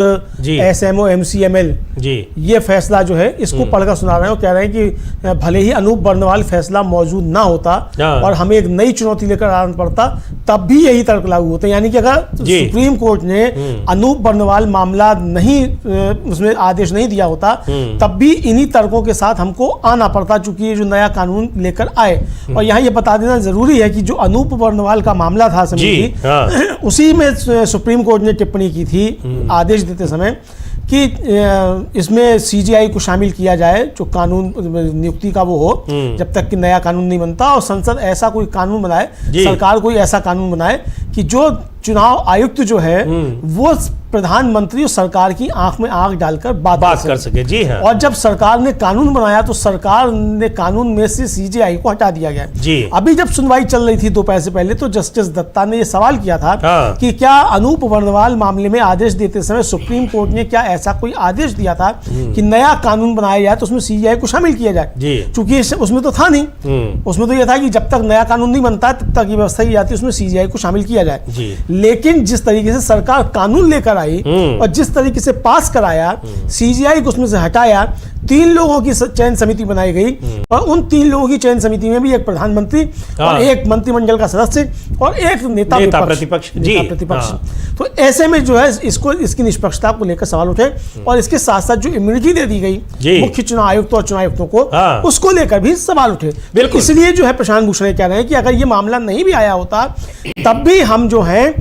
SMO MCML ये फैसला जो है इसको पढ़कर सुना रहे हैं और कह रहे हैं कि भले ही अनूप बर्नवाल फैसला मौजूद ना होता और हमें एक नई चुनौती लेकर आना पड़ता, तब भी यही तर्क लागू होते। यानी कि अगर सुप्रीम कोर्ट ने अनूप बर्नवाल मामला नहीं उसमें आदेश नहीं दिया होता, तब भी इन्हीं तर्कों के साथ हमको आना पड़ता, चूंकि ये जो नया कानून लेकर आए। और यहाँ ये बता देना जरूरी है कि जो अनूप बर्नवाल का मामला था समिति, उसी में सुप्रीम कोर्ट ने टिप्पणी की थी आदेश देते समय कि इसमें CGI को शामिल किया जाए, जो कानून नियुक्ति का वो हो, जब तक कि नया कानून नहीं बनता, और संसद ऐसा कोई कानून बनाए, सरकार कोई ऐसा कानून बनाए कि जो चुनाव आयुक्त जो है वो प्रधानमंत्री और सरकार की आंख में आंख डालकर बात कर सके। जी हाँ। और जब सरकार ने कानून बनाया तो सरकार ने कानून में से CGI को हटा दिया गया। जी। अभी जब सुनवाई चल रही थी 2 पैर से पहले, तो जस्टिस दत्ता ने यह सवाल किया था कि क्या अनूप बर्नवाल मामले में आदेश देते समय सुप्रीम कोर्ट ने क्या ऐसा कोई आदेश दिया था कि नया कानून बनाया जाए तो उसमें CGI को शामिल किया जाए, चूंकि उसमें तो था नहीं। उसमें तो यह था कि जब तक नया कानून नहीं बनता तब तक ये व्यवस्था की जाती है उसमें CGI को शामिल किया जाए। लेकिन जिस तरीके से सरकार कानून लेकर आई और जिस तरीके से पास कराया, CGI को उसमें से हटाया, 3 लोगों की चयन समिति बनाई गई और उन 3 लोगों की चयन समिति में भी एक प्रधानमंत्री और एक मंत्रिमंडल का सदस्य और एक नेता प्रतिपक्ष। तो ऐसे में जो है इसकी निष्पक्षता को लेकर सवाल उठे और इसके साथ साथ जो इम्यूनिटी दे दी गई मुख्य चुनाव आयुक्त और चुनाव आयुक्तों को, उसको लेकर भी सवाल उठे। इसलिए जो है प्रशांत भूषण कह रहे हैं कि अगर ये मामला नहीं भी आया होता तब भी हम जो है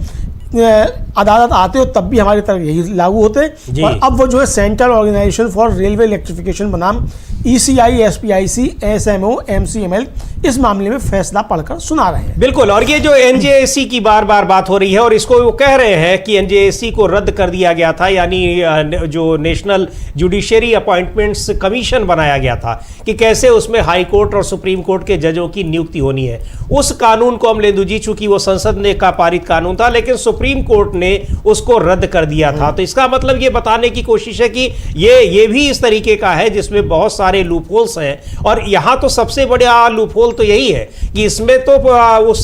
अदालत आते हो तब भी हमारी तरफ यही लागू होते। और अब वो जो है central organisation for railway electrification बनाम ECI SPIC SMO MCML इस मामले में फैसला पढ़कर सुना रहे हैं। बिल्कुल। और ये जो NJAC की बार बार बात हो रही है और इसको वो कह रहे हैं कि NJAC को रद्द कर दिया गया था, यानी जो नेशनल जुडिशरी अपॉइंटमेंट्स कमीशन बनाया गया था कि कैसे उसमें हाई कोर्ट और सुप्रीम कोर्ट के जजों की नियुक्ति होनी है, उस कानून को अमलेंदु जी, चूंकि वो संसद ने का पारित कानून था लेकिन सुप्रीम कोर्ट ने उसको रद्द कर दिया था। तो इसका मतलब ये बताने की कोशिश है कि ये भी इस तरीके का है जिसमें बहुत सारे लूप होल्स हैं। और यहां तो सबसे बड़ा लूप होल तो यही है कि इसमें तो उस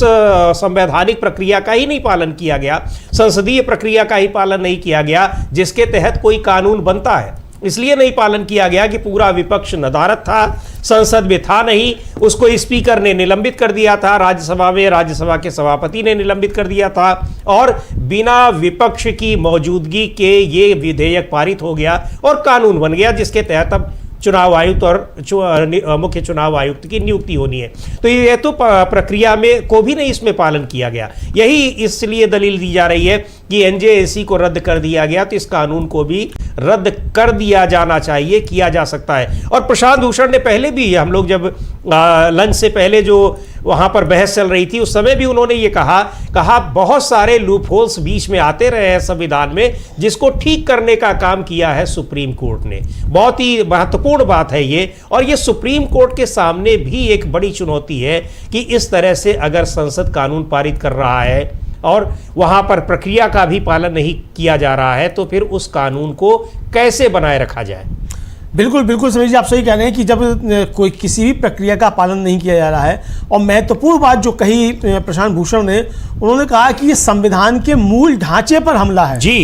संवैधानिक प्रक्रिया का ही नहीं पालन किया गया, संसदीय प्रक्रिया का ही पालन नहीं किया गया जिसके तहत कोई कानून बनता है। इसलिए नहीं पालन किया गया कि पूरा विपक्ष नदारद था, संसद में था नहीं, उसको स्पीकर ने निलंबित कर दिया था, राज्यसभा में राज्यसभा के सभापति ने निलंबित कर दिया था और बिना विपक्ष की मौजूदगी के ये विधेयक पारित हो गया और कानून बन गया जिसके तहत अब चुनाव आयुक्त और मुख्य चुनाव आयुक्त की नियुक्ति होनी है। तो ये तो प्रक्रिया में को भी नहीं इसमें पालन किया गया। यही इसलिए दलील दी जा रही है कि NJAC को रद्द कर दिया गया तो इस कानून को भी रद्द कर दिया जाना चाहिए, किया जा सकता है। और प्रशांत भूषण ने पहले भी, हम लोग जब लंच से पहले जो वहां पर बहस चल रही थी उस समय भी उन्होंने ये कहा बहुत सारे लूप होल्स बीच में आते रहे हैं संविधान में, जिसको ठीक करने का काम किया है सुप्रीम कोर्ट ने। बहुत ही महत्वपूर्ण बात है ये, और ये सुप्रीम कोर्ट के सामने भी एक बड़ी चुनौती है कि इस तरह से अगर संसद कानून पारित कर रहा है और वहां पर प्रक्रिया का भी पालन नहीं किया जा रहा है तो फिर उस कानून को कैसे बनाए रखा जाए। बिल्कुल बिल्कुल समीर जी, आप सही कह रहे हैं कि जब कोई किसी भी प्रक्रिया का पालन नहीं किया जा रहा है, और महत्वपूर्ण बात जो कही प्रशांत भूषण ने, उन्होंने कहा कि ये संविधान के मूल ढांचे पर हमला है जी,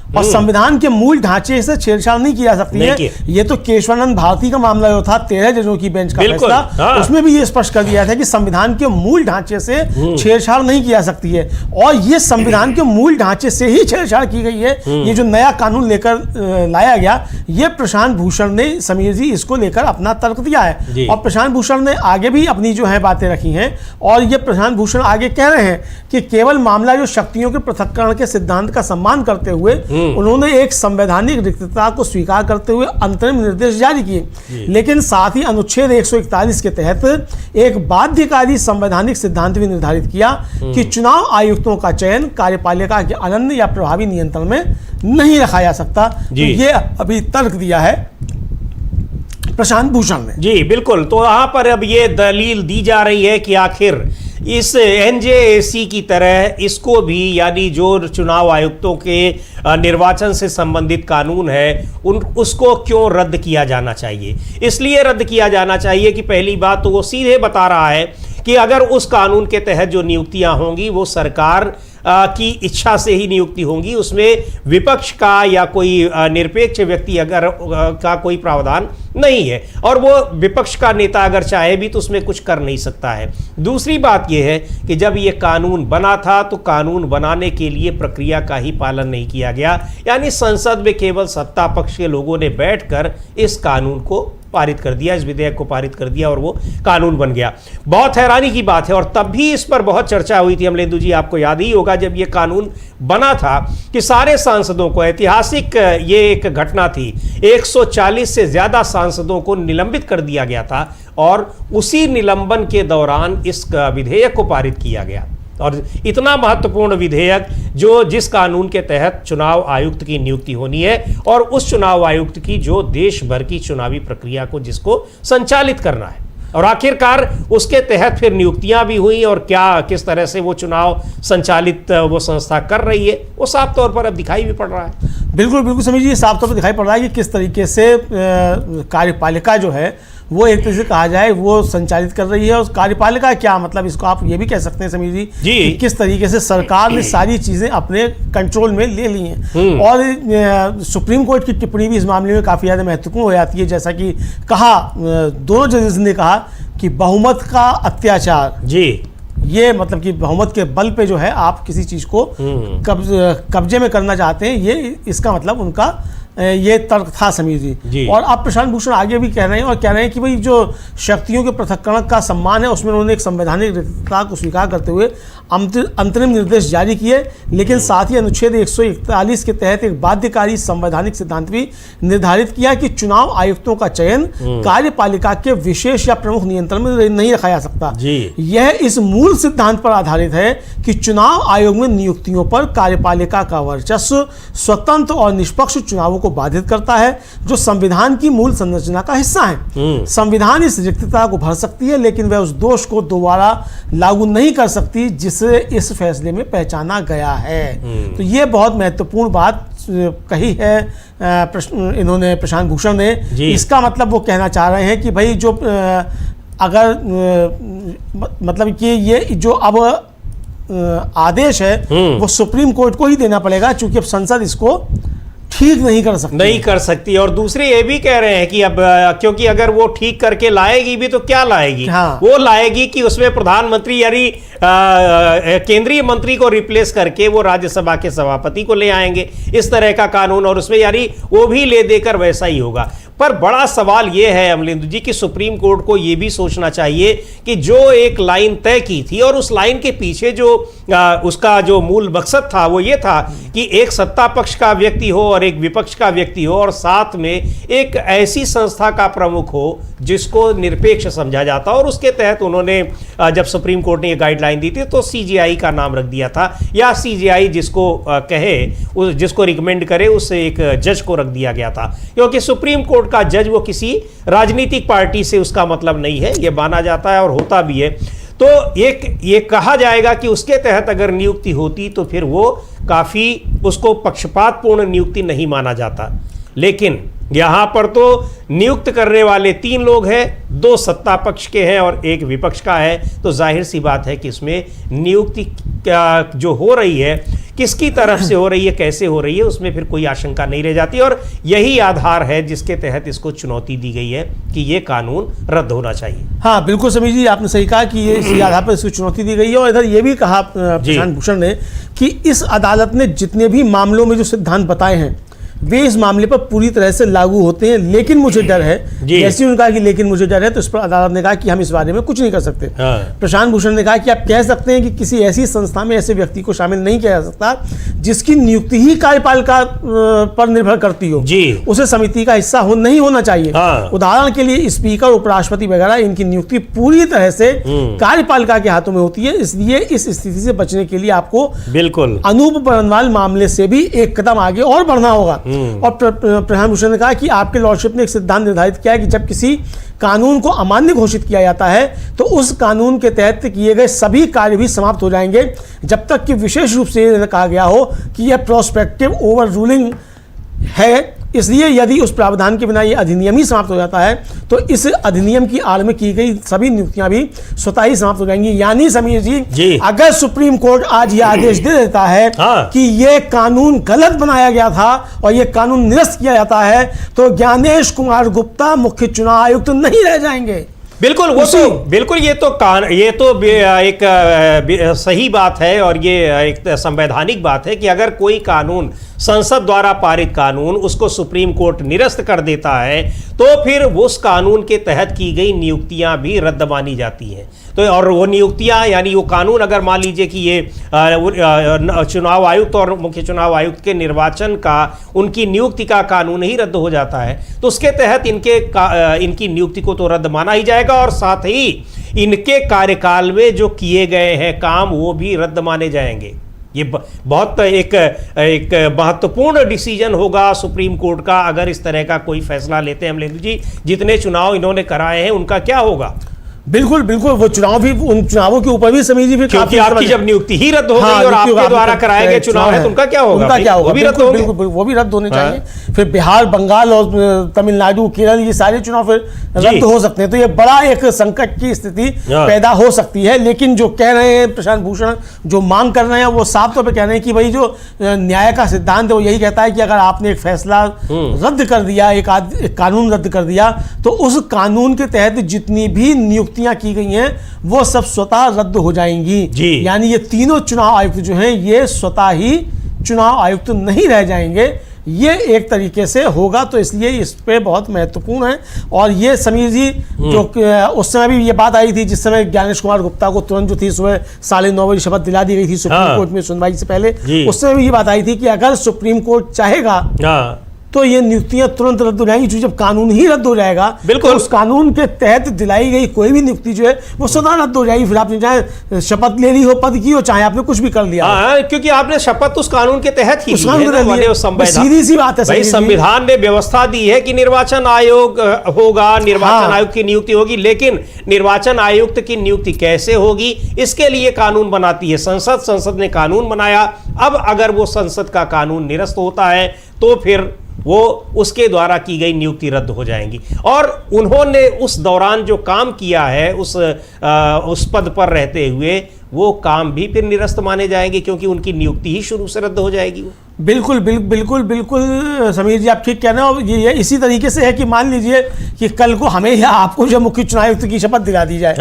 और संविधान के मूल ढांचे से छेड़छाड़ नहीं की जा सकती है। ये तो केशवानंद भारती का मामला जो था 13 जजों की बेंच का फैसला, उसमें भी ये स्पष्ट कर दिया था कि संविधान के मूल ढांचे से छेड़छाड़ नहीं की जा सकती है, और ये संविधान के मूल ढांचे से ही छेड़छाड़ की गई है। ये जो नया कानून लेकर लाया गया, ये प्रशांत भूषण ने, समीर जी, इसको लेकर अपना तर्क दिया है। और प्रशांत भूषण ने आगे भी अपनी जो है बातें रखी हैं, और ये प्रशांत भूषण आगे कह रहे हैं कि केवल मामला जो शक्तियों के पृथक्करण के सिद्धांत का सम्मान करते हुए उन्होंने एक संवैधानिक रिक्तता को स्वीकार करते हुए अंतरिम निर्देश जारी किए, लेकिन साथ ही अनुच्छेद 141 के तहत एक बाध्यकारी संवैधानिक सिद्धांत भी निर्धारित किया कि चुनाव आयुक्तों का चयन कार्यपालिका के अनन्य या प्रभावी नियंत्रण में नहीं रखा जा सकता। तो ये अभी तर्क दिया है प्रशांत भूषण ने। जी बिल्कुल। तो यहाँ पर अब ये दलील दी जा रही है कि आखिर इस NJAC की तरह इसको भी, यानी जो चुनाव आयुक्तों के निर्वाचन से संबंधित कानून है उसको क्यों रद्द किया जाना चाहिए। इसलिए रद्द किया जाना चाहिए कि पहली बात तो वो सीधे बता रहा है कि अगर उस कानून के तहत जो नियुक्तियां होंगी वो सरकार की इच्छा से ही नियुक्ति होंगी, उसमें विपक्ष का या कोई निरपेक्ष व्यक्ति अगर का कोई प्रावधान नहीं है, और वो विपक्ष का नेता अगर चाहे भी तो उसमें कुछ कर नहीं सकता है। दूसरी बात यह है कि जब ये कानून बना था तो कानून बनाने के लिए प्रक्रिया का ही पालन नहीं किया गया, यानी संसद में केवल सत्ता पक्ष के लोगों ने बैठकर इस कानून को पारित कर दिया, इस विधेयक को पारित कर दिया और वो कानून बन गया। बहुत हैरानी की बात है, और तब भी इस पर बहुत चर्चा हुई थी अमलेंदु जी, आपको याद ही होगा जब ये कानून बना था कि सारे सांसदों को, ऐतिहासिक ये एक घटना थी, 140 से ज्यादा सांसदों को निलंबित कर दिया गया था और उसी निलंबन के दौरान इस विधेयक को पारित किया गया। और इतना महत्वपूर्ण विधेयक जो जिस कानून के तहत चुनाव आयुक्त की नियुक्ति होनी है और उस चुनाव आयुक्त की जो देश भर की चुनावी प्रक्रिया को जिसको संचालित करना है, और आखिरकार उसके तहत फिर नियुक्तियां भी हुई और क्या किस तरह से वो चुनाव संचालित वो संस्था कर रही है वो साफ तौर पर अब दिखाई भी पड़ रहा है। बिल्कुल बिल्कुल समझिए, साफ तौर पर दिखाई पड़ रहा है कि किस तरीके से कार्यपालिका जो है वो एक तरह से कहा जाए वो संचालित कर रही है। और कार्यपालिका क्या मतलब, इसको आप ये भी कह सकते हैं समीर जी कि किस तरीके से सरकार ने सारी चीजें अपने कंट्रोल में ले ली हैं। और सुप्रीम कोर्ट की टिप्पणी भी इस मामले में काफी ज्यादा महत्वपूर्ण हो जाती है। जैसा कि कहा, दोनों जजेस ने कहा कि बहुमत का अत्याचार, जी ये मतलब कि बहुमत के बल पे जो है आप किसी चीज को कब्जे में करना चाहते हैं, ये इसका मतलब उनका ये तर्क था समीर जी। और अब प्रशांत भूषण आगे भी कह रहे हैं और कह रहे हैं कि भाई जो शक्तियों के पृथक्करण का सम्मान है उसमें उन्होंने एक संवैधानिक रिक्तता को स्वीकार करते हुए अंतरिम निर्देश जारी किए, लेकिन साथ ही अनुच्छेद 141 के तहत एक बाध्यकारी संवैधानिक सिद्धांत भी निर्धारित किया कि चुनाव आयुक्तों का चयन कार्यपालिका के विशेष या प्रमुख नियंत्रण में नहीं रखा जा सकता। यह इस मूल सिद्धांत पर आधारित है कि चुनाव आयोग में नियुक्तियों पर कार्यपालिका का वर्चस्व स्वतंत्र और निष्पक्ष चुनावों को बाधित करता है, जो संविधान की मूल संरचना का हिस्सा है। संविधान इस रिक्तता को भर सकती है, लेकिन वह उस दोष को दोबारा लागू नहीं कर सकती जिसे इस फैसले में पहचाना गया है। तो ये बहुत महत्वपूर्ण बात कही है इन्होंने, प्रशांत भूषण ने। इसका मतलब वो कहना चाह रहे हैं कि भाई जो अगर मतलब कि ये जो अब आदेश है वो सुप्रीम कोर्ट को ही देना पड़ेगा, क्योंकि अब संसद इसको ठीक नहीं कर सकती। और दूसरे ये भी कह रहे हैं कि अब क्योंकि अगर वो ठीक करके लाएगी भी तो क्या लाएगी, वो लाएगी कि उसमें प्रधानमंत्री यानी केंद्रीय मंत्री को रिप्लेस करके वो राज्यसभा के सभापति को ले आएंगे, इस तरह का कानून, और उसमें यानी वो भी ले देकर वैसा ही होगा। पर बड़ा सवाल यह है अमलेंदु जी कि सुप्रीम कोर्ट को यह भी सोचना चाहिए कि जो एक लाइन तय की थी और उस लाइन के पीछे जो उसका जो मूल मकसद था वो ये था कि एक सत्ता पक्ष का व्यक्ति हो और एक विपक्ष का व्यक्ति हो, और साथ में एक ऐसी संस्था का प्रमुख हो जिसको निरपेक्ष समझा जाता, और उसके तहत उन्होंने जब सुप्रीम कोर्ट ने ये गाइडलाइन दी थी तो सीजेआई का नाम रख दिया था, या सीजेआई जिसको कहे जिसको रिकमेंड करे उस एक जज को रख दिया गया था, क्योंकि सुप्रीम कोर्ट का जज वो किसी राजनीतिक पार्टी से उसका मतलब नहीं है, ये माना जाता है और होता भी है। तो ये कहा जाएगा कि उसके तहत अगर नियुक्ति होती तो फिर वो काफी उसको पक्षपातपूर्ण नियुक्ति नहीं माना जाता, लेकिन यहां पर तो नियुक्त करने वाले 3 लोग हैं, 2 सत्ता पक्ष के हैं और 1 विपक्ष का है, तो जाहिर सी बात है कि इसमें नियुक्ति जो हो रही है किसकी तरफ से हो रही है, कैसे हो रही है, उसमें फिर कोई आशंका नहीं रह जाती। और यही आधार है जिसके तहत इसको चुनौती दी गई है कि ये कानून रद्द होना चाहिए। हाँ बिल्कुल समीर जी, आपने सही कहा कि ये इसी आधार पर इसको चुनौती दी गई है। और इधर ये भी कहा प्रशांत भूषण ने कि इस अदालत ने जितने भी मामलों में जो सिद्धांत बताए हैं वे इस मामले पर पूरी तरह से लागू होते हैं, लेकिन मुझे डर है। जैसे उन्होंने कहा कि लेकिन मुझे डर है, तो इस पर अदालत ने कहा कि हम इस बारे में कुछ नहीं कर सकते। प्रशांत भूषण ने कहा कि आप कह सकते हैं कि किसी ऐसी संस्था में ऐसे व्यक्ति को शामिल नहीं किया जा सकता जिसकी नियुक्ति ही कार्यपालिका पर निर्भर करती हो, उसे समिति का हिस्सा नहीं होना चाहिए। उदाहरण के लिए स्पीकर, उपराष्ट्रपति वगैरह, इनकी नियुक्ति पूरी तरह से कार्यपालिका के हाथों में होती है। इसलिए इस स्थिति से बचने के लिए आपको बिल्कुल अनूप बरनवाल मामले से भी एक कदम आगे और बढ़ना होगा। और प्रशांत भूषण ने कहा कि आपके लॉर्डशिप ने एक सिद्धांत निर्धारित किया है कि जब किसी कानून को अमान्य घोषित किया जाता है तो उस कानून के तहत किए गए सभी कार्य भी समाप्त हो जाएंगे, जब तक कि विशेष रूप से कहा गया हो कि यह प्रोस्पेक्टिव ओवर रूलिंग है। इसलिए यदि उस प्रावधान के बिना ये अधिनियम ही समाप्त हो जाता है तो इस अधिनियम की आड़ में की गई सभी नियुक्तियां भी स्वतः ही समाप्त हो जाएंगी। यानी समीर जी अगर सुप्रीम कोर्ट आज ये आदेश दे देता है कि ये कानून गलत बनाया गया था और ये कानून निरस्त किया जाता है तो ज्ञानेश कुमार गुप्ता मुख्य चुनाव आयुक्त नहीं रह जाएंगे। बिल्कुल, वो तो बिल्कुल ये तो एक सही बात है और ये एक संवैधानिक बात है कि अगर कोई कानून संसद द्वारा पारित कानून उसको सुप्रीम कोर्ट निरस्त कर देता है तो फिर उस कानून के तहत की गई नियुक्तियां भी रद्द मानी जाती हैं। तो और वो नियुक्तियां यानी वो कानून अगर मान लीजिए कि ये चुनाव आयुक्त और मुख्य चुनाव आयुक्त के निर्वाचन का उनकी नियुक्ति का कानून ही रद्द हो जाता है तो उसके तहत इनकी नियुक्ति को तो रद्द माना ही जाएगा और साथ ही इनके कार्यकाल में जो किए गए हैं काम वो भी रद्द माने जाएंगे। ये बहुत एक महत्वपूर्ण डिसीजन होगा सुप्रीम कोर्ट का अगर इस तरह का कोई फैसला लेते हैं। अमलेंद्र जी, जितने चुनाव इन्होंने कराए हैं उनका क्या होगा? बिल्कुल बिल्कुल, वो चुनाव भी उन चुनावों के ऊपर भी समीर जी फिर क्योंकि आपकी जब नियुक्ति ही रद्द हो गई और आपके द्वारा कराए गए चुनाव है तो उनका क्या होगा? उनका क्या होगा? वो भी रद्द होंगे। बिल्कुल वो भी रद्द होने चाहिए। फिर बिहार, बंगाल और तमिलनाडु, केरल ये सारे चुनाव फिर रद्द हो सकते हैं। तो ये बड़ा एक संकट की स्थिति पैदा हो सकती है। लेकिन जो कह रहे हैं प्रशांत भूषण, जो मांग कर रहे हैं वो साफ तौर पर कह रहे हैं कि भाई जो न्याय का सिद्धांत है वो यही कहता है कि अगर आपने एक फैसला रद्द कर दिया, एक कानून रद्द कर दिया तो उस कानून के तहत जितनी भी नियुक्तियां की गई हैं वो सब स्वतः रद्द हो जाएंगी। यानी ये तीनों चुनाव आयुक्त जो हैं ये स्वतः ही चुनाव आयुक्त नहीं रह जाएंगे। ये एक तरीके से होगा तो इसलिए इस पे बहुत महत्वपूर्ण है। और ये समीर जी जो उस समय भी ये बात आई थी जिस समय ज्ञानेश कुमार गुप्ता को तुरंत जो थी सुबह 9:30 बजे शपथ दिला दी गई थी सुप्रीम कोर्ट में सुनवाई से पहले, उस समय भी ये बात आई थी कि अगर सुप्रीम कोर्ट चाहेगा तो ये नियुक्तियां तुरंत रद्द हो जाएंगी। जब कानून ही रद्द हो जाएगा बिल्कुल तो उस कानून के तहत दिलाई गई कोई भी नियुक्ति जो है वो स्वतः रद्द हो जाएगी। फिर आपने चाहे शपथ ले ली हो पद की हो, चाहे आपने कुछ भी कर लिया, क्योंकि आपने शपथ उस कानून के तहत ही सीधी सी बात है। संविधान ने व्यवस्था दी है कि निर्वाचन आयोग होगा, निर्वाचन आयोग की नियुक्ति होगी, लेकिन निर्वाचन आयुक्त की नियुक्ति कैसे होगी इसके लिए कानून बनाती है संसद। संसद ने कानून बनाया। अब अगर वो संसद का कानून निरस्त होता है तो फिर वो उसके द्वारा की गई नियुक्ति रद्द हो जाएंगी। और उन्होंने उस दौरान जो काम किया है उस पद पर रहते हुए वो काम भी फिर निरस्त माने जाएंगे क्योंकि उनकी नियुक्ति ही शुरू से रद्द हो जाएगी। बिल्कुल बिल्कुल बिल्कुल समीर जी आप ठीक कह रहे हो। ये इसी तरीके से है कि मान लीजिए कि कल को हमें या आपको जब मुख्य चुनाव आयुक्त की शपथ दिला दी जाए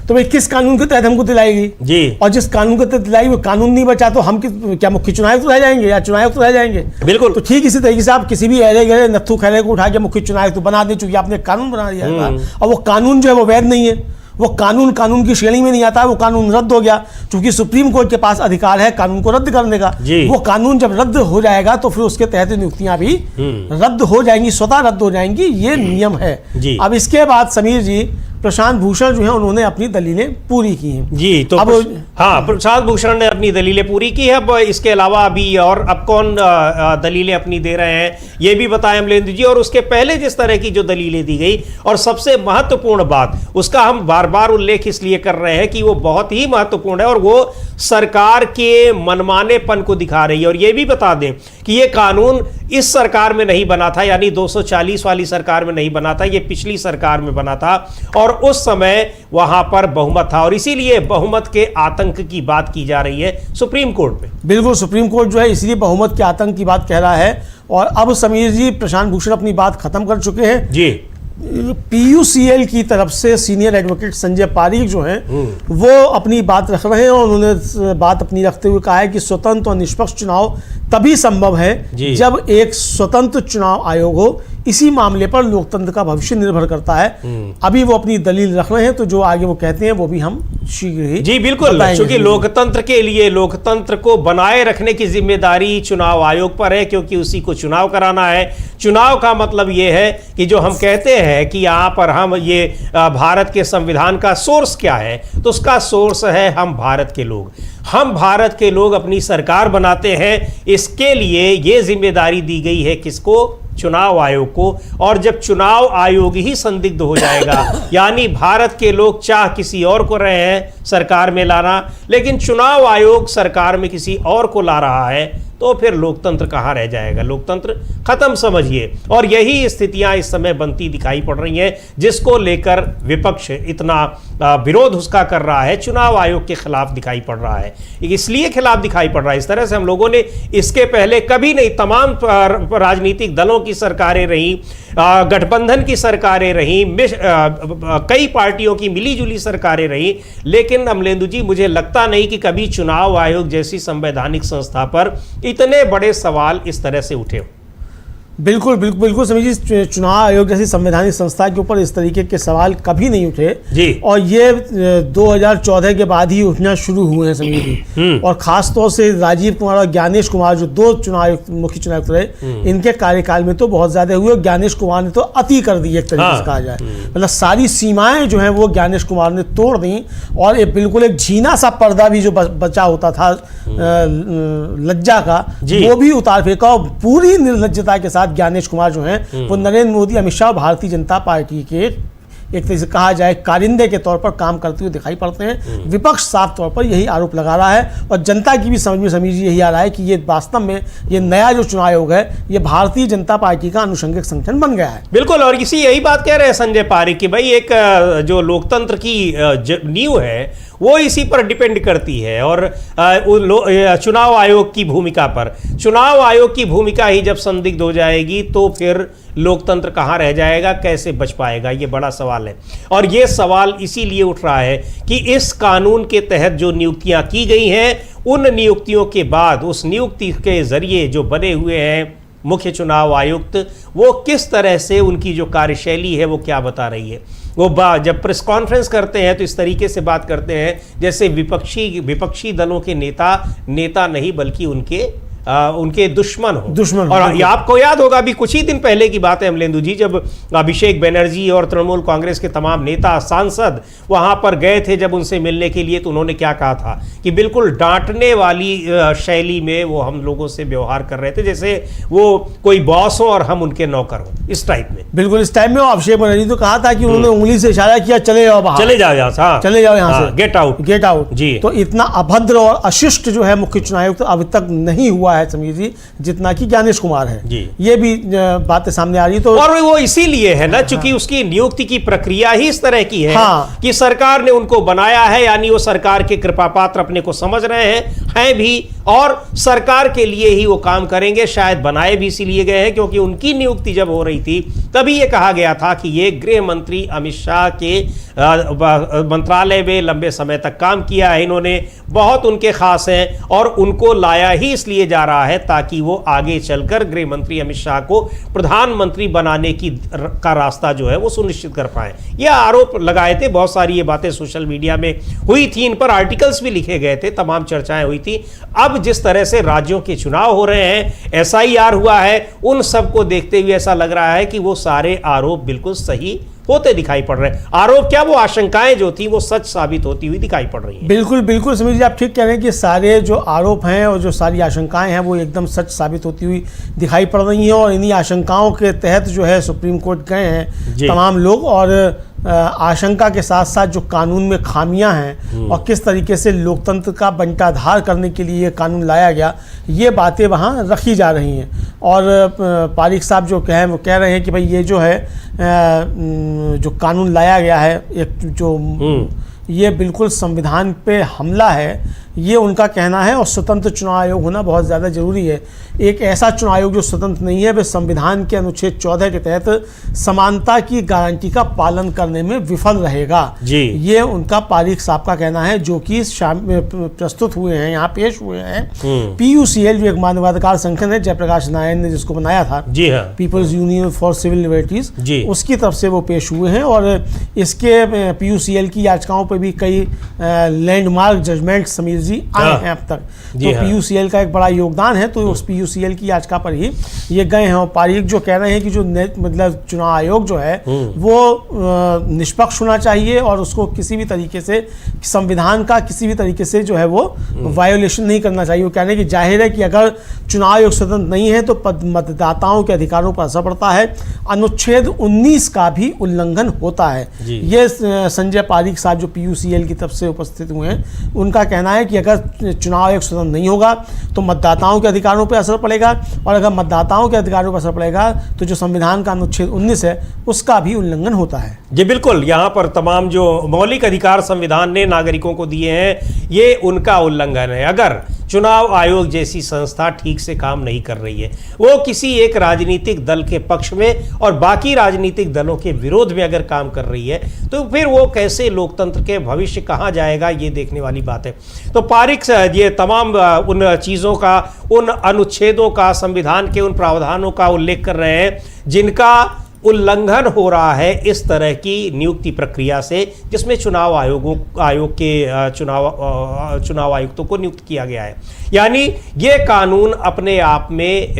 तो भाई किस कानून के तहत हमको दिलाएगी जी, और जिस कानून के तहत दिलाई वो कानून नहीं बचा तो हम क्या मुख्य चुनाव आयुक्त रह जाएंगे या चुनाव आयुक्त रह जाएंगे? बिल्कुल। तो ठीक इसी तरीके से आप किसी भी अरे गहरे नत्थू खैरे को उठा के मुख्य चुनाव आयुक्त बना दें चूंकि आपने कानून बना दिया और वो कानून जो है वो वैध नहीं है, वो कानून की श्रेणी में नहीं आता है, वो कानून रद्द हो गया। क्योंकि सुप्रीम कोर्ट के पास अधिकार है कानून को रद्द करने का। वो कानून जब रद्द हो जाएगा तो फिर उसके तहत नियुक्तियां भी रद्द हो जाएंगी, स्वतः रद्द हो जाएंगी। ये नियम है। अब इसके बाद समीर जी प्रशांत भूषण जो है उन्होंने अपनी दलीलें पूरी की हैं जी। तो अब प्रशांत भूषण ने अपनी दलीलें पूरी की है। अब इसके अलावा अभी और अब कौन दलीलें अपनी दे रहे हैं ये भी बताएं अमलेंद्र जी। और उसके पहले जिस तरह की जो दलीलें दी गई और सबसे महत्वपूर्ण बात उसका हम बार बार उल्लेख इसलिए कर रहे हैं कि वो बहुत ही महत्वपूर्ण है और वो सरकार के मनमानेपन को दिखा रही है। और ये भी बता दें कि ये कानून इस सरकार में नहीं बना था, यानी 240 वाली सरकार में नहीं बना था, ये पिछली सरकार में बना था और उस समय वहां पर बहुमत था और इसीलिए बहुमत के आतंक की बात की जा रही है सुप्रीम कोर्ट में। बिल्कुल, सुप्रीम कोर्ट जो है इसलिए बहुमत के आतंक की बात कह रहा है। और अब समीर जी प्रशांत भूषण अपनी बात खत्म कर चुके हैं जी। पीयूसीएल की तरफ से सीनियर एडवोकेट संजय पारीक जो हैं वो अपनी बात रख रहे हैं और उन्होंने बात अपनी रखते हुए कहा है कि स्वतंत्र और निष्पक्ष चुनाव तभी संभव है जब एक स्वतंत्र चुनाव आयोग हो। इसी मामले पर लोकतंत्र का भविष्य निर्भर करता है। अभी वो अपनी दलील रख रहे हैं तो जो आगे वो कहते हैं वो भी हम शीघ्र ही जी बिल्कुल, क्योंकि लोकतंत्र के लिए लोकतंत्र को बनाए रखने की जिम्मेदारी चुनाव आयोग पर है क्योंकि उसी को चुनाव कराना है। चुनाव का मतलब ये है कि जो हम कहते हैं कि यहाँ पर हम ये भारत के संविधान का सोर्स क्या है तो उसका सोर्स है हम भारत के लोग। हम भारत के लोग अपनी सरकार बनाते हैं, इसके लिए ये जिम्मेदारी दी गई है किसको? चुनाव आयोग को। और जब चुनाव आयोग ही संदिग्ध हो जाएगा यानी भारत के लोग चाह किसी और को रहे हैं सरकार में लाना, लेकिन चुनाव आयोग सरकार में किसी और को ला रहा है, तो फिर लोकतंत्र कहाँ रह जाएगा, लोकतंत्र खत्म समझिए। और यही स्थितियां इस समय बनती दिखाई पड़ रही हैं, जिसको लेकर विपक्ष इतना विरोध उसका कर रहा है, चुनाव आयोग के खिलाफ दिखाई पड़ रहा है। इसलिए खिलाफ दिखाई पड़ रहा है, इस तरह से हम लोगों ने इसके पहले कभी नहीं, तमाम राजनीतिक दलों की सरकारें रहीं, गठबंधन की सरकारें रहीं, कई पार्टियों की मिलीजुली सरकारें रहीं, लेकिन अमलेंदु जी मुझे लगता नहीं कि कभी चुनाव आयोग जैसी संवैधानिक संस्था पर इतने बड़े सवाल इस तरह से उठे हो। बिल्कुल बिल्कुल बिल्कुल समझिए, चुनाव आयोग जैसी संवैधानिक संस्था के ऊपर इस तरीके के सवाल कभी नहीं उठे जी। और ये 2014 के बाद ही उठना शुरू हुए हैं समझिए। और खास तौर से राजीव कुमार और ज्ञानेश कुमार जो दो मुख्य चुनाव आयुक्त रहे, इनके कार्यकाल में तो बहुत ज्यादा हुए। और ज्ञानेश कुमार ने तो अति कर दी, एक तरीके से कहा जाए, मतलब सारी सीमाएं जो है वो ज्ञानेश कुमार ने तोड़ दी। और ये बिल्कुल एक झीना सा पर्दा भी जो बचा होता था लज्जा का, वो भी उतार फेंका और पूरी निर्लज्जता के साथ ज्ञानेश कुमार जो हैं वो नरेंद्र मोदी, अमित शाह, भारतीय जनता पार्टी के एक तरह से कहा जाए कारिंदे के तौर पर काम करते हुए दिखाई पड़ते हैं। विपक्ष साफ तौर पर यही आरोप लगा रहा है और जनता की भी समझ में यही आ रहा है कि ये वास्तव में ये नया जो चुनाव आयोग है ये भारतीय जनता पार्टी का अनुषंगिक संगठन बन गया है। बिल्कुल, और इसी यही बात कह रहे हैं संजय पारीक कि भाई एक जो लोकतंत्र की नींव है वो इसी पर डिपेंड करती है। और चुनाव आयोग की भूमिका पर, चुनाव आयोग की भूमिका ही जब संदिग्ध हो जाएगी तो फिर लोकतंत्र कहाँ रह जाएगा, कैसे बच पाएगा, ये बड़ा सवाल है। और ये सवाल इसीलिए उठ रहा है कि इस कानून के तहत जो नियुक्तियां की गई हैं, उन नियुक्तियों के बाद उस नियुक्ति के जरिए जो बने हुए हैं मुख्य चुनाव आयुक्त, वो किस तरह से उनकी जो कार्यशैली है वो क्या बता रही है। वो जब प्रेस कॉन्फ्रेंस करते हैं तो इस तरीके से बात करते हैं जैसे विपक्षी दलों के नेता नहीं बल्कि उनके दुश्मन हो। और ये आपको याद होगा अभी कुछ ही दिन पहले की बात है अमलेंदु जी, जब अभिषेक बनर्जी और तृणमूल कांग्रेस के तमाम नेता सांसद वहां पर गए थे जब उनसे मिलने के लिए, तो उन्होंने क्या कहा था कि बिल्कुल डांटने वाली शैली में वो हम लोगों से व्यवहार कर रहे थे, जैसे वो कोई बॉस हो और हम उनके नौकर हो, इस टाइप में। बिल्कुल इस टाइप में अभिषेक बनर्जी तो कहा था कि उन्होंने उंगली से इशारा किया, चले जाओ बाहर, चले जाओ यहाँ से, चले जाओ यहाँ से, गेट आउट जी। तो इतना अभद्र और अशिष्ट जो है मुख्य चुनाव आयुक्त अब तक नहीं हुआ है समझिए जी, जितना कि ज्ञानेश कुमार है जी। ये भी बातें सामने आ रही तो, और वो इसीलिए है ना चूंकि उसकी नियुक्ति की प्रक्रिया ही इस तरह की है कि सरकार ने उनको बनाया है, यानी वो सरकार के कृपा पात्र अपने को समझ रहे हैं भी, और सरकार के लिए ही वो काम करेंगे। शायद बनाए भी इसीलिए गए हैं क्योंकि उनकी नियुक्ति जब हो रही थी तभी ये कहा गया था कि ये गृह मंत्री अमित शाह के मंत्रालय में लंबे समय तक काम किया है, इन्होंने बहुत उनके खास हैं और उनको लाया ही इसलिए जा रहा है ताकि वो आगे चलकर गृह मंत्री अमित शाह को प्रधानमंत्री बनाने का रास्ता जो है वो सुनिश्चित कर पाए। ये आरोप लगाए थे, बहुत सारी ये बातें सोशल मीडिया में हुई थी, इन पर आर्टिकल्स भी लिखे गए थे, तमाम चर्चाएं हुई थी। अब जिस तरह से राज्यों के चुनाव हो रहे हैं, SIR हुआ है, उन सबको देखते हुए ऐसा लग रहा है कि वो सारे आरोप बिल्कुल सही होते दिखाई पड़ रहे हैं। आरोप क्या, वो आशंकाएं जो थी वो सच साबित होती हुई दिखाई पड़ रही हैं। बिल्कुल बिल्कुल समझिए, आप ठीक कह रहे हैं कि सारे जो आरोप हैं और जो सारी आशंकाएं हैं वो एकदम सच साबित होती हुई दिखाई पड़ रही हैं। और इन्हीं आशंकाओं के तहत जो है सुप्रीम कोर्ट गए हैं तमाम लोग, और आशंका के साथ साथ जो कानून में खामियां हैं और किस तरीके से लोकतंत्र का बंटाधार करने के लिए ये कानून लाया गया, ये बातें वहाँ रखी जा रही हैं। और पारीक साहब जो कहें वो कह रहे हैं कि भाई ये जो है जो कानून लाया गया है, एक जो ये बिल्कुल संविधान पे हमला है, ये उनका कहना है। और स्वतंत्र चुनाव आयोग होना बहुत ज़्यादा जरूरी है। एक ऐसा चुनाव आयोग जो स्वतंत्र नहीं है, वह संविधान के अनुच्छेद 14 के तहत समानता की गारंटी का पालन करने में विफल रहेगा जी। ये उनका पारीक साहब का कहना है, जो कि प्रस्तुत हुए हैं, यहाँ पेश हुए हैं। PUCL जो एक मानवाधिकार संगठन है, जयप्रकाश नारायण ने जिसको बनाया था, जी हाँ, people's union for civil liberties, उसकी तरफ से वो पेश हुए हैं। और इसके PUCL की याचिकाओं पर भी कई लैंडमार्क जजमेंट समीर जी आए हैं अब तक, तो PUCL का एक बड़ा योगदान है। तो उस PUCL की याचिका पर ही ये गए हैं। और पारीक जो कह रहे हैं कि जो मतलब चुनाव आयोग जो है वो निष्पक्ष होना चाहिए और उसको किसी भी तरीके से संविधान का किसी भी तरीके से जो है वो वायोलेशन नहीं करना चाहिए। वो कह रहे हैं कि जाहिर है कि अगर चुनाव आयोग स्वतंत्र नहीं है तो मतदाताओं के अधिकारों पर असर पड़ता है, अनुच्छेद 19 का भी उल्लंघन होता है। ये संजय पारीक साहब जो UCL की तरफ से उपस्थित हुए हैं, उनका कहना है कि अगर चुनाव आयोग स्वतंत्र नहीं होगा तो मतदाताओं के अधिकारों पर असर पड़ेगा, और अगर मतदाताओं के अधिकारों पर असर पड़ेगा तो जो संविधान का अनुच्छेद 19 है उसका भी उल्लंघन होता है। जी बिल्कुल, यहाँ पर तमाम जो मौलिक अधिकार संविधान ने नागरिकों को दिए हैं ये उनका उल्लंघन है। अगर चुनाव आयोग जैसी संस्था ठीक से काम नहीं कर रही है, वो किसी एक राजनीतिक दल के पक्ष में और बाकी राजनीतिक दलों के विरोध में अगर काम कर रही है, तो फिर वो कैसे लोकतंत्र के भविष्य कहाँ जाएगा, ये देखने वाली बात है। तो पारिक ये तमाम उन चीज़ों का, उन अनुच्छेदों का, संविधान के उन प्रावधानों का उल्लेख कर रहे हैं जिनका उल्लंघन हो रहा है इस तरह की नियुक्ति प्रक्रिया से, जिसमें आयोग के चुनाव आयुक्तों को नियुक्त किया गया है। यानी ये कानून अपने आप में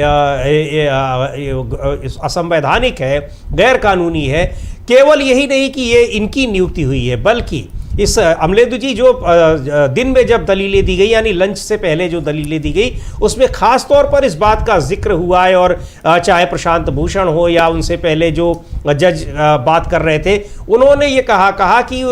असंवैधानिक है, गैर कानूनी है। केवल यही नहीं कि ये इनकी नियुक्ति हुई है, बल्कि इस अमलेंदु जी जो दिन में जब दलीलें दी गई, यानी लंच से पहले जो दलीलें दी गई, उसमें खास तौर पर इस बात का जिक्र हुआ है, और चाहे प्रशांत भूषण हो या उनसे पहले जो जज बात कर रहे थे, उन्होंने ये कहा कि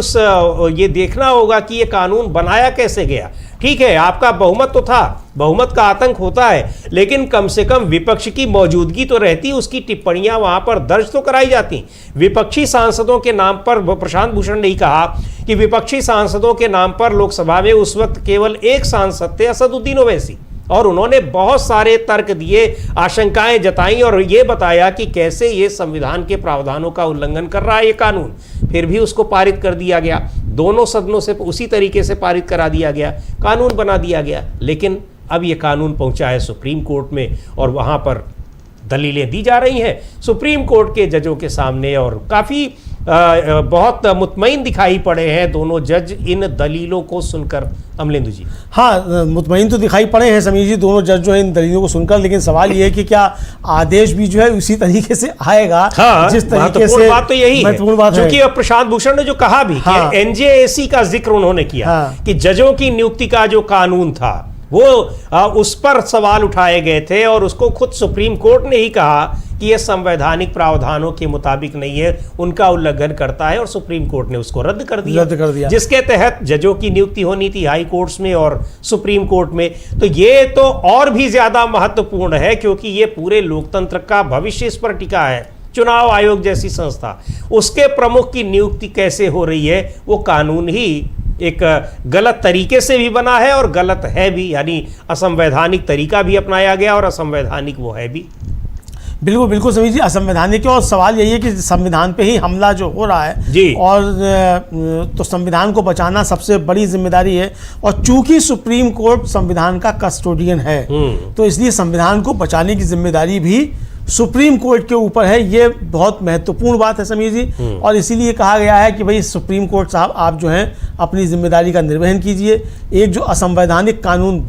ये देखना होगा कि ये कानून बनाया कैसे गया। ठीक है, आपका बहुमत तो था, बहुमत का आतंक होता है, लेकिन कम से कम विपक्ष की मौजूदगी तो रहती, उसकी टिप्पणियां वहां पर दर्ज तो कराई जाती। विपक्षी सांसदों के नाम पर प्रशांत भूषण ने कहा कि विपक्षी सांसदों के नाम पर लोकसभा में उस वक्त केवल एक सांसद थे, असदुद्दीन ओवैसी, और उन्होंने बहुत सारे तर्क दिए, आशंकाएं जताई और ये बताया कि कैसे ये संविधान के प्रावधानों का उल्लंघन कर रहा है ये कानून। फिर भी उसको पारित कर दिया गया, दोनों सदनों से उसी तरीके से पारित करा दिया गया, कानून बना दिया गया। लेकिन अब ये कानून पहुंचा है सुप्रीम कोर्ट में, और वहां पर दलीलें दी जा रही हैं सुप्रीम कोर्ट के जजों के सामने, और काफ़ी बहुत मुतमईन दिखाई पड़े हैं दोनों जज इन दलीलों को सुनकर। अमलेंदु जी, हाँ, मुतमईन तो दिखाई पड़े हैं समीर जी दोनों जज जो है इन दलीलों को सुनकर, लेकिन सवाल ये है कि क्या आदेश भी जो है उसी तरीके से आएगा। हाँ, जिस तरीके से बात तो यही है, क्योंकि प्रशांत भूषण ने जो कहा भी, हाँ, कि NJAC का जिक्र उन्होंने किया, हाँ, कि जजों की नियुक्ति का जो कानून था वो उस पर सवाल उठाए गए थे, और उसको खुद सुप्रीम कोर्ट ने ही कहा कि यह संवैधानिक प्रावधानों के मुताबिक नहीं है, उनका उल्लंघन करता है, और सुप्रीम कोर्ट ने उसको रद्द कर दिया, जिसके तहत जजों की नियुक्ति होनी थी हाई कोर्ट्स में और सुप्रीम कोर्ट में। तो ये तो और भी ज्यादा महत्वपूर्ण है, क्योंकि ये पूरे लोकतंत्र का भविष्य इस पर टिका है। चुनाव आयोग जैसी संस्था, उसके प्रमुख की नियुक्ति कैसे हो रही है, वो कानून ही एक गलत तरीके से भी बना है और गलत है भी, यानी असंवैधानिक तरीका भी अपनाया गया और असंवैधानिक वो है भी। बिल्कुल बिल्कुल समीर जी, असंवैधानिक है, और सवाल यही है कि संविधान पे ही हमला जो हो रहा है जी, और तो संविधान को बचाना सबसे बड़ी जिम्मेदारी है, और चूंकि सुप्रीम कोर्ट संविधान का कस्टोडियन है, तो इसलिए संविधान को बचाने की जिम्मेदारी भी सुप्रीम कोर्ट के ऊपर है। ये बहुत महत्वपूर्ण बात है समीर जी, और इसीलिए कहा गया है कि भाई सुप्रीम कोर्ट साहब आप जो हैं अपनी जिम्मेदारी का निर्वहन कीजिए। एक जो असंवैधानिक कानून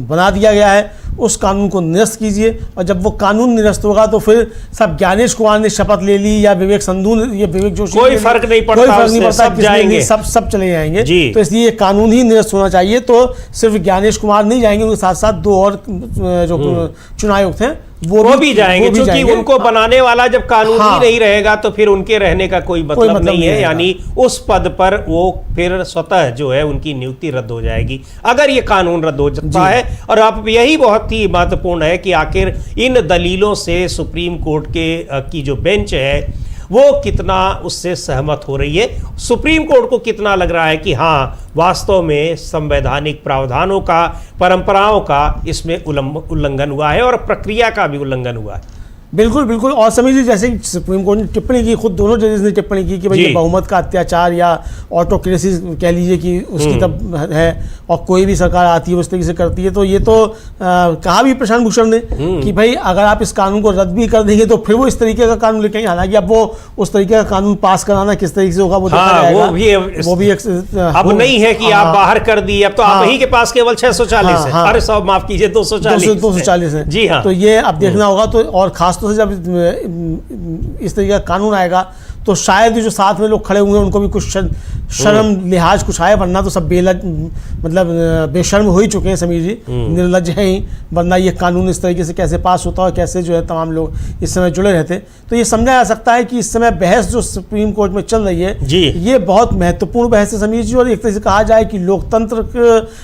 बना दिया गया है उस कानून को निरस्त कीजिए, और जब वो कानून निरस्त होगा तो फिर सब ज्ञानेश कुमार ने शपथ ले ली या विवेक संधू ने, ये विवेक जोशी, कोई फर्क नहीं पड़ता, सब जाएंगे, सब चले जाएंगे। तो इसलिए कानून ही निरस्त होना चाहिए। तो सिर्फ ज्ञानेश कुमार नहीं जाएंगे, उनके साथ साथ दो और जो चुनाव आयुक्त हैं वो भी जाएंगे, क्योंकि उनको बनाने वाला जब कानून ही नहीं रहेगा तो फिर उनके रहने का कोई मतलब नहीं है, यानी उस पद पर वो फिर स्वतः जो है उनकी नियुक्ति रद्द हो जाएगी अगर ये कानून रद्द हो जाता है। और अब यही बहुत ही महत्वपूर्ण है कि आखिर इन दलीलों से सुप्रीम कोर्ट की जो बेंच है वो कितना उससे सहमत हो रही है, सुप्रीम कोर्ट को कितना लग रहा है कि हाँ वास्तव में संवैधानिक प्रावधानों का, परंपराओं का इसमें उल्लंघन हुआ है और प्रक्रिया का भी उल्लंघन हुआ है। बिल्कुल बिल्कुल, और समझिए जैसे सुप्रीम कोर्ट ने टिप्पणी की, खुद दोनों जजेस ने टिप्पणी की कि भाई ये बहुमत का अत्याचार या ऑटोक्रेसी कह लीजिए कि उसकी तब है, और कोई भी सरकार आती है उस तरीके से करती है। तो ये तो कहा भी प्रशांत भूषण ने कि भाई अगर आप इस कानून को रद्द भी कर देंगे तो फिर वो इस तरीके का कानून लेके, हालांकि अब वो उस तरीके का कानून पास कराना किस तरीके से होगा वो देखा जाएगा। वो भी अब नहीं है कि आप बाहर कर दी, अब तो आप ही के पास केवल 640 है, अरे सब माफ कीजिए 240 है। जी हाँ, तो ये अब देखना होगा। तो और खास तौर से जब इस तरीके का कानून आएगा तो शायद जो साथ में लोग खड़े हुए हैं उनको भी कुछ शर्म लिहाज कुछ आए, वरना तो सब मतलब बेशर्म हो ही चुके हैं समीर जी, निर्लज हैं ही, वरना ये कानून इस तरीके से कैसे पास होता है और कैसे जो है तमाम लोग इस समय जुड़े रहते। तो ये समझा जा सकता है कि इस समय बहस जो सुप्रीम कोर्ट में चल रही है ये बहुत महत्वपूर्ण बहस है समीर जी, और एक तरह से कहा जाए कि लोकतंत्र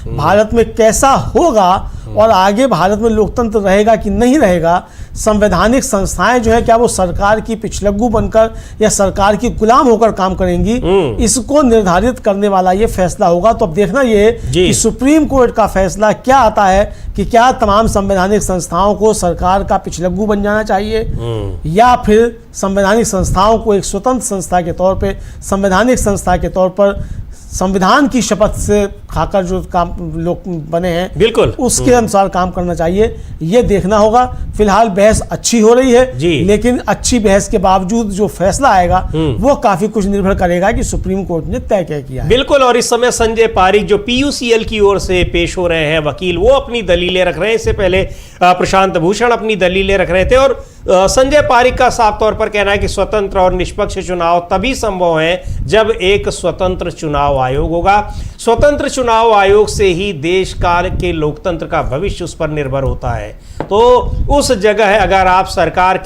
भारत में कैसा होगा और आगे भारत में लोकतंत्र रहेगा कि नहीं रहेगा, संवैधानिक संस्थाएं जो है क्या वो सरकार की पिछलग्गू बनकर या सरकार की गुलाम होकर काम करेंगी, इसको निर्धारित करने वाला ये फैसला होगा। तो अब देखना ये कि सुप्रीम कोर्ट का फैसला क्या आता है कि क्या तमाम संवैधानिक संस्थाओं को सरकार का पिछलग्गू बन जाना चाहिए या फिर संवैधानिक संस्थाओं को एक स्वतंत्र संस्था के तौर पे, संवैधानिक संस्था के तौर पर संविधान की शपथ से खाकर जो काम लोग बने हैं बिल्कुल उसके अनुसार काम करना चाहिए, ये देखना होगा। फिलहाल बहस अच्छी हो रही है लेकिन अच्छी बहस के बावजूद जो फैसला आएगा वो काफी कुछ निर्भर करेगा कि सुप्रीम कोर्ट ने तय क्या किया है। बिल्कुल। और इस समय संजय पारीक जो पीयूसीएल की ओर से पेश हो रहे हैं वकील, वो अपनी दलीलें रख रहे हैं। इससे पहले प्रशांत भूषण अपनी दलीलें रख रहे थे और संजय पारीक का साफ तौर पर कहना है कि स्वतंत्र और निष्पक्ष चुनाव तभी संभव है जब एक स्वतंत्र चुनाव आयोग होगा। स्वतंत्र चुनाव आयोग से ही देश काल के लोकतंत्र का भविष्य उस पर निर्भर होता है। तो उस जगह अगर आप सरकार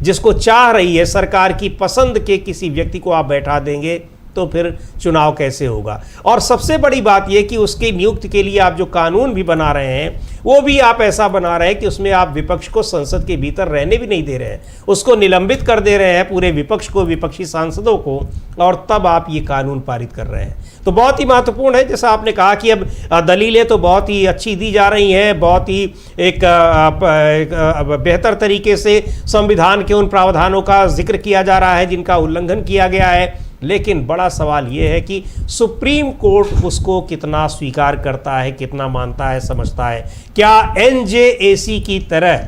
जिसको चाह रही है, सरकार की पसंद के किसी व्यक्ति को आप बैठा देंगे तो फिर चुनाव कैसे होगा। और सबसे बड़ी बात यह कि उसकी नियुक्ति के लिए आप जो कानून भी बना रहे हैं वो भी आप ऐसा बना रहे हैं कि उसमें आप विपक्ष को संसद के भीतर रहने भी नहीं दे रहे हैं, उसको निलंबित कर दे रहे हैं पूरे विपक्ष को, विपक्षी सांसदों को, और तब आप ये कानून पारित कर रहे हैं। तो बहुत ही महत्वपूर्ण है। जैसा आपने कहा कि अब दलीलें तो बहुत ही अच्छी दी जा रही हैं, बहुत ही एक बेहतर तरीके से संविधान के उन प्रावधानों का जिक्र किया जा रहा है जिनका उल्लंघन किया गया है, लेकिन बड़ा सवाल यह है कि सुप्रीम कोर्ट उसको कितना स्वीकार करता है, कितना मानता है, समझता है। क्या एनजेएसी की तरह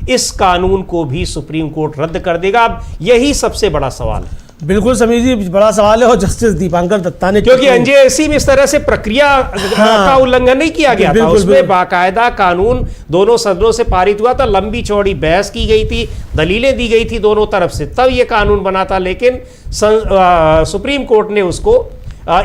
इस कानून को भी सुप्रीम कोर्ट रद्द कर देगा? अब यही सबसे बड़ा सवाल है। बिल्कुल समीर जी, बड़ा सवाल है। और जस्टिस दीपांकर दत्ता ने, क्योंकि एनजेएसी में इस तरह से प्रक्रिया का उल्लंघन नहीं किया गया था, उसमें बाकायदा कानून दोनों सदनों से पारित हुआ था, लंबी चौड़ी बहस की गई थी, दलीलें दी गई थी दोनों तरफ से, तब ये कानून बना था। लेकिन सुप्रीम कोर्ट ने उसको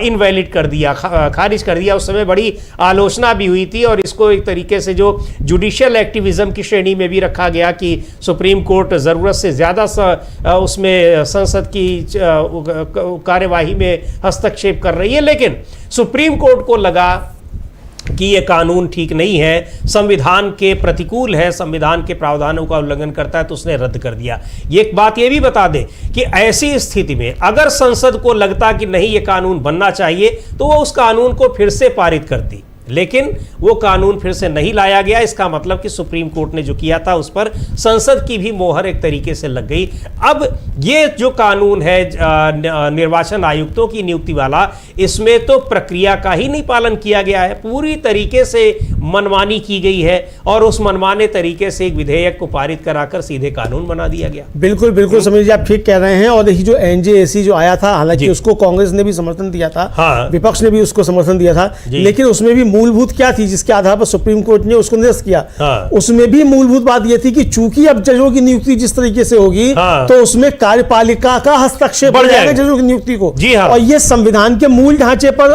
इनवैलिड कर दिया, खारिज कर दिया। उस समय बड़ी आलोचना भी हुई थी और इसको एक तरीके से जो जुडिशियल एक्टिविज्म की श्रेणी में भी रखा गया कि सुप्रीम कोर्ट ज़रूरत से ज़्यादा उसमें संसद की कार्यवाही में हस्तक्षेप कर रही है। लेकिन सुप्रीम कोर्ट को लगा कि ये कानून ठीक नहीं है, संविधान के प्रतिकूल है, संविधान के प्रावधानों का उल्लंघन करता है, तो उसने रद्द कर दिया। एक बात ये भी बता दें कि ऐसी स्थिति में अगर संसद को लगता कि नहीं ये कानून बनना चाहिए तो वो उस कानून को फिर से पारित करती, लेकिन वो कानून फिर से नहीं लाया गया। इसका मतलब कि सुप्रीम कोर्ट ने जो किया था उस पर संसद की भी मोहर एक तरीके से लग गई। अब ये जो कानून है निर्वाचन आयुक्तों की नियुक्ति वाला, इसमें तो प्रक्रिया का ही नहीं पालन किया गया है, पूरी तरीके से मनमानी की गई है और उस मनमाने तरीके से एक विधेयक को पारित कराकर सीधे कानून बना दिया गया। बिल्कुल बिल्कुल समीर जी, आप ठीक कह रहे हैं। और ये जो एनजेएसी जो आया था, हालांकि उसको कांग्रेस ने भी समर्थन दिया था, विपक्ष ने भी उसको समर्थन दिया था, लेकिन उसमें भी मूलभूत क्या थी जिसके आधार पर सुप्रीम कोर्ट ने उसको निरस्त किया? उसमें भी मूलभूत बात यह थी कि चूंकि अब जजों की नियुक्ति जिस तरीके से होगी तो उसमें कार्यपालिका का हस्तक्षेप बढ़ जाएगा जजों की नियुक्ति को, और ये संविधान के मूल ढांचे पर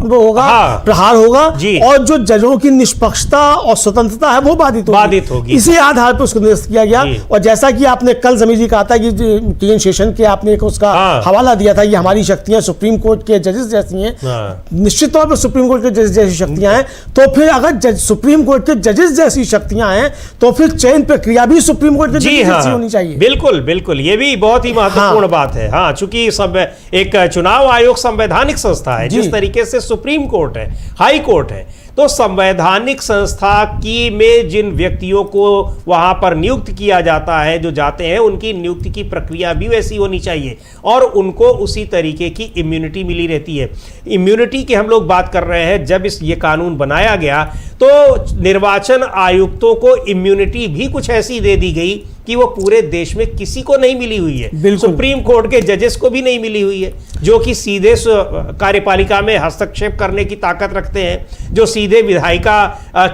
होगा, प्रहार होगा, और जो जजों की निष्पक्षता और स्वतंत्रता है वो बाधित होगी। इसी आधार पर उसको निरस्त किया गया। और जैसा कि आपने कल समीर जी कहा था कि टी एन शेषन के आपने उसका हवाला दिया था, ये हमारी शक्तियां सुप्रीम कोर्ट के जजेस जैसी हैं, निश्चित तौर पर सुप्रीम कोर्ट के जजेस जैसी शक्तियां हैं, तो फिर अगर सुप्रीम कोर्ट के जजेस जैसी शक्तियां हैं तो फिर चयन प्रक्रिया भी सुप्रीम कोर्ट के जजेस जैसी होनी चाहिए। बिल्कुल बिल्कुल, ये भी बहुत ही महत्वपूर्ण बात है। हाँ, चूंकि सब एक चुनाव आयोग संवैधानिक संस्था है, जिस तरीके से सुप्रीम कोर्ट है, हाई कोर्ट है, तो संवैधानिक संस्था की में जिन व्यक्तियों को वहां पर नियुक्त किया जाता है, जो जाते हैं, उनकी नियुक्ति की प्रक्रिया भी वैसी होनी चाहिए और उनको उसी तरीके की इम्यूनिटी मिली रहती है। इम्यूनिटी की हम लोग बात कर रहे हैं, जब ये कानून बनाया गया तो निर्वाचन आयुक्तों को इम्यूनिटी भी कुछ ऐसी दे दी गई कि वो पूरे देश में किसी को नहीं मिली हुई है, सुप्रीम कोर्ट के जजेस को भी नहीं मिली हुई है, जो कि सीधे कार्यपालिका में हस्तक्षेप करने की ताकत रखते हैं, जो सीधे विधायिका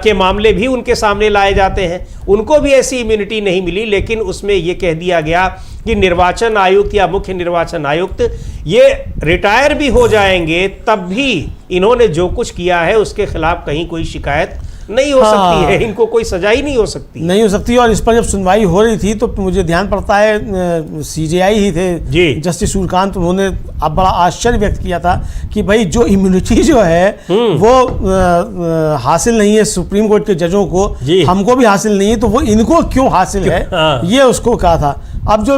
के मामले भी उनके सामने लाए जाते हैं, उनको भी ऐसी इम्यूनिटी नहीं मिली। लेकिन उसमें यह कह दिया गया कि निर्वाचन आयुक्त या मुख्य निर्वाचन आयुक्त ये रिटायर भी हो जाएंगे तब भी इन्होंने जो कुछ किया है उसके खिलाफ कहीं कोई शिकायत नहीं हो सकती है, इनको कोई सजा ही नहीं हो सकती। और इस पर जब सुनवाई हो रही थी तो मुझे ध्यान पड़ता है सीजेआई ही थे जी जस्टिस सूर्यकांत, उन्होंने अब बड़ा आश्चर्य व्यक्त किया था कि भाई जो इम्यूनिटी जो है वो हासिल नहीं है सुप्रीम कोर्ट के जजों को, हमको भी हासिल नहीं है, तो वो इनको क्यों हासिल है, ये उसको कहा था। अब जो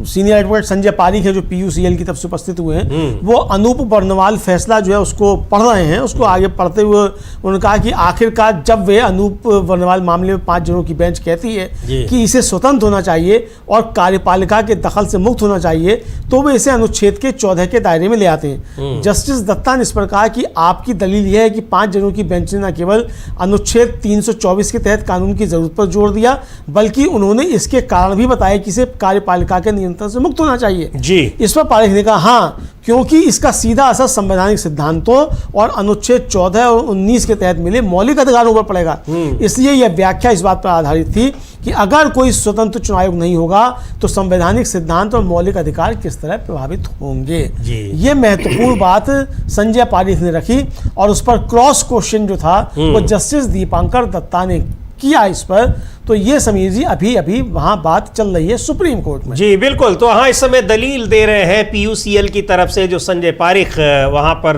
सीनियर एडवोकेट संजय पारीक है जो पीयूसीएल की तरफ से उपस्थित हुए हैं, वो अनूप बर्नवाल फैसला जो है उसको पढ़ रहे हैं। उसको आगे पढ़ते हुए उन्होंने कहा कि आखिरकार जब वे अनूप बर्नवाल मामले में 5 जनों की बेंच कहती है कि इसे स्वतंत्र होना चाहिए और कार्यपालिका के दखल से मुक्त होना चाहिए, तो वे इसे अनुच्छेद के 14 के दायरे में ले आते हैं। जस्टिस दत्ता ने इस पर कहा कि आपकी दलील यह है कि 5 जनों की बेंच ने न केवल अनुच्छेद 324 के तहत कानून की जरूरत पर जोर दिया, बल्कि उन्होंने इसके कारण भी बताया कि इसे कार्यपालिका के नियंत्रण से मुक्त होना चाहिए जी। इस पर पारीक ने कहा हाँ, क्योंकि इसका सीधा असर संवैधानिक सिद्धांतों और अनुच्छेद 14 और 19 के तहत मिले मौलिक अधिकारों पर पड़ेगा। इसलिए यह व्याख्या इस बात पर आधारित थी कि अगर कोई स्वतंत्र चुनाव आयोग नहीं होगा तो संवैधानिक सिद्धांत और मौलिक अधिकार किस तरह प्रभावित होंगे। ये महत्वपूर्ण बात संजय पारीक ने रखी और उस पर क्रॉस क्वेश्चन जो था वो जस्टिस दीपांकर दत्ता ने किया इस पर। तो ये समीर जी अभी वहां बात चल रही है सुप्रीम कोर्ट में। जी बिल्कुल, तो हाँ इस समय दलील दे रहे हैं पीयूसीएल की तरफ से जो संजय पारीक वहां पर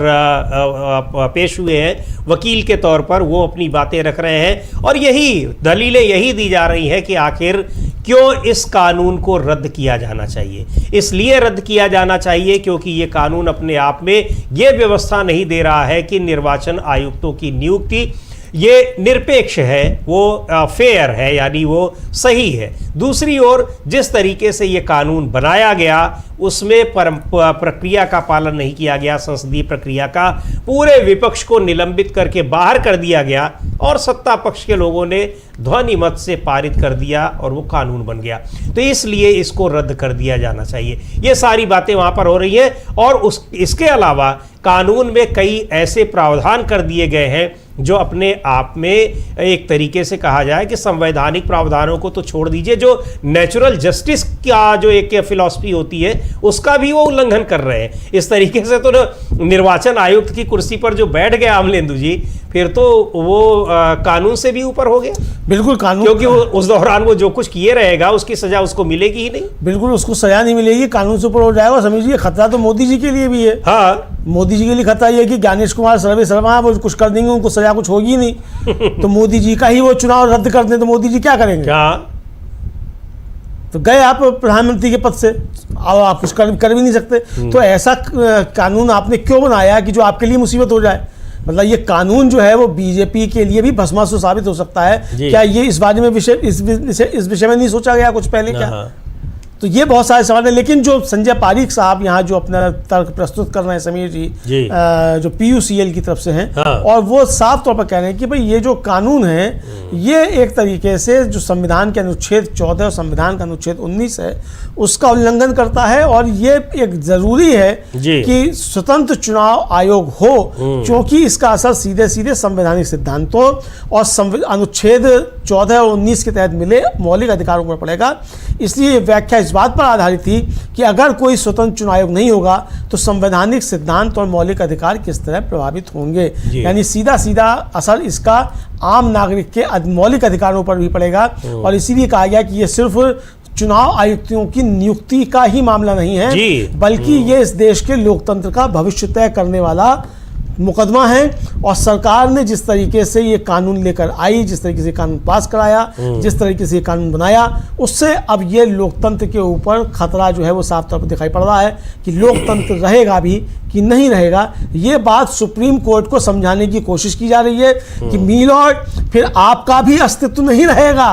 पेश हुए हैं वकील के तौर पर, वो अपनी बातें रख रहे हैं और यही दलीलें यही दी जा रही है कि आखिर क्यों इस कानून को रद्द किया जाना चाहिए। इसलिए रद्द किया जाना चाहिए क्योंकि ये कानून अपने आप में ये व्यवस्था नहीं दे रहा है कि निर्वाचन आयुक्तों की नियुक्ति ये निरपेक्ष है, वो फेयर है, यानी वो सही है। दूसरी ओर जिस तरीके से ये कानून बनाया गया उसमें प्रक्रिया का पालन नहीं किया गया, संसदीय प्रक्रिया का, पूरे विपक्ष को निलंबित करके बाहर कर दिया गया और सत्ता पक्ष के लोगों ने ध्वनि मत से पारित कर दिया और वो कानून बन गया। तो इसलिए इसको रद्द कर दिया जाना चाहिए। ये सारी बातें वहां पर हो रही हैं और इसके अलावा कानून में कई ऐसे प्रावधान कर दिए गए हैं जो अपने आप में एक तरीके से कहा जाए कि संवैधानिक प्रावधानों को तो छोड़ दीजिए, जो नेचुरल जस्टिस का जो एक फिलॉसफी होती है उसका भी वो उल्लंघन कर रहे हैं। इस तरीके से तो निर्वाचन आयुक्त की कुर्सी पर जो बैठ गया अमलेंदु जी, फिर तो वो कानून से भी ऊपर हो गया। बिल्कुल कानून, क्योंकि उस दौरान वो जो कुछ किए रहेगा उसकी सजा उसको मिलेगी ही नहीं। बिल्कुल उसको सजा नहीं मिलेगी, कानून से ऊपर हो जाएगा। समझिए खतरा तो मोदी जी के लिए भी है। हाँ, मोदी जी के लिए खतरा ये कि ज्ञानेश कुमार सर्वे शर्मा वो कुछ कर देंगे, उनको सजा कुछ होगी नहीं। तो मोदी जी का ही वो चुनाव रद्द कर दें तो मोदी जी क्या करेंगे? तो गए आप प्रधानमंत्री के पद से, और आप कुछ कर भी नहीं सकते। तो ऐसा कानून आपने क्यों बनाया कि जो आपके लिए मुसीबत हो जाए? मतलब ये कानून जो है वो बीजेपी के लिए भी भस्मासुर साबित हो सकता है। क्या ये इस बारे में इस विषय में नहीं सोचा गया कुछ पहले क्या? तो ये बहुत सारे सवाल है। लेकिन जो संजय पारीक साहब यहाँ जो अपना तर्क प्रस्तुत कर रहे हैं समीर जी, जो पीयूसीएल की तरफ से हैं, और वो साफ तौर पर कह रहे हैं कि भाई ये जो कानून है ये एक तरीके से जो संविधान के अनुच्छेद 14 और संविधान का अनुच्छेद 19 है उसका उल्लंघन करता है। और ये एक जरूरी है कि स्वतंत्र चुनाव आयोग हो, क्योंकि इसका असर सीधे सीधे संवैधानिक सिद्धांतों और अनुच्छेद 14 और 19 के तहत मिले मौलिक अधिकारों पर पड़ेगा। इसलिए व्याख्या इस बात पर आधारित थी कि अगर कोई स्वतंत्र चुनाव आयोग नहीं होगा तो संवैधानिक सिद्धांत और मौलिक अधिकार किस तरह प्रभावित होंगे। यानी सीधा सीधा असर इसका आम नागरिक के मौलिक अधिकारों पर भी पड़ेगा। और इसीलिए कहा गया कि यह सिर्फ चुनाव आयुक्तों की नियुक्ति का ही मामला नहीं है, बल्कि ये इस देश के लोकतंत्र का भविष्य तय करने वाला मुकदमा है। और सरकार ने जिस तरीके से ये कानून लेकर आई, जिस तरीके से कानून पास कराया, जिस तरीके से ये कानून बनाया, उससे अब ये लोकतंत्र के ऊपर खतरा जो है वो साफ तौर पर दिखाई पड़ रहा है कि लोकतंत्र रहेगा भी कि नहीं रहेगा। ये बात सुप्रीम कोर्ट को समझाने की कोशिश की जा रही है कि मीलॉर्ड फिर आपका भी अस्तित्व नहीं रहेगा,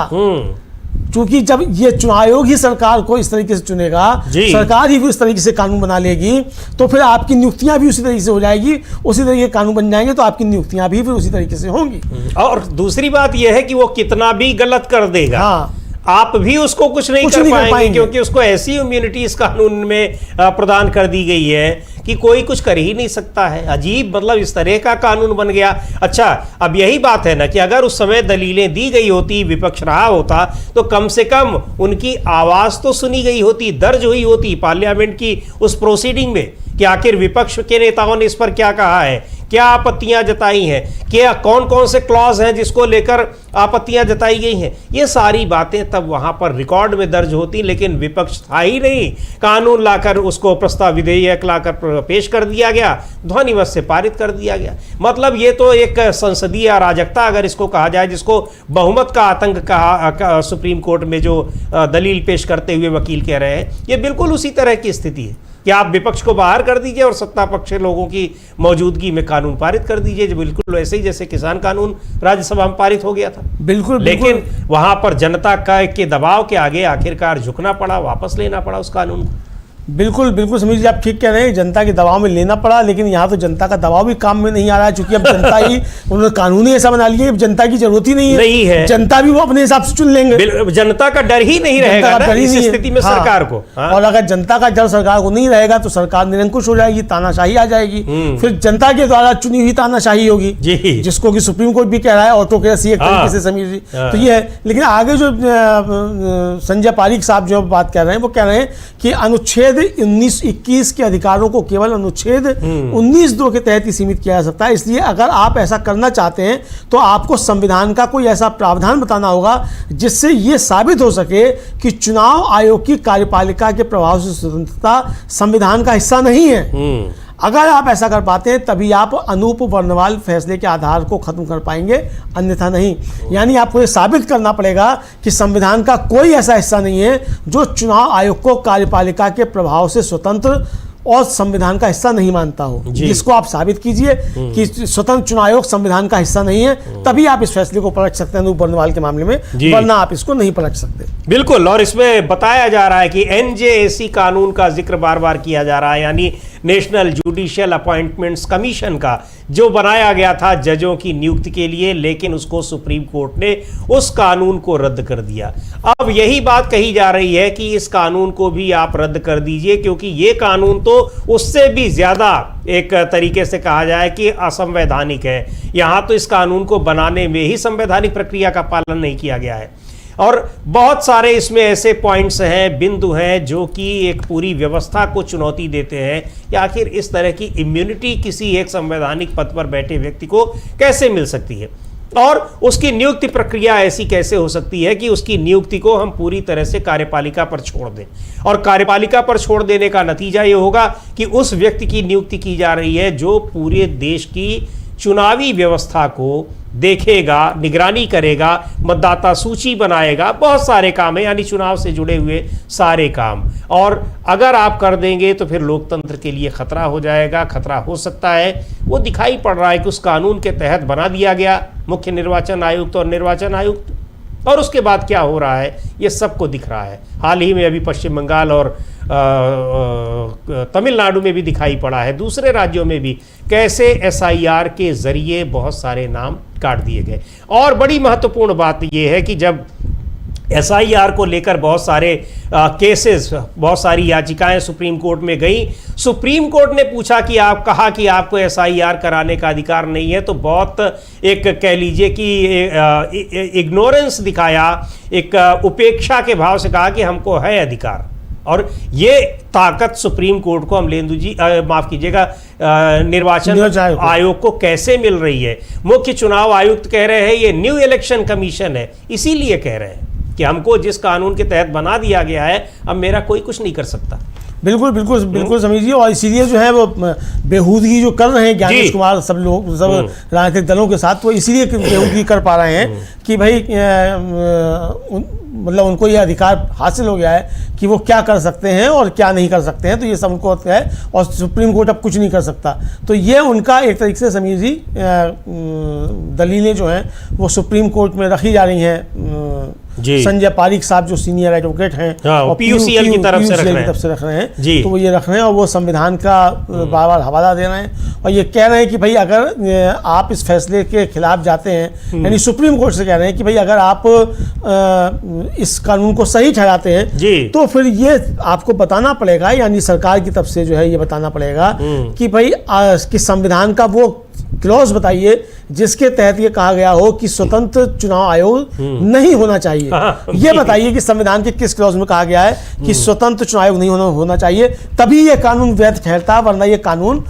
क्योंकि जब ये चुनाव आयोग ही सरकार को इस तरीके से चुनेगा, सरकार ही इस तरीके से कानून बना लेगी, तो फिर आपकी नियुक्तियां भी उसी तरीके से हो जाएगी, उसी तरीके के कानून बन जाएंगे तो आपकी नियुक्तियां भी फिर उसी तरीके से होंगी। और दूसरी बात यह है कि वो कितना भी गलत कर देगा, आप भी उसको कुछ नहीं कर पाएंगे, क्योंकि उसको ऐसी इम्यूनिटी इस कानून में प्रदान कर दी गई है कि कोई कुछ कर ही नहीं सकता है। अजीब, मतलब इस तरह का कानून बन गया। अच्छा, अब यही बात है ना कि अगर उस समय दलीलें दी गई होती, विपक्ष रहा होता, तो कम से कम उनकी आवाज तो सुनी गई होती, दर्ज हुई होती पार्लियामेंट की उस प्रोसीडिंग में कि आखिर विपक्ष के नेताओं ने इस पर क्या कहा है, क्या आपत्तियां जताई हैं, क्या कौन कौन से क्लॉज हैं जिसको लेकर आपत्तियां जताई गई हैं। ये सारी बातें तब वहां पर रिकॉर्ड में दर्ज होती, लेकिन विपक्ष था ही नहीं। कानून लाकर उसको प्रस्ताव विधेयक लाकर पेश कर दिया गया, ध्वनिमत से पारित कर दिया गया। मतलब ये तो एक संसदीय अराजकता अगर इसको कहा जाए, जिसको बहुमत का आतंक कहा सुप्रीम कोर्ट में जो दलील पेश करते हुए वकील कह रहे हैं, ये बिल्कुल उसी तरह की स्थिति है कि आप विपक्ष को बाहर कर दीजिए और सत्ता पक्ष के लोगों की मौजूदगी में कानून पारित कर दीजिए, जो बिल्कुल वैसे ही जैसे किसान कानून राज्यसभा में पारित हो गया था। बिल्कुल, लेकिन वहां पर जनता के दबाव के आगे आखिरकार झुकना पड़ा, वापस लेना पड़ा उस कानून को। बिल्कुल बिल्कुल समीर जी, आप ठीक कह रहे हैं, जनता के दबाव में लेना पड़ा, लेकिन यहाँ तो जनता का दबाव भी काम में नहीं आ रहा है, क्योंकि अब जनता ही उन्होंने कानून ही ऐसा बना लिया कि जनता की जरूरत ही नहीं है। जनता भी वो अपने हिसाब से चुन लेंगे, जनता का डर ही नहीं रहेगा ना इस स्थिति में सरकार को। और अगर जनता का डर सरकार को नहीं रहेगा तो सरकार निरंकुश हो जाएगी, तानाशाही आ जाएगी, फिर जनता के द्वारा चुनी हुई तानाशाही होगी, जिसको कि सुप्रीम कोर्ट भी कह रहा है ऑटोक्रेसी एक तरीके से समीर जी। तो ये है, लेकिन आगे जो संजय पारीक साहब जो बात कह रहे हैं, वो कह रहे हैं कि अनुच्छेद 19-21 के अधिकारों को केवल अनुच्छेद 19(2) के तहत ही सीमित किया जा सकता है। इसलिए अगर आप ऐसा करना चाहते हैं तो आपको संविधान का कोई ऐसा प्रावधान बताना होगा जिससे यह साबित हो सके कि चुनाव आयोग की कार्यपालिका के प्रभाव से स्वतंत्रता संविधान का हिस्सा नहीं है। अगर आप ऐसा कर पाते हैं तभी आप अनूप वर्णवाल फैसले के आधार को खत्म कर पाएंगे, अन्यथा नहीं। यानी आपको ये साबित करना पड़ेगा कि संविधान का कोई ऐसा हिस्सा नहीं है जो चुनाव आयोग को कार्यपालिका के प्रभाव से स्वतंत्र और संविधान का हिस्सा नहीं मानता हो। जिसको आप साबित कीजिए कि स्वतंत्र चुनाव आयोग संविधान का हिस्सा नहीं है, तभी आप इस फैसले को परख सकते हैं अनूप वर्णवाल के मामले में, वरना आप इसको नहीं परख सकते। बिल्कुल। और इसमें बताया जा रहा है कि एनजेएसी कानून का जिक्र बार बार किया जा रहा है, यानी नेशनल जुडिशियल अपॉइंटमेंट्स कमीशन का, जो बनाया गया था जजों की नियुक्ति के लिए, लेकिन उसको सुप्रीम कोर्ट ने उस कानून को रद्द कर दिया। अब यही बात कही जा रही है कि इस कानून को भी आप रद्द कर दीजिए, क्योंकि ये कानून तो उससे भी ज्यादा एक तरीके से कहा जाए कि असंवैधानिक है। यहां तो इस कानून को बनाने में ही संवैधानिक प्रक्रिया का पालन नहीं किया गया है। और बहुत सारे इसमें ऐसे पॉइंट्स हैं, बिंदु हैं, जो कि एक पूरी व्यवस्था को चुनौती देते हैं कि आखिर इस तरह की इम्यूनिटी किसी एक संवैधानिक पद पर बैठे व्यक्ति को कैसे मिल सकती है, और उसकी नियुक्ति प्रक्रिया ऐसी कैसे हो सकती है कि उसकी नियुक्ति को हम पूरी तरह से कार्यपालिका पर छोड़ दें। और कार्यपालिका पर छोड़ देने का नतीजा ये होगा कि उस व्यक्ति की नियुक्ति की जा रही है जो पूरे देश की चुनावी व्यवस्था को देखेगा, निगरानी करेगा, मतदाता सूची बनाएगा, बहुत सारे काम है, यानी चुनाव से जुड़े हुए सारे काम। और अगर आप कर देंगे तो फिर लोकतंत्र के लिए खतरा हो जाएगा, खतरा हो सकता है। वो दिखाई पड़ रहा है कि उस कानून के तहत बना दिया गया मुख्य निर्वाचन आयुक्त और निर्वाचन आयुक्त, और उसके बाद क्या हो रहा है ये सबको दिख रहा है। हाल ही में अभी पश्चिम बंगाल और तमिलनाडु में भी दिखाई पड़ा है, दूसरे राज्यों में भी, कैसे एसआईआर के जरिए बहुत सारे नाम काट दिए गए। और बड़ी महत्वपूर्ण बात यह है कि जब एसआईआर को लेकर बहुत सारे केसेस, बहुत सारी याचिकाएं सुप्रीम कोर्ट में गई, सुप्रीम कोर्ट ने पूछा कि आप कहा कि आपको एसआईआर कराने का अधिकार नहीं है, तो बहुत एक कह लीजिए कि इग्नोरेंस दिखाया, एक उपेक्षा के भाव से कहा कि हमको है अधिकार। और ये ताकत सुप्रीम कोर्ट को, अमलेंदु जी माफ कीजिएगा, निर्वाचन आयोग को कैसे मिल रही है। मुख्य चुनाव आयुक्त कह रहे हैं ये न्यू इलेक्शन कमीशन है, इसीलिए कह रहे हैं कि हमको जिस कानून के तहत बना दिया गया है अब मेरा कोई कुछ नहीं कर सकता। बिल्कुल बिल्कुल बिल्कुल समझिए। और इसीलिए जो है वो बेहूदगी जो कर रहे हैं ज्ञानेश कुमार सब लोग, सब राजनीतिक दलों के साथ, वो इसीलिए बेहूदगी कर पा रहे हैं कि भाई मतलब उनको ये अधिकार हासिल हो गया है कि वो क्या कर सकते हैं और क्या नहीं कर सकते हैं, तो ये सब उनको है, और सुप्रीम कोर्ट अब कुछ नहीं कर सकता। तो ये उनका एक तरीके से समीर जी दलीलें जो हैं वो सुप्रीम कोर्ट में रखी जा रही हैं जी। संजय पारीक साहब जो सीनियर एडवोकेट हैं और PUCL की तरफ से रख रहे हैं जी। तो वो ये रख रहे हैं और वो संविधान का बार बार हवाला दे रहे हैं और ये कह रहे हैं कि भाई अगर आप इस फैसले के खिलाफ जाते हैं, यानी सुप्रीम कोर्ट से कह रहे हैं कि भाई अगर आप इस कानून को सही ठहराते हैं जी। तो फिर ये आपको बताना पड़ेगा, यानी सरकार की तरफ से जो है ये बताना पड़ेगा कि भाई कि संविधान का वो क्लॉज बताइए जिसके तहत ये कहा गया हो कि स्वतंत्र चुनाव आयोग नहीं होना चाहिए। ये बताइए कि संविधान के किस क्लॉज में कहा गया है कि स्वतंत्र चुनाव आयोग नहीं होना चाहिए, तभी ये कानून वैध ठहरता है, वरना ये कानून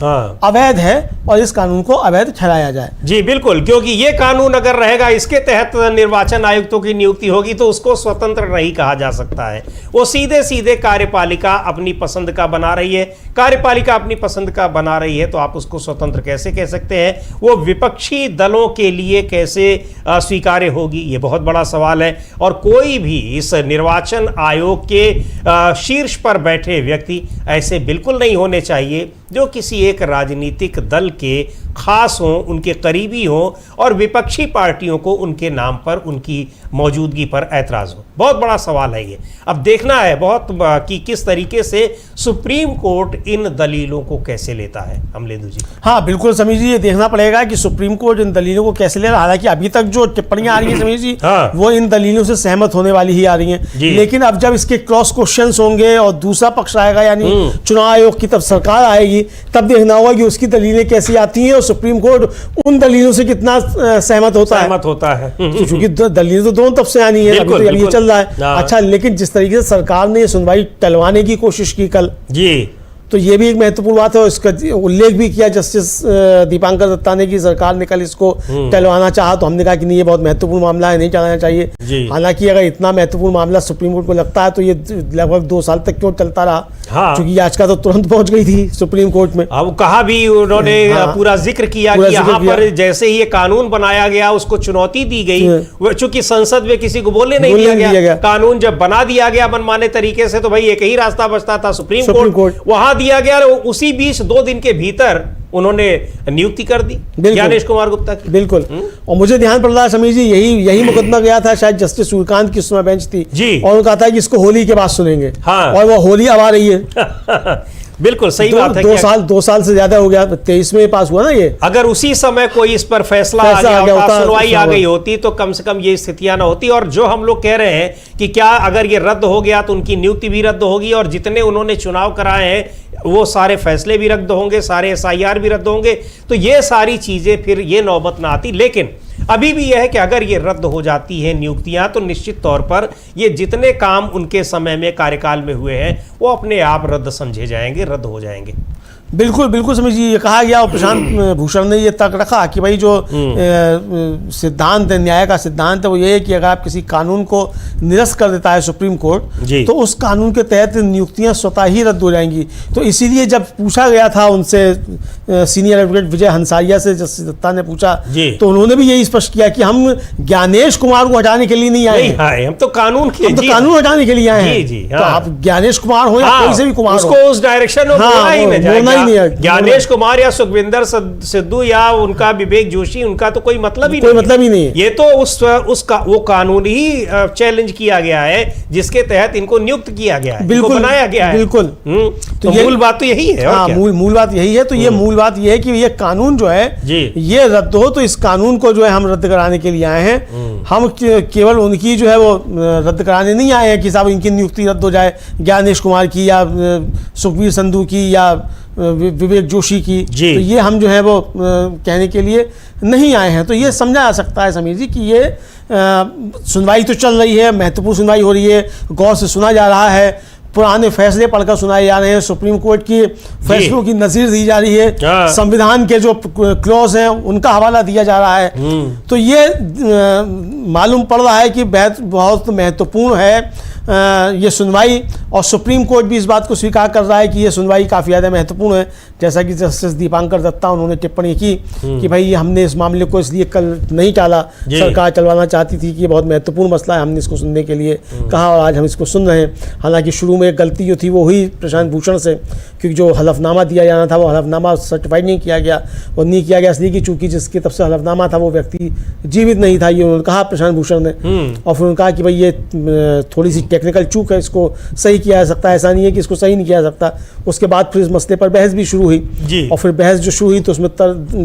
अवैध है और इस कानून को अवैध ठहराया जाए। जी बिल्कुल, क्योंकि ये कानून अगर रहेगा, इसके तहत निर्वाचन आयुक्तों की नियुक्ति होगी तो उसको स्वतंत्र नहीं कहा जा सकता है। वो सीधे सीधे कार्यपालिका अपनी पसंद का बना रही है, कार्यपालिका अपनी पसंद का बना रही है तो आप उसको स्वतंत्र कैसे कह सकते हैं? वो विपक्षी दलों के लिए कैसे स्वीकार्य होगी, ये बहुत बड़ा सवाल है। और कोई भी इस निर्वाचन आयोग के शीर्ष पर बैठे व्यक्ति ऐसे बिल्कुल नहीं होने चाहिए जो किसी एक राजनीतिक दल के खास हों, उनके करीबी हों और विपक्षी पार्टियों को उनके नाम पर, उनकी मौजूदगी पर ऐतराज हो। बहुत बड़ा सवाल है ये। अब देखना है बहुत कि किस तरीके से सुप्रीम कोर्ट इन दलीलों को कैसे लेता है। अमलेंदु जी। हाँ बिल्कुल समीर जी, ये देखना पड़ेगा कि सुप्रीम कोर्ट इन दलीलों को कैसे ले रहा है। हालांकि अभी तक जो टिप्पणियां आ रही है समीर जी, वो इन दलीलों से सहमत होने वाली ही आ रही हैं, लेकिन अब जब इसके क्रॉस क्वेश्चंस होंगे और दूसरा पक्ष आएगा, यानी चुनाव आयोग की तब सरकार आएगी, तब देखना होगा कि उसकी दलीलें कैसी आती हैं और सुप्रीम कोर्ट उन दलीलों से कितना सहमत होता है। क्योंकि दलीलें तो दोनों तरफ से आनी है, अभी तो ये चल रहा है। अच्छा, लेकिन जिस तरीके से सरकार ने सुनवाई टलवाने की कोशिश की कल जी, तो ये भी एक महत्वपूर्ण बात है और इसका उल्लेख भी किया जस्टिस दीपांकर दत्ता ने कि सरकार ने कल इसको टलवाना चाहा, तो हमने कहा कि नहीं, ये बहुत महत्वपूर्ण मामला है, नहीं टलवाना चाहिए। हालांकि अगर इतना महत्वपूर्ण मामला सुप्रीम कोर्ट को लगता है तो ये लगभग 2 साल तक क्यों चलता रहा, क्योंकि याचिका तो तुरंत पहुंच गई थी सुप्रीम कोर्ट में। अब कहा भी उन्होंने पूरा जिक्र किया कि यहाँ पर जैसे ही ये कानून बनाया गया उसको चुनौती दी गई, चूंकि संसद में किसी को बोलने नहीं दिया गया। कानून जब बना दिया गया मनमाने तरीके से तो भाई एक ही रास्ता बचता था, सुप्रीम कोर्ट। वहां दिया गया, उसी बीच 2 दिन के भीतर उन्होंने नियुक्ति कर दी ज्ञानेश कुमार गुप्ता की। बिल्कुल। और मुझे ध्यान पड़ रहा है समीर जी, यही मुकदमा गया था, शायद जस्टिस सूर्यकांत की उसमें बेंच थी जी, और उन्होंने कहा था कि इसको होली के बाद सुनेंगे। और वो होली अब आ रही है। बिल्कुल सही बात है। 2 साल से ज्यादा हो गया, 23 में पास हुआ ना ये। अगर उसी समय कोई इस पर फैसला आ गया होता, सुनवाई आ गई होती तो कम से कम ये स्थितियां ना होती। और जो हम लोग कह रहे हैं कि क्या अगर ये रद्द हो गया तो उनकी नियुक्ति भी रद्द होगी और जितने उन्होंने चुनाव कराए हैं वो सारे फैसले भी रद्द होंगे, सारे SIR भी रद्द होंगे, तो ये सारी चीजें फिर ये नौबत ना आती। लेकिन अभी भी यह है कि अगर ये रद्द हो जाती है नियुक्तियां तो निश्चित तौर पर ये जितने काम उनके समय में कार्यकाल में हुए हैं वो अपने आप रद्द समझे जाएंगे, रद्द हो जाएंगे। बिल्कुल बिल्कुल समझिए, ये कहा गया और प्रशांत भूषण ने ये तर्क रखा कि भाई जो सिद्धांत है, न्याय का सिद्धांत है, वो ये है कि अगर आप किसी कानून को निरस्त कर देता है सुप्रीम कोर्ट तो उस कानून के तहत नियुक्तियां स्वतः ही रद्द हो जाएंगी। तो इसीलिए जब पूछा गया था उनसे, सीनियर एडवोकेट विजय हंसारिया से जस्टिस दत्ता ने पूछा तो उन्होंने भी यही स्पष्ट किया कि हम ज्ञानेश कुमार को हटाने के लिए नहीं आए हैं, हम तो कानून हटाने के लिए आए हैं। तो आप ज्ञानेश कुमार हो या कोई से भी कुमार हो, उसको उस डायरेक्शन में बोलना ही नहीं जाएगा। ज्ञानेश कुमार या सुखविंदर सिद्धू या उनका विवेक जोशी, उनका तो कोई मतलब ही नहीं है। ये तो उसका वो कानून ही चैलेंज किया गया है जिसके तहत इनको नियुक्त किया गया है, इनको बनाया गया है। बिल्कुल। तो मूल बात तो यही है। मूल बात यही है। तो ये मूल बात यह है कि ये कानून जो है ये रद्द हो, तो इस कानून को जो है हम रद्द कराने के लिए आए हैं। हम केवल उनकी जो है वो रद्द कराने नहीं आए हैं कि साहब इनकी नियुक्ति रद्द हो जाए, ज्ञानेश कुमार की या सुखबीर संधू की या विवेक जोशी की, तो ये हम जो है वो कहने के लिए नहीं आए हैं। तो ये समझा जा सकता है समीर जी कि ये सुनवाई तो चल रही है, महत्वपूर्ण सुनवाई हो रही है, गौर से सुना जा रहा है, पुराने फैसले पढ़कर सुनाए जा रहे हैं, सुप्रीम कोर्ट की फैसलों की नज़ीर दी जा रही है, संविधान के जो क्लॉज हैं उनका हवाला दिया जा रहा है। तो ये मालूम पड़ रहा है कि बहुत महत्वपूर्ण है ये सुनवाई, और सुप्रीम कोर्ट भी इस बात को स्वीकार कर रहा है कि ये सुनवाई काफ़ी ज़्यादा महत्वपूर्ण है। जैसा कि जस्टिस दीपांकर दत्ता उन्होंने टिप्पणी की कि भाई हमने इस मामले को इसलिए कल नहीं टाला, सरकार चलवाना चाहती थी कि ये बहुत महत्वपूर्ण मसला है, हमने इसको सुनने के लिए कहा और आज हम इसको सुन रहे हैं। हालांकि शुरू शुरू में एक गलती जो थी वो हुई प्रशांत भूषण से, क्योंकि जो हलफनामा दिया जाना था वो हलफनामा सर्टिफाइड नहीं किया गया, और नहीं किया गया इसलिए कि चूंकि जिसकी तरफ से हलफनामा था वो व्यक्ति जीवित नहीं था, ये उन्होंने कहा प्रशांत भूषण ने। और फिर उन्होंने कहा कि भाई ये थोड़ी सी टेक्निकल चूक है, इसको सही किया जा सकता है, ऐसा नहीं है कि इसको सही नहीं किया जा सकता। उसके बाद फिर इस मसले पर बहस भी शुरू हुई, और फिर बहस जो शुरू हुई तो उसमें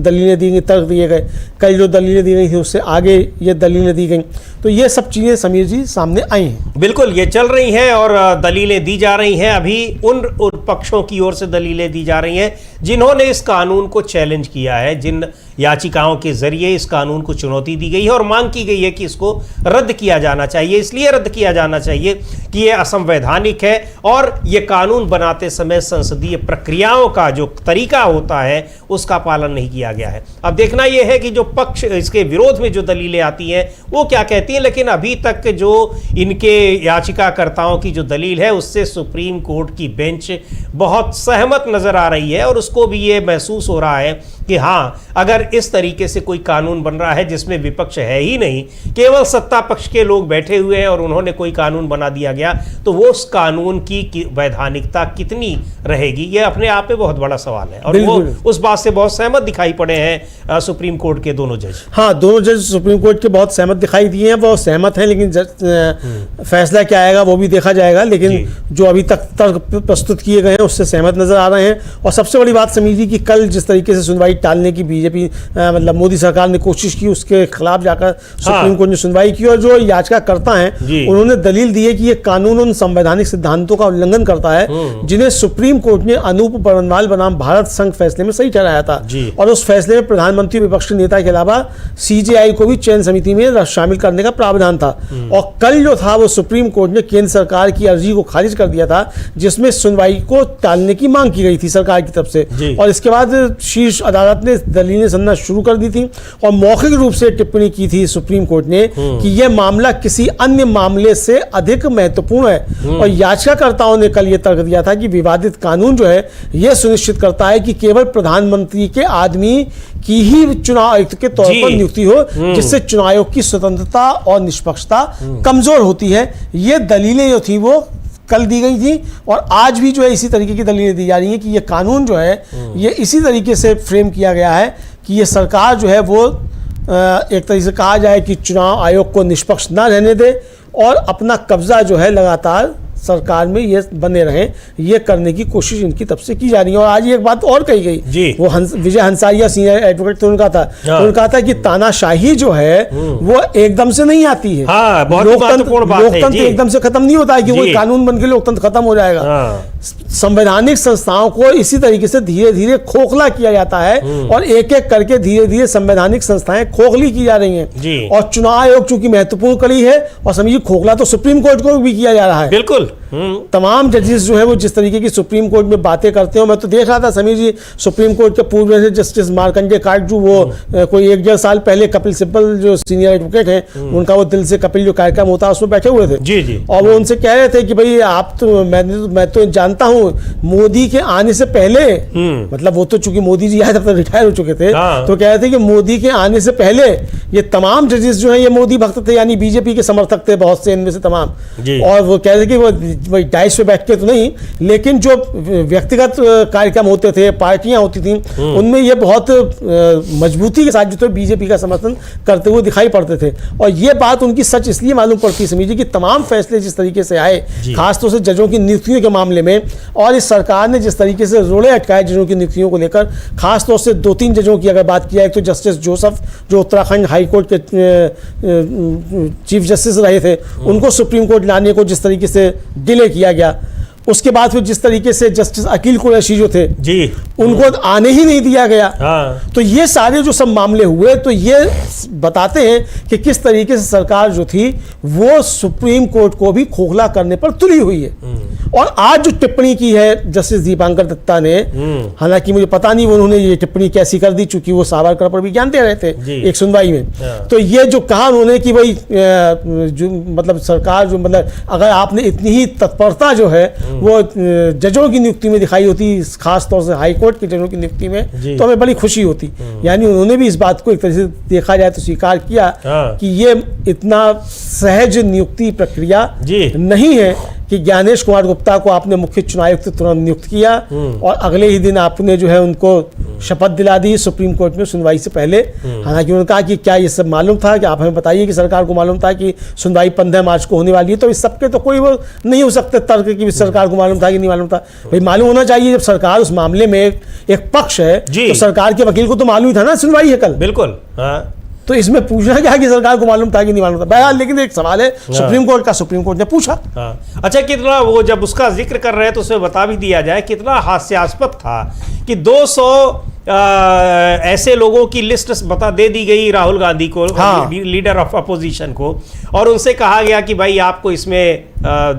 दलीलें दी गई, तर्क दिए गए, कई जो दलीलें दी गई थी उससे आगे ये दलीलें दी गई। तो ये सब चीज़ें समीर जी सामने आई हैं। बिल्कुल, ये चल रही हैं और दलीलें दी जा रही हैं। अभी उन पक्षों की ओर से दलीलें दी जा रही हैं जिन्होंने इस कानून को चैलेंज किया है, जिन याचिकाओं के जरिए इस कानून को चुनौती दी गई है और मांग की गई है कि इसको रद्द किया जाना चाहिए। इसलिए रद्द किया जाना चाहिए कि ये असंवैधानिक है और ये कानून बनाते समय संसदीय प्रक्रियाओं का जो तरीका होता है उसका पालन नहीं किया गया है। अब देखना यह है कि जो पक्ष इसके विरोध में जो दलीलें आती हैं वो क्या कहती हैं, लेकिन अभी तक जो इनके याचिकाकर्ताओं की जो दलील है उससे सुप्रीम कोर्ट की बेंच बहुत सहमत नजर आ रही है और उसको भी ये महसूस हो रहा है कि हाँ, अगर इस तरीके से कोई कानून बन रहा है जिसमें विपक्ष है ही नहीं, केवल सत्ता पक्ष के लोग बैठे हुए हैं और उन्होंने कोई कानून बना दिया गया, तो वो उस कानून की वैधानिकता कितनी रहेगी, ये अपने आप में बहुत बड़ा सवाल है। और वो उस बात से बहुत सहमत दिखाई पड़े हैं सुप्रीम कोर्ट के दोनों जज। हाँ, दोनों जज सुप्रीम कोर्ट के बहुत सहमत दिखाई दिए हैं, वो सहमत हैं, लेकिन फैसला क्या आएगा वो भी देखा जाएगा। लेकिन जो अभी तक तर्क प्रस्तुत किए गए हैं उससे सहमत नजर आ रहे हैं। और सबसे बड़ी बात समीर जी कि कल जिस तरीके से सुनवाई टालने की बीजेपी मतलब मोदी सरकार ने कोशिश की, उसके खिलाफ जाकर सुप्रीम कोर्ट ने सुनवाई की, और जो याचिकाकर्ता हैं उन्होंने दलील दी है कि ये कानून उन संवैधानिक सिद्धांतों का उल्लंघन करता है जिन्हें सुप्रीम कोर्ट ने अनूप बरनवाल बनाम भारत संघ फैसले में सही ठहराया था। और उस फैसले में प्रधानमंत्री विपक्ष के नेता के अलावा सीजेआई को भी चयन समिति में शामिल करने का प्रावधान था। और कल जो था वो सुप्रीम कोर्ट ने केंद्र सरकार की अर्जी को खारिज कर दिया था जिसमें सुनवाई को टालने की मांग की गई थी सरकार की तरफ से। और इसके बाद शीर्ष अदालत ने दलीलें सुनना शुरू कर दी थी और मौखिक रूप से टिप्पणी की थी सुप्रीम कोर्ट ने कि यह मामला किसी अन्य मामले से अधिक महत्वपूर्ण है। और याचिकाकर्ताओं ने कल यह तर्क दिया था कि विवादित कानून जो है यह सुनिश्चित करता है कि केवल प्रधानमंत्री के आदमी की ही चुनाव आयुक्त के तौर पर नियुक्ति हो, जिससे चुनाव आयोग की स्वतंत्रता और निष्पक्षता कमजोर होती है। ये दलीलें जो थी वो कल दी गई थी और आज भी जो है इसी तरीके की दलीलें दी जा रही हैं कि ये कानून जो है ये इसी तरीके से फ्रेम किया गया है कि ये सरकार जो है वो एक तरीके से कहा जाए कि चुनाव आयोग को निष्पक्ष ना रहने दे और अपना कब्जा जो है लगातार सरकार में ये बने रहें, ये करने की कोशिश इनकी तरफ से की जा रही है। और आज एक बात और कही गई, वो विजय हंसारिया सीनियर एडवोकेट तो उनका था, उन्होंने कहा था कि तानाशाही जो है वो एकदम से नहीं आती है। हाँ, लोकतंत्र एकदम से खत्म नहीं होता है कि कोई कानून बन के लोकतंत्र खत्म हो जाएगा। संवैधानिक संस्थाओं को इसी तरीके से धीरे धीरे खोखला किया जाता है और एक एक करके धीरे धीरे संवैधानिक संस्थाएं खोखली की जा रही हैं। और चुनाव आयोग चूंकि महत्वपूर्ण कड़ी है और समझिए खोखला तो सुप्रीम कोर्ट को भी किया जा रहा है। बिल्कुल तमाम जजेस जो है वो जिस तरीके की सुप्रीम कोर्ट में बातें करते हो, मैं तो देख रहा था समीर जी, सुप्रीम कोर्ट के पूर्व जस्टिस मार्कंडेय काटजू वो कोई 1-1.5 साल पहले कपिल सिब्बल जो सीनियर एडवोकेट हैं उनका वो दिल से कपिल जो कार्यक्रम होता है उसमें बैठे हुए थे। जी। और वो उनसे कह रहे थे कि भाई आप तो मैं तो जानता हूँ मोदी के आने से पहले, मतलब वो तो चूंकि मोदी जी आए तब तक रिटायर हो चुके थे, तो कह रहे थे कि मोदी के आने से पहले ये तमाम जजेस जो है ये मोदी भक्त थे, यानी बीजेपी के समर्थक थे बहुत से इनमें से तमाम। और वो कह रहे थे कि वो डाइस पे बैठ के तो नहीं, लेकिन जो व्यक्तिगत कार्यक्रम होते थे, पार्टियां होती थी, उनमें ये बहुत मजबूती के साथ जो थे बीजेपी का समर्थन करते हुए दिखाई पड़ते थे। और ये बात उनकी सच इसलिए मालूम पड़ती समझिए कि तमाम फैसले जिस तरीके से आए, खासतौर से जजों की नियुक्तियों के मामले में, और इस सरकार ने जिस तरीके से रोड़े अटकाए जजों की नियुक्तियों को लेकर, खासतौर से 2-3 जजों की अगर बात किया, एक तो जस्टिस जोसेफ जो उत्तराखंड हाई कोर्ट के चीफ जस्टिस रहे थे, उनको सुप्रीम कोर्ट लाने को जिस तरीके से डिले किया गया, उसके बाद फिर जिस तरीके से जस्टिस अकील कुरैशी जो थे उनको आने ही नहीं दिया गया। तो ये सारे जो सब मामले हुए तो ये बताते हैं कि किस तरीके से सरकार जो थी वो सुप्रीम कोर्ट को भी खोखला करने पर तुली हुई है। और आज जो टिप्पणी की है जस्टिस दीपांकर दत्ता ने, हालांकि मुझे पता नहीं उन्होंने ये टिप्पणी कैसी कर दी, चूंकि वो सावरकर पर भी ज्ञान दे रहे थे एक सुनवाई में, तो ये जो कहा उन्होंने कि भाई जो मतलब सरकार जो मतलब अगर आपने इतनी ही तत्परता जो है वो जजों की नियुक्ति में दिखाई होती, खास तौर से हाई कोर्ट के जजों की नियुक्ति में, तो हमें बड़ी खुशी होती। यानी उन्होंने भी इस बात को एक तरह से देखा जाए तो स्वीकार किया कि ये इतना सहज नियुक्ति प्रक्रिया नहीं है कि ज्ञानेश कुमार गुप्ता को आपने मुख्य चुनाव आयुक्त तुरंत नियुक्त किया और अगले ही दिन आपने जो है उनको शपथ दिला दी सुप्रीम कोर्ट में सुनवाई से पहले। हालांकि उन्होंने कहा कि क्या ये सब मालूम था, कि आप हमें बताइए कि सरकार को मालूम था कि सुनवाई 15 मार्च को होने वाली है। तो इस सबके तो कोई वो नहीं हो सकते तर्क कि सरकार को मालूम था कि नहीं मालूम था। भाई मालूम होना चाहिए, जब सरकार उस मामले में एक पक्ष है तो सरकार के वकील को तो मालूम ही था ना सुनवाई है कल। बिल्कुल। तो इसमें पूछना क्या कि सरकार को मालूम था कि नहीं मालूम था। बहरहाल लेकिन एक सवाल है सुप्रीम कोर्ट का, सुप्रीम कोर्ट ने पूछा। अच्छा, कितना वो जब उसका जिक्र कर रहे हैं तो उसमें बता भी दिया जाए कितना हास्यास्पद था कि 200 ऐसे लोगों की लिस्ट दे दी गई राहुल गांधी को, लीडर ऑफ अपोजिशन को, और उनसे कहा गया कि भाई आपको इसमें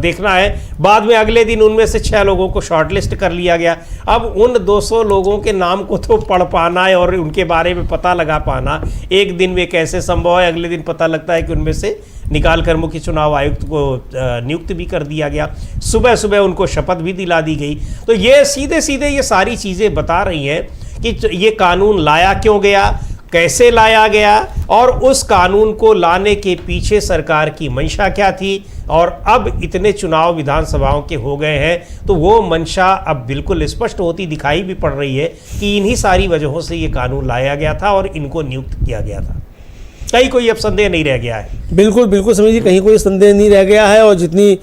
देखना है। बाद में अगले दिन उनमें से 6 लोगों को शॉर्टलिस्ट कर लिया गया। अब उन 200 लोगों के नाम को तो पढ़ पाना है और उनके बारे में पता लगा पाना एक दिन में कैसे संभव है। अगले दिन पता लगता है कि उनमें से निकाल कर मुख्य चुनाव आयुक्त को नियुक्त भी कर दिया गया। सुबह सुबह उनको शपथ भी दिला दी गई। तो ये सीधे सीधे ये सारी चीज़ें बता रही हैं कि ये कानून लाया क्यों गया, कैसे लाया गया, और उस कानून को लाने के पीछे सरकार की मंशा क्या थी। और अब इतने चुनाव विधानसभाओं के हो गए हैं तो वो मंशा अब बिल्कुल स्पष्ट होती दिखाई भी पड़ रही है कि इन्हीं सारी वजहों से ये कानून लाया गया था और इनको नियुक्त किया गया था। कहीं कोई अब संदेह नहीं रह गया है। बिल्कुल बिल्कुल समझिए, कहीं कोई संदेह नहीं रह गया है। और जितनी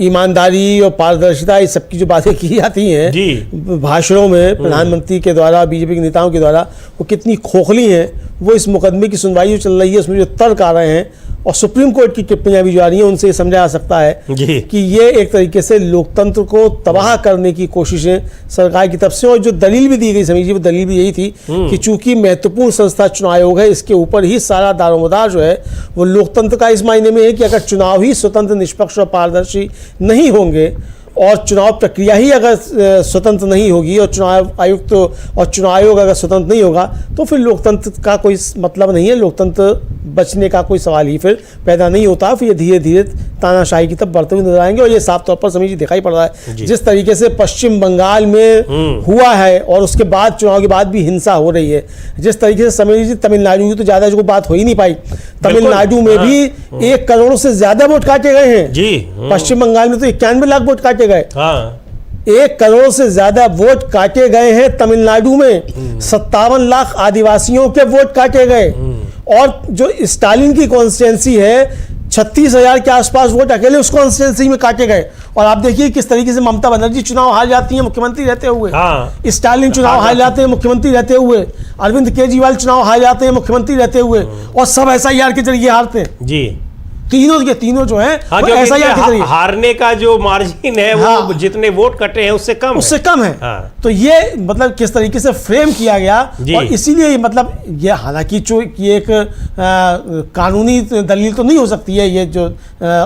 ईमानदारी और पारदर्शिता इस सबकी जो बातें की जाती हैं भाषणों में प्रधानमंत्री के द्वारा, बीजेपी के नेताओं के द्वारा, वो कितनी खोखली हैं। वो इस मुकदमे की सुनवाई जो चल रही है उसमें जो तर्क आ रहे हैं और सुप्रीम कोर्ट की टिप्पणियां भी जो आ रही हैं उनसे ये समझा जा सकता है कि ये एक तरीके से लोकतंत्र को तबाह करने की कोशिशें सरकार की तरफ से। और जो दलील भी दी गई समीर जी, वो दलील भी यही थी कि चूंकि महत्वपूर्ण संस्था चुनाव आयोग है, इसके ऊपर ही सारा दारोमदार जो है वो लोकतंत्र का इस मायने में है कि अगर चुनाव ही स्वतंत्र, निष्पक्ष और पारदर्शी नहीं होंगे और चुनाव प्रक्रिया ही अगर स्वतंत्र नहीं होगी और चुनाव आयुक्त और चुनाव आयोग अगर स्वतंत्र नहीं होगा तो फिर लोकतंत्र का कोई मतलब नहीं है। लोकतंत्र बचने का कोई सवाल ही फिर पैदा नहीं होता। फिर ये धीरे धीरे तानाशाही की तरफ बढ़ते हुए नजर आएंगे। और ये साफ तौर पर समीर जी दिखाई पड़ रहा है जिस तरीके से पश्चिम बंगाल में हुआ है और उसके बाद चुनाव के बाद भी हिंसा हो रही है। जिस तरीके से समीर जी तमिलनाडु की तो ज्यादा जो बात हो ही नहीं पाई, तमिलनाडु में भी 1 करोड़ से ज्यादा वोट काटे गए हैं। पश्चिम बंगाल में तो 91 लाख वोट काटे गए। 1 करोड़ से ज्यादा वोट काटे गए हैं तमिलनाडु में। 57 लाख आदिवासियों के वोट काटे गए। और जो स्टालिन की कॉन्स्टिट्यूंसी है 36,000 के आसपास वोट अकेले उस कॉन्स्टिट्यूंसी में काटे गए। और आप देखिए किस तरीके से ममता बनर्जी चुनाव हार जाती है मुख्यमंत्री रहते हुए, स्टालिन चुनाव हार जाते हैं मुख्यमंत्री रहते हुए, अरविंद केजरीवाल चुनाव हार जाते हैं मुख्यमंत्री रहते हुए, और सब SIR के जरिए हारते हैं जी। तीनों जो है SIR के जरिए हारने का जो मार्जिन है वो जितने वोट कटे हैं उससे कम है। तो ये मतलब किस तरीके से फ्रेम किया गया। और इसीलिए मतलब ये हालांकि जो ये एक कानूनी दलील तो नहीं हो सकती है, ये जो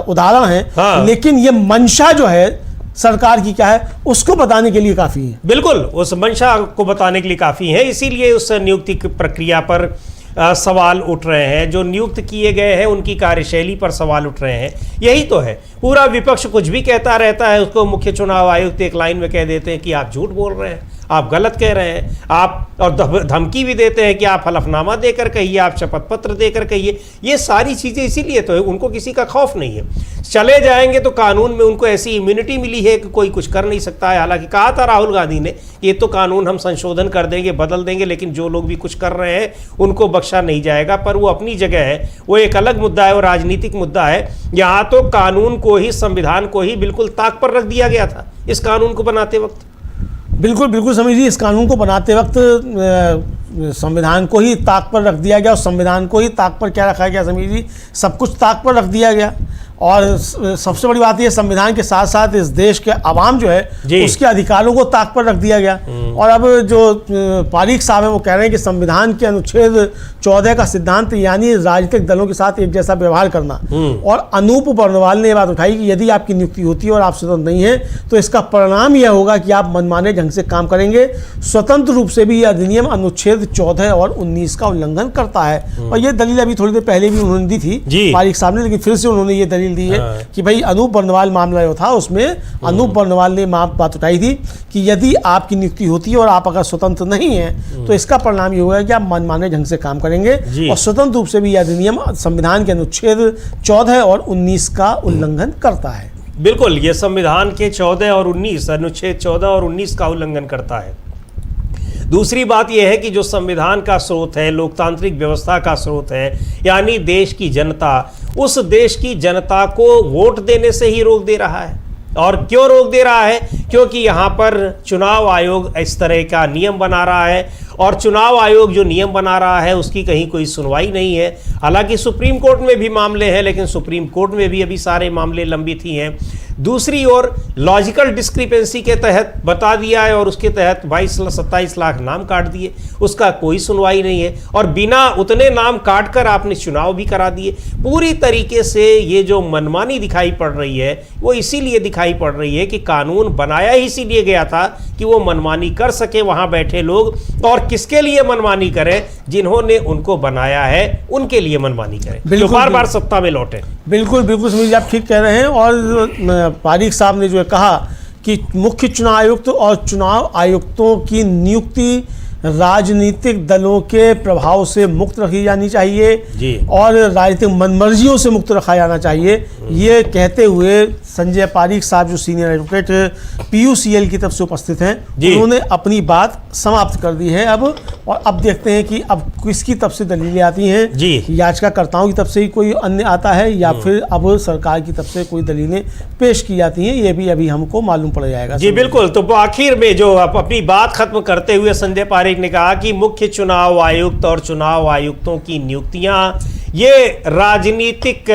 उदाहरण है, लेकिन ये मंशा जो है सरकार की क्या है उसको बताने के लिए काफी है। बिल्कुल, उस मंशा को बताने के लिए काफी है। इसीलिए उस नियुक्ति प्रक्रिया पर सवाल उठ रहे हैं। जो नियुक्त किए गए हैं उनकी कार्यशैली पर सवाल उठ रहे हैं। यही तो है, पूरा विपक्ष कुछ भी कहता रहता है, उसको मुख्य चुनाव आयुक्त एक लाइन में कह देते हैं कि आप झूठ बोल रहे हैं, आप गलत कह रहे हैं, आप, और धमकी भी देते हैं कि आप हलफनामा देकर कहिए, आप शपथ पत्र देकर कहिए। ये सारी चीज़ें इसीलिए तो है, उनको किसी का खौफ नहीं है। चले जाएंगे तो कानून में उनको ऐसी इम्यूनिटी मिली है कि कोई कुछ कर नहीं सकता है। हालांकि कहा था राहुल गांधी ने ये तो कानून हम संशोधन कर देंगे, बदल देंगे, लेकिन जो लोग भी कुछ कर रहे हैं उनको बख्शा नहीं जाएगा। पर वो अपनी जगह है, वो एक अलग मुद्दा है, वो राजनीतिक मुद्दा है। यहाँ तो कानून को ही, संविधान को ही बिल्कुल ताक पर रख दिया गया था इस कानून को बनाते वक्त। बिल्कुल समझिए, इस कानून को बनाते वक्त संविधान को ही ताक पर रख दिया गया। और संविधान को ही ताक पर क्या रखा गया समीर जी, सब कुछ ताक पर रख दिया गया। और सबसे बड़ी बात यह, संविधान के साथ साथ इस देश के आवाम जो है उसके अधिकारों को ताक पर रख दिया गया। और अब जो पारीक साहब हैं वो कह रहे हैं कि संविधान के अनुच्छेद 14 का सिद्धांत यानी राजनीतिक दलों के साथ एक जैसा व्यवहार करना। और अनूप बर्नवाल ने यह बात उठाई कि यदि आपकी नियुक्ति होती है और आप स्वतंत्र नहीं है तो इसका परिणाम यह होगा कि आप मनमाने ढंग से काम करेंगे। स्वतंत्र रूप से भी यह अधिनियम अनुच्छेद 14 और 19 का उल्लंघन करता है। और यह दलील अभी थोड़ी देर पहले भी उन्होंने दी थी पारीक साहब ने, लेकिन फिर से उन्होंने ये दलील दी है कि भाई अनूप बर्नवाल मामला जो था उसमें अनूप बर्नवाल ने बात उठाई थी कि यदि आपकी नियुक्ति होती है और आप अगर स्वतंत्र नहीं हैं तो इसका परिणाम ये होगा कि आप मनमाने ढंग से काम करेंगे। और स्वतंत्र रूप से भी यह अधिनियम संविधान के अनुच्छेद 14 और 19 का उल्लंघन करता है। बिल्कुल, ये संविधान के 14 और 19 अनुच्छेद 14 और 19 का उल्लंघन करता है। दूसरी बात यह है कि जो संविधान का स्रोत है, लोकतांत्रिक व्यवस्था का स्रोत है, यानी देश की जनता, उस देश की जनता को वोट देने से ही रोक दे रहा है। और क्यों रोक दे रहा है? क्योंकि यहाँ पर चुनाव आयोग इस तरह का नियम बना रहा है, और चुनाव आयोग जो नियम बना रहा है उसकी कहीं कोई सुनवाई नहीं है। हालांकि सुप्रीम कोर्ट में भी मामले हैं, लेकिन सुप्रीम कोर्ट में भी अभी सारे मामले लंबित ही हैं। दूसरी ओर लॉजिकल डिस्क्रिपेंसी के तहत बता दिया है और उसके तहत 27 लाख नाम काट दिए, उसका कोई सुनवाई नहीं है, और बिना उतने नाम काट कर आपने चुनाव भी करा दिए। पूरी तरीके से ये जो मनमानी दिखाई पड़ रही है वो इसीलिए दिखाई पड़ रही है कि कानून बनाया ही इसीलिए गया था कि वो मनमानी कर सके वहाँ बैठे लोग, और किसके लिए मनमानी करें? जिन्होंने उनको बनाया है उनके लिए मनमानी करें, जो बार बार सत्ता में लौटे। बिल्कुल बिल्कुल समीर जी, आप ठीक कह रहे हैं। और पारीक साहब ने जो कहा कि मुख्य चुनाव आयुक्त और चुनाव आयुक्तों की नियुक्ति राजनीतिक दलों के प्रभाव से मुक्त रखी जानी चाहिए जी, और राजनीतिक मनमर्जियों से मुक्त रखा जाना चाहिए। ये कहते हुए संजय पारीक साहब जो सीनियर एडवोकेट PUCL की तरफ से उपस्थित हैं, उन्होंने अपनी बात समाप्त कर दी है अब। और अब देखते हैं कि अब किसकी तरफ से दलीलें आती हैं जी, याचिकाकर्ताओं की तरफ से ही कोई अन्य आता है या फिर अब सरकार की तरफ से कोई दलीलें पेश की जाती हैं, ये भी अभी हमको मालूम पड़ जाएगा। जी बिल्कुल। तो आखिर में जो अपनी बात खत्म करते हुए संजय पारीक ने कहा कि मुख्य चुनाव आयुक्त और चुनाव आयुक्तों की नियुक्तियां ये राजनीतिक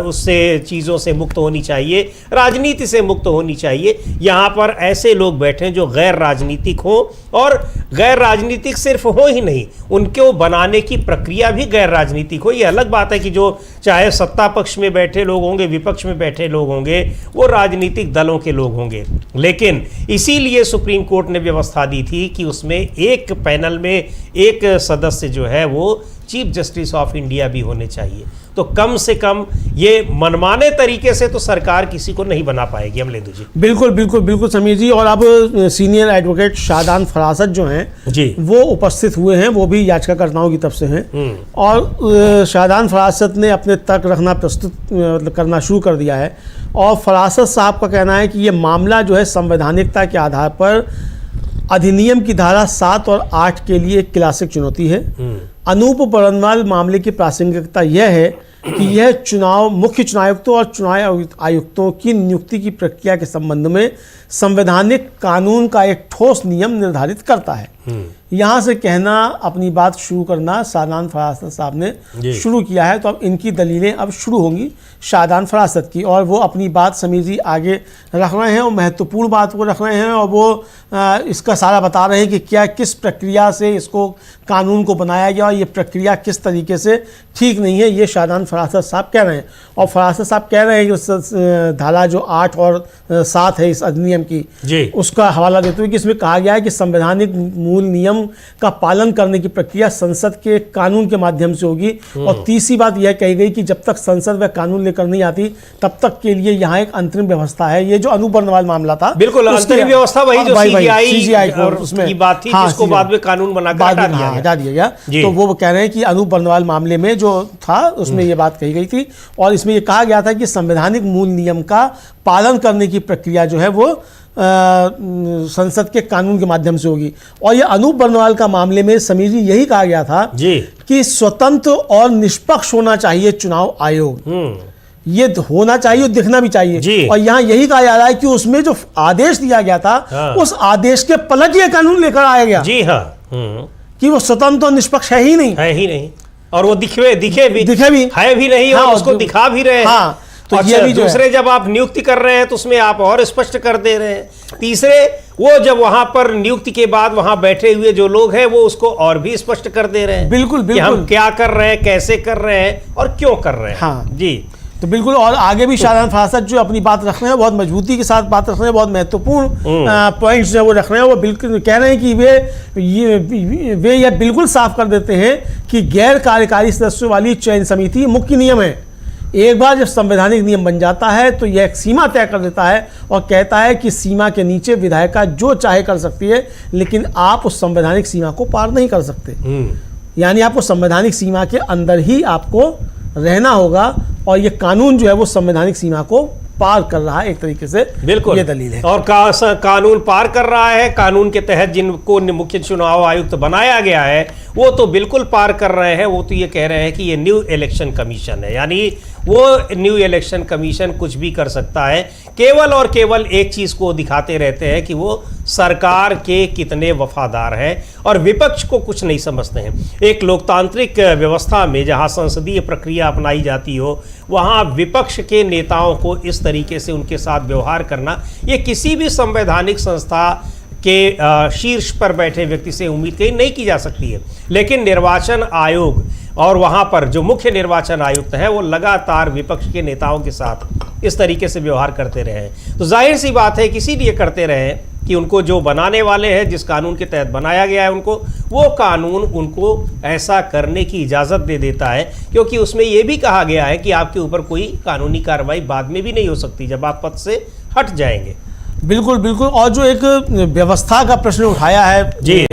उससे चीज़ों से मुक्त होनी चाहिए, राजनीति से मुक्त होनी चाहिए। यहाँ पर ऐसे लोग बैठे जो गैर राजनीतिक हो, और गैर राजनीतिक सिर्फ हो ही नहीं, उनको बनाने की प्रक्रिया भी गैर राजनीतिक हो। ये अलग बात है कि जो चाहे सत्ता पक्ष में बैठे लोग होंगे, विपक्ष में बैठे लोग होंगे, वो राजनीतिक दलों के लोग होंगे। लेकिन इसीलिए सुप्रीम कोर्ट ने व्यवस्था दी थी कि उसमें एक पैनल में एक सदस्य जो है वो चीफ जस्टिस ऑफ इंडिया भी होने चाहिए। तो कम से कम ये मनमाने तरीके से तो सरकार किसी को नहीं बना पाएगी। अमलेदु जी बिल्कुल बिल्कुल बिल्कुल समीर जी। और अब सीनियर एडवोकेट शादान फरासत जो हैं जी, वो उपस्थित हुए हैं, वो भी याचिकाकर्ताओं की तरफ से हैं। और शादान फरासत ने अपने तर्क रखना प्रस्तुत करना शुरू कर दिया है। और फरासत साहब का कहना है कि ये मामला जो है संवैधानिकता के आधार पर अधिनियम की धारा 7 और 8 के लिए एक क्लासिक चुनौती है। अनूप बरनवाल मामले की प्रासंगिकता यह है कि यह मुख्य चुनाव आयुक्तों और चुनाव आयुक्तों की नियुक्ति की प्रक्रिया के संबंध में संवैधानिक कानून का एक ठोस नियम निर्धारित करता है। यहाँ से कहना, अपनी बात शुरू करना शादान फरासत साहब ने शुरू किया है। तो अब इनकी दलीलें अब शुरू होंगी शादान फरासत की, और वो अपनी बात समीर जी आगे रख रहे हैं और महत्वपूर्ण बात को रख रहे हैं। और वो इसका सारा बता रहे हैं कि क्या किस प्रक्रिया से इसको कानून को बनाया गया और ये प्रक्रिया किस तरीके से ठीक नहीं है, ये शादान फरासत साहब कह रहे हैं। और फरासत साहब कह रहे हैं कि धारा जो 8 और 7 है इस अधिनियम की, उसका हवाला देते हुए कि इसमें कहा गया है कि संवैधानिक मूल नियम का पालन करने की प्रक्रिया संसद के कानून के माध्यम से होगी। और तीसरी बात यह कही गई कि जब तक संसद वह कानून लेकर नहीं आती तब तक के लिए यहाँ एक अंतरिम व्यवस्था है। ये जो अनूप बरनवाल मामला था, बिल्कुल अंतरिम व्यवस्था वही जो CGI और उसमें की बात थी, जिसको बाद में कानून बनाकर हटा दिया गया। तो वो कह रहे हैं कि अनूप बरनवाल मामले में जो था उसमें ये बात कही गई थी, और इसमें ये कहा गया था कि संवैधानिक मूल नियम का पालन करने की प्रक्रिया जो है वो संसद के कानून के माध्यम से होगी। और ये अनूप बरनवाल का मामले में समीर जी यही कहा गया था कि स्वतंत्र और निष्पक्ष होना चाहिए चुनाव आयोग, ये होना चाहिए और दिखना भी चाहिए। और यहाँ यही कहा जा रहा है कि उसमें जो आदेश दिया गया था, उस आदेश के पलट ये कानून लेकर आया गया। जी हाँ, कि वो स्वतंत्र और निष्पक्ष है ही नहीं, और वो दिखे भी है भी नहीं, और उसको दिखा भी रहे हैं। तो अच्छा, ये भी दूसरे जब आप नियुक्ति कर रहे हैं तो उसमें आप और स्पष्ट कर दे रहे हैं। तीसरे वो जब वहां पर नियुक्ति के बाद वहां बैठे हुए जो लोग हैं वो उसको और भी स्पष्ट कर दे रहे हैं। बिल्कुल कि हम क्या कर रहे हैं, कैसे कर रहे हैं और क्यों कर रहे हैं। हाँ जी, तो बिल्कुल। और आगे भी शादान फरासत जो अपनी बात रख रहे हैं, बहुत मजबूती के साथ बात रख रहे हैं, बहुत महत्वपूर्ण पॉइंट्स जो वो रख रहे हैं। वो बिल्कुल कह रहे हैं कि वे यह बिल्कुल साफ कर देते हैं कि गैर कार्यकारी सदस्यों वाली चयन समिति मुख्य नियम है। एक बार जब संवैधानिक नियम बन जाता है तो यह एक सीमा तय कर देता है और कहता है कि सीमा के नीचे विधायिका जो चाहे कर सकती है, लेकिन आप उस संवैधानिक सीमा को पार नहीं कर सकते। यानी आपको संवैधानिक सीमा के अंदर ही आपको रहना होगा, और ये कानून जो है वो संवैधानिक सीमा को पार कर रहा है एक तरीके से, बिल्कुल ये दलील है। और कानून पार कर रहा है, कानून के तहत जिनको मुख्य चुनाव आयुक्त बनाया गया है वो तो बिल्कुल पार कर रहे हैं। वो तो ये कह रहे हैं कि ये न्यू इलेक्शन कमीशन है, यानी वो न्यू इलेक्शन कमीशन कुछ भी कर सकता है, केवल और केवल एक चीज को दिखाते रहते हैं कि वो सरकार के कितने वफादार हैं और विपक्ष को कुछ नहीं समझते हैं। एक लोकतांत्रिक व्यवस्था में जहां संसदीय प्रक्रिया अपनाई जाती हो, वहां विपक्ष के नेताओं को इस तरीके से उनके साथ व्यवहार करना, ये किसी भी संवैधानिक संस्था के शीर्ष पर बैठे व्यक्ति से उम्मीद कहीं नहीं की जा सकती है। लेकिन निर्वाचन आयोग और वहां पर जो मुख्य निर्वाचन आयुक्त हैं वो लगातार विपक्ष के नेताओं के साथ इस तरीके से व्यवहार करते रहे हैं। तो जाहिर सी बात है कि इसीलिए करते रहे कि उनको जो बनाने वाले हैं, जिस कानून के तहत बनाया गया है उनको, वो कानून उनको ऐसा करने की इजाज़त दे देता है, क्योंकि उसमें ये भी कहा गया है कि आपके ऊपर कोई कानूनी कार्रवाई बाद में भी नहीं हो सकती जब आप पद से हट जाएंगे। बिल्कुल बिल्कुल। और जो एक व्यवस्था का प्रश्न उठाया है जी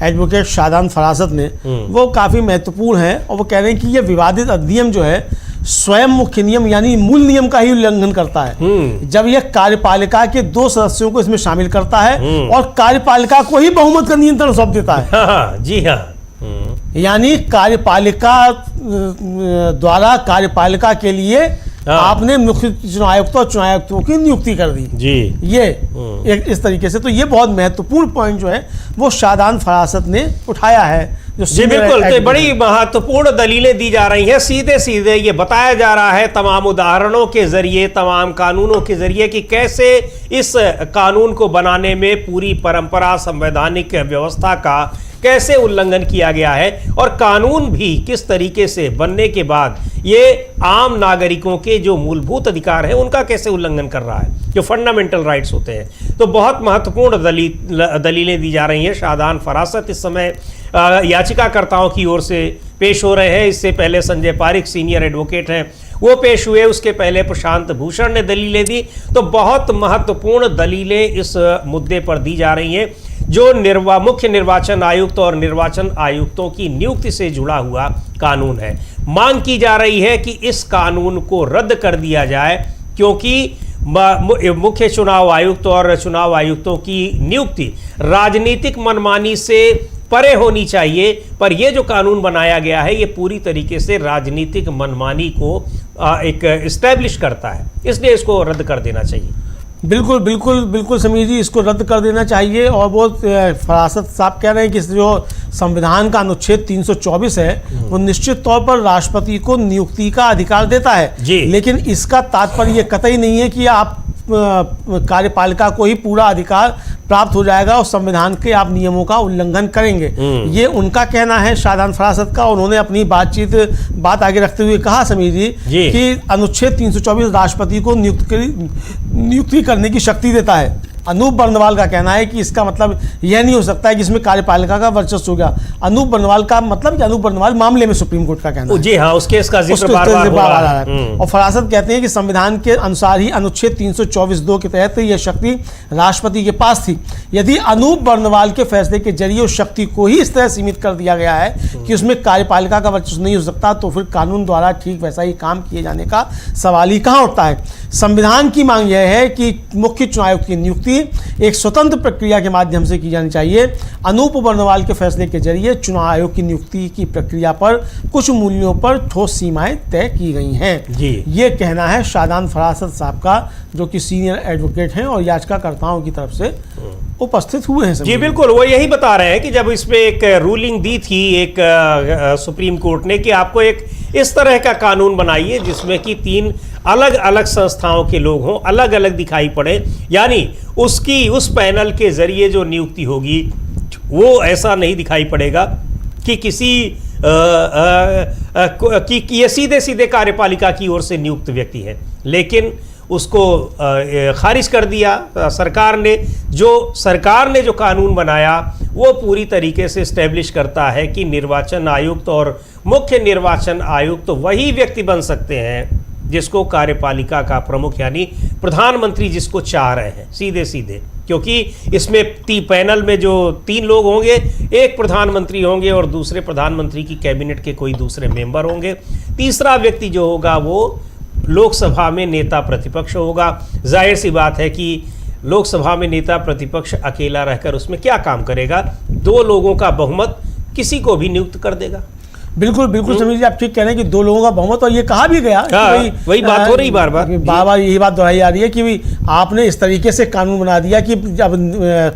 एडवोकेट शादान फरासत ने, वो काफ़ी महत्वपूर्ण है। और वो कह रहे हैं कि ये विवादित अधिनियम जो है स्वयं मुख्य नियम यानी मूल नियम का ही उल्लंघन करता है, जब यह कार्यपालिका के 2 सदस्यों को इसमें शामिल करता है और कार्यपालिका को ही बहुमत का नियंत्रण सौंप देता है। हाँ, जी हाँ। यानी कार्यपालिका द्वारा कार्यपालिका के लिए आपने मुख्य चुनाव आयुक्त और चुनाव आयुक्तों की नियुक्ति कर दी जी, ये एक इस तरीके से। तो ये बहुत महत्वपूर्ण पॉइंट जो है वो शादान फरासत ने उठाया है। जी बिल्कुल, तो बड़ी महत्वपूर्ण दलीलें दी जा रही हैं। सीधे सीधे ये बताया जा रहा है तमाम उदाहरणों के जरिए, तमाम कानूनों के जरिए कि कैसे इस कानून को बनाने में पूरी परंपरा, संवैधानिक व्यवस्था का कैसे उल्लंघन किया गया है और कानून भी किस तरीके से बनने के बाद ये आम नागरिकों के जो मूलभूत अधिकार हैं उनका कैसे उल्लंघन कर रहा है, जो फंडामेंटल राइट्स होते हैं। तो बहुत महत्वपूर्ण दलीलें दी जा रही हैं। शादान फरासत इस समय याचिकाकर्ताओं की ओर से पेश हो रहे हैं। इससे पहले संजय पारिक सीनियर एडवोकेट हैं, वो पेश हुए। उसके पहले प्रशांत भूषण ने दलीलें दी। तो बहुत महत्वपूर्ण दलीलें इस मुद्दे पर दी जा रही हैं जो मुख्य निर्वाचन आयुक्त और निर्वाचन आयुक्तों की नियुक्ति से जुड़ा हुआ कानून है। मांग की जा रही है कि इस कानून को रद्द कर दिया जाए, क्योंकि मुख्य चुनाव आयुक्त और चुनाव आयुक्तों की नियुक्ति राजनीतिक मनमानी से परे होनी चाहिए। पर यह जो कानून बनाया गया है ये पूरी तरीके से राजनीतिक मनमानी को एक एस्टैब्लिश करता है, इसलिए इसको रद्द कर देना चाहिए। बिल्कुल बिल्कुल बिल्कुल समीर जी, इसको रद्द कर देना चाहिए। और वो फरासत साहब कह रहे हैं कि जो संविधान का अनुच्छेद 324 है वो निश्चित तौर पर राष्ट्रपति को नियुक्ति का अधिकार देता है, लेकिन इसका तात्पर्य ये कतई नहीं है कि आप कार्यपालिका को ही पूरा अधिकार प्राप्त हो जाएगा और संविधान के आप नियमों का उल्लंघन करेंगे। ये उनका कहना है शादान फरासत का। उन्होंने अपनी बात आगे रखते हुए कहा समीर जी कि अनुच्छेद 324 राष्ट्रपति को नियुक्ति करने की शक्ति देता है। अनूप बर्नवाल का कहना है कि इसका मतलब यह नहीं हो सकता है कि इसमें कार्यपालिका का वर्चस्व हो गया। अनूप बर्नवाल का मतलब कि अनूप बर्नवाल मामले में सुप्रीम कोर्ट का कहना है। जी हाँ, उसके इसका जिक्र बार-बार हो रहा है। और फरासत कहते हैं कि संविधान के अनुसार ही अनुच्छेद 324(2) के तहत यह शक्ति राष्ट्रपति के पास थी। यदि अनूप बर्नवाल के फैसले के जरिए उस शक्ति को ही इस तरह सीमित कर दिया गया है कि उसमें कार्यपालिका का वर्चस्व नहीं हो सकता, तो फिर कानून द्वारा ठीक वैसा ही काम किए जाने का सवाल ही कहाँ उठता है। संविधान की मांग यह है कि मुख्य चुनाव आयुक्त की नियुक्ति एक स्वतंत्र प्रक्रिया के माध्यम से की जानी चाहिए। अनूप बर्नवाल के फैसले के जरिए चुनाव आयोग की नियुक्ति की प्रक्रिया पर कुछ मूल्यों पर ठोस सीमाएं तय की गई हैं। ये कहना है शादान फरासत साहब का, जो कि सीनियर एडवोकेट हैं और याचिकाकर्ताओं की तरफ से उपस्थित हुए हैं। जी बिल्कुल, वो यही बता रहे हैं कि जब इसमें एक रूलिंग दी थी एक सुप्रीम कोर्ट ने कि आपको एक इस तरह का कानून बनाइए जिसमें कि 3 अलग अलग संस्थाओं के लोग हों, अलग अलग दिखाई पड़े, यानी उस पैनल के जरिए जो नियुक्ति होगी वो ऐसा नहीं दिखाई पड़ेगा कि किसी ये सीधे सीधे कार्यपालिका की ओर से नियुक्त व्यक्ति है। लेकिन उसको खारिज कर दिया सरकार ने। सरकार ने जो कानून बनाया वो पूरी तरीके से एस्टेब्लिश करता है कि निर्वाचन आयुक्त और मुख्य निर्वाचन आयुक्त वही व्यक्ति बन सकते हैं जिसको कार्यपालिका का प्रमुख यानी प्रधानमंत्री जिसको चाह रहे हैं सीधे सीधे, क्योंकि इसमें पैनल में जो 3 लोग होंगे, एक प्रधानमंत्री होंगे और दूसरे प्रधानमंत्री की कैबिनेट के कोई दूसरे मेंबर होंगे, तीसरा व्यक्ति जो होगा वो लोकसभा में नेता प्रतिपक्ष होगा। जाहिर सी बात है कि लोकसभा में नेता प्रतिपक्ष अकेला रहकर उसमें क्या काम करेगा, 2 लोगों का बहुमत किसी को भी नियुक्त कर देगा। बिल्कुल बिल्कुल समीर जी, आप ठीक कह रहे हैं कि 2 लोगों का बहुमत, और ये कहा भी गया वही बात हो रही बार बार यही बात दोहराई जा रही है कि आपने इस तरीके से कानून बना दिया कि जब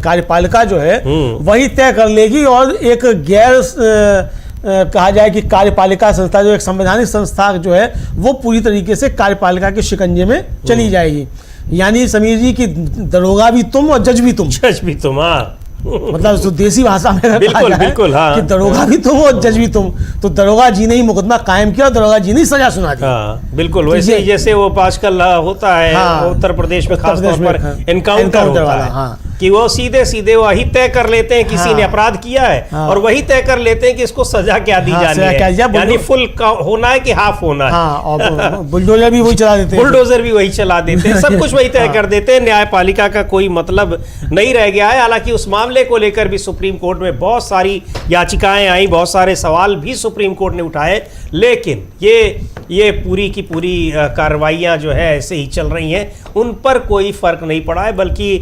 कार्यपालिका जो है वही तय कर लेगी, और एक गैर कहा जाए कि कार्यपालिका संस्था जो एक संवैधानिक संस्था जो है वो पूरी तरीके से कार्यपालिका के शिकंजे में चली जाएगी। यानी समीर जी की दरोगा भी तुम और जज भी तुम। हाँ मतलब जो देसी भाषा में बिल्कुल बिल्कुल, हाँ, कि दरोगा भी तुम और जज भी तुम। तो दरोगा जी ने ही मुकदमा कायम किया और दरोगा जी ने सजा सुना दी। हाँ, बिल्कुल वैसे ही जैसे वो आजकल होता है, हाँ, उत्तर प्रदेश में खासतौर पर एनकाउंटर होता है, हाँ, कि वो सीधे सीधे वही तय कर लेते हैं किसी ने अपराध किया है, और वही तय कर लेते हैं कि इसको सजा क्या दी जानी है, यानी फुल होना है कि हाफ होना है। और बुलडोजर भी वही चला देते हैं, बुलडोजर भी वही चला देते हैं, सब कुछ वही तय कर देते हैं। न्यायपालिका का कोई मतलब नहीं रह गया है। हालांकि उस मामले को लेकर भी सुप्रीम कोर्ट में बहुत सारी याचिकाएं आई, बहुत सारे सवाल भी सुप्रीम कोर्ट ने उठाए, लेकिन ये पूरी की पूरी कार्रवाइयां जो है ऐसे ही चल रही हैं, उन पर कोई फर्क नहीं पड़ा है, बल्कि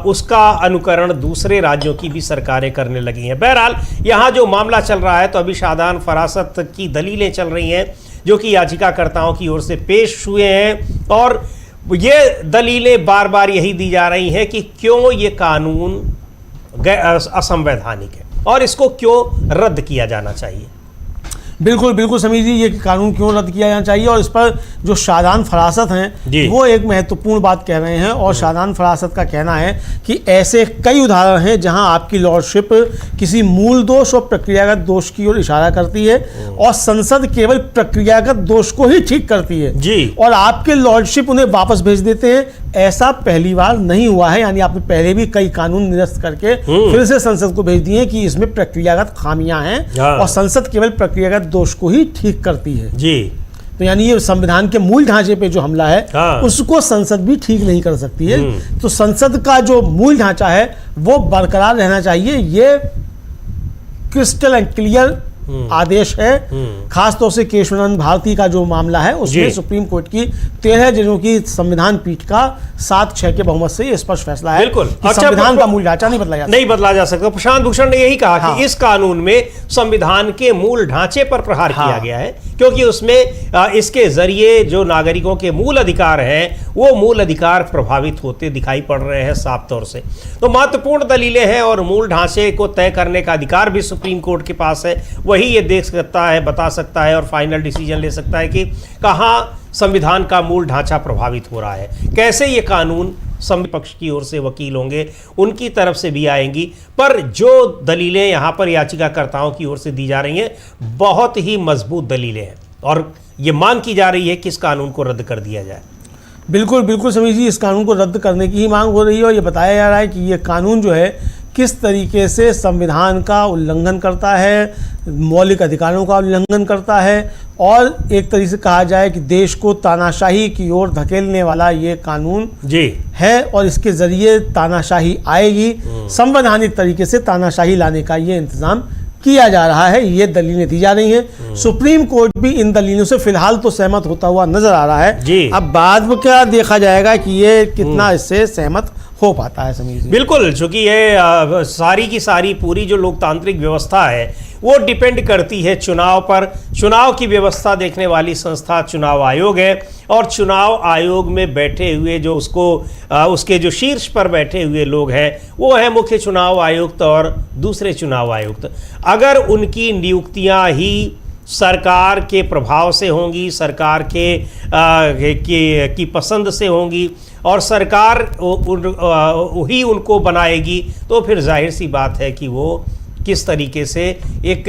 उसका अनुकरण दूसरे राज्यों की भी सरकारें करने लगी हैं। बहरहाल यहाँ जो मामला चल रहा है, तो अभी शादान फरासत की दलीलें चल रही हैं जो कि याचिकाकर्ताओं की ओर से पेश हुए हैं, और ये दलीलें बार बार यही दी जा रही हैं कि क्यों ये कानून असंवैधानिक है और इसको क्यों रद्द किया जाना चाहिए। बिल्कुल बिल्कुल समीर जी, ये कानून क्यों रद्द किया जाना चाहिए, और इस पर जो शादान फरासत हैं वो एक महत्वपूर्ण बात कह रहे हैं। और शादान फरासत का कहना है कि ऐसे कई उदाहरण हैं जहां आपकी लॉर्डशिप किसी मूल दोष और प्रक्रियागत दोष की ओर इशारा करती है, और संसद केवल प्रक्रियागत दोष को ही ठीक करती है जी, और आपके लॉर्डशिप उन्हें वापस भेज देते हैं। ऐसा पहली बार नहीं हुआ है, यानी आपने पहले भी कई कानून निरस्त करके फिर से संसद को भेज दिए कि इसमें प्रक्रियागत खामियां हैं, और संसद केवल प्रक्रियागत दोष को ही ठीक करती है जी। तो यानी ये संविधान के मूल ढांचे पे जो हमला है, उसको संसद भी ठीक नहीं कर सकती है। तो संसद का जो मूल ढांचा है वो बरकरार रहना चाहिए। ये क्रिस्टल एंड क्लियर आदेश है। खासतौर से केशवानंद भारती का जो मामला है उसमें सुप्रीम कोर्ट की 13 जजों की संविधान पीठ का 7-6 के बहुमत से ये स्पष्ट फैसला है। बिल्कुल, संविधान का मूल ढांचा नहीं बदला जा सकता। प्रशांत भूषण ने यही कहा कि इस कानून में संविधान के मूल ढांचे पर प्रहार किया गया है, क्योंकि उसमें इसके जरिए जो नागरिकों के मूल अधिकार हैं वो मूल अधिकार प्रभावित होते दिखाई पड़ रहे हैं साफ तौर से। तो महत्वपूर्ण दलीलें हैं, और मूल ढांचे को तय करने का अधिकार भी सुप्रीम कोर्ट के पास है। वही ये देख सकता है, बता सकता है और फाइनल डिसीजन ले सकता है कि कहाँ संविधान का मूल ढांचा प्रभावित हो रहा है, कैसे ये कानून पक्ष की ओर से वकील होंगे, उनकी तरफ से भी आएंगी। पर जो दलीलें यहाँ पर याचिकाकर्ताओं की ओर से दी जा रही हैं बहुत ही मजबूत दलीलें हैं, और ये मांग की जा रही है कि इस कानून को रद्द कर दिया जाए। बिल्कुल बिल्कुल समीर जी, इस कानून को रद्द करने की ही मांग हो रही है, और ये बताया जा रहा है कि ये कानून जो है किस तरीके से संविधान का उल्लंघन करता है, मौलिक अधिकारों का उल्लंघन करता है, और एक तरीके से कहा जाए कि देश को तानाशाही की ओर धकेलने वाला ये कानून जी है, और इसके जरिए तानाशाही आएगी। संवैधानिक तरीके से तानाशाही लाने का ये इंतजाम किया जा रहा है, ये दलीलें दी जा रही हैं। सुप्रीम कोर्ट भी इन दलीलों से फिलहाल तो सहमत होता हुआ नजर आ रहा है जी। अब बाद में क्या देखा जाएगा कि ये कितना इससे सहमत हो पाता है समीर जी। बिल्कुल, चूंकि ये सारी की सारी पूरी जो लोकतांत्रिक व्यवस्था है वो डिपेंड करती है चुनाव पर। चुनाव की व्यवस्था देखने वाली संस्था चुनाव आयोग है, और चुनाव आयोग में बैठे हुए जो उसके जो शीर्ष पर बैठे हुए लोग हैं वो है मुख्य चुनाव आयुक्त और दूसरे चुनाव आयुक्त। अगर उनकी नियुक्तियां ही सरकार के प्रभाव से होंगी, सरकार की पसंद से होंगी, और सरकार ही उनको बनाएगी, तो फिर जाहिर सी बात है कि वो किस तरीके से एक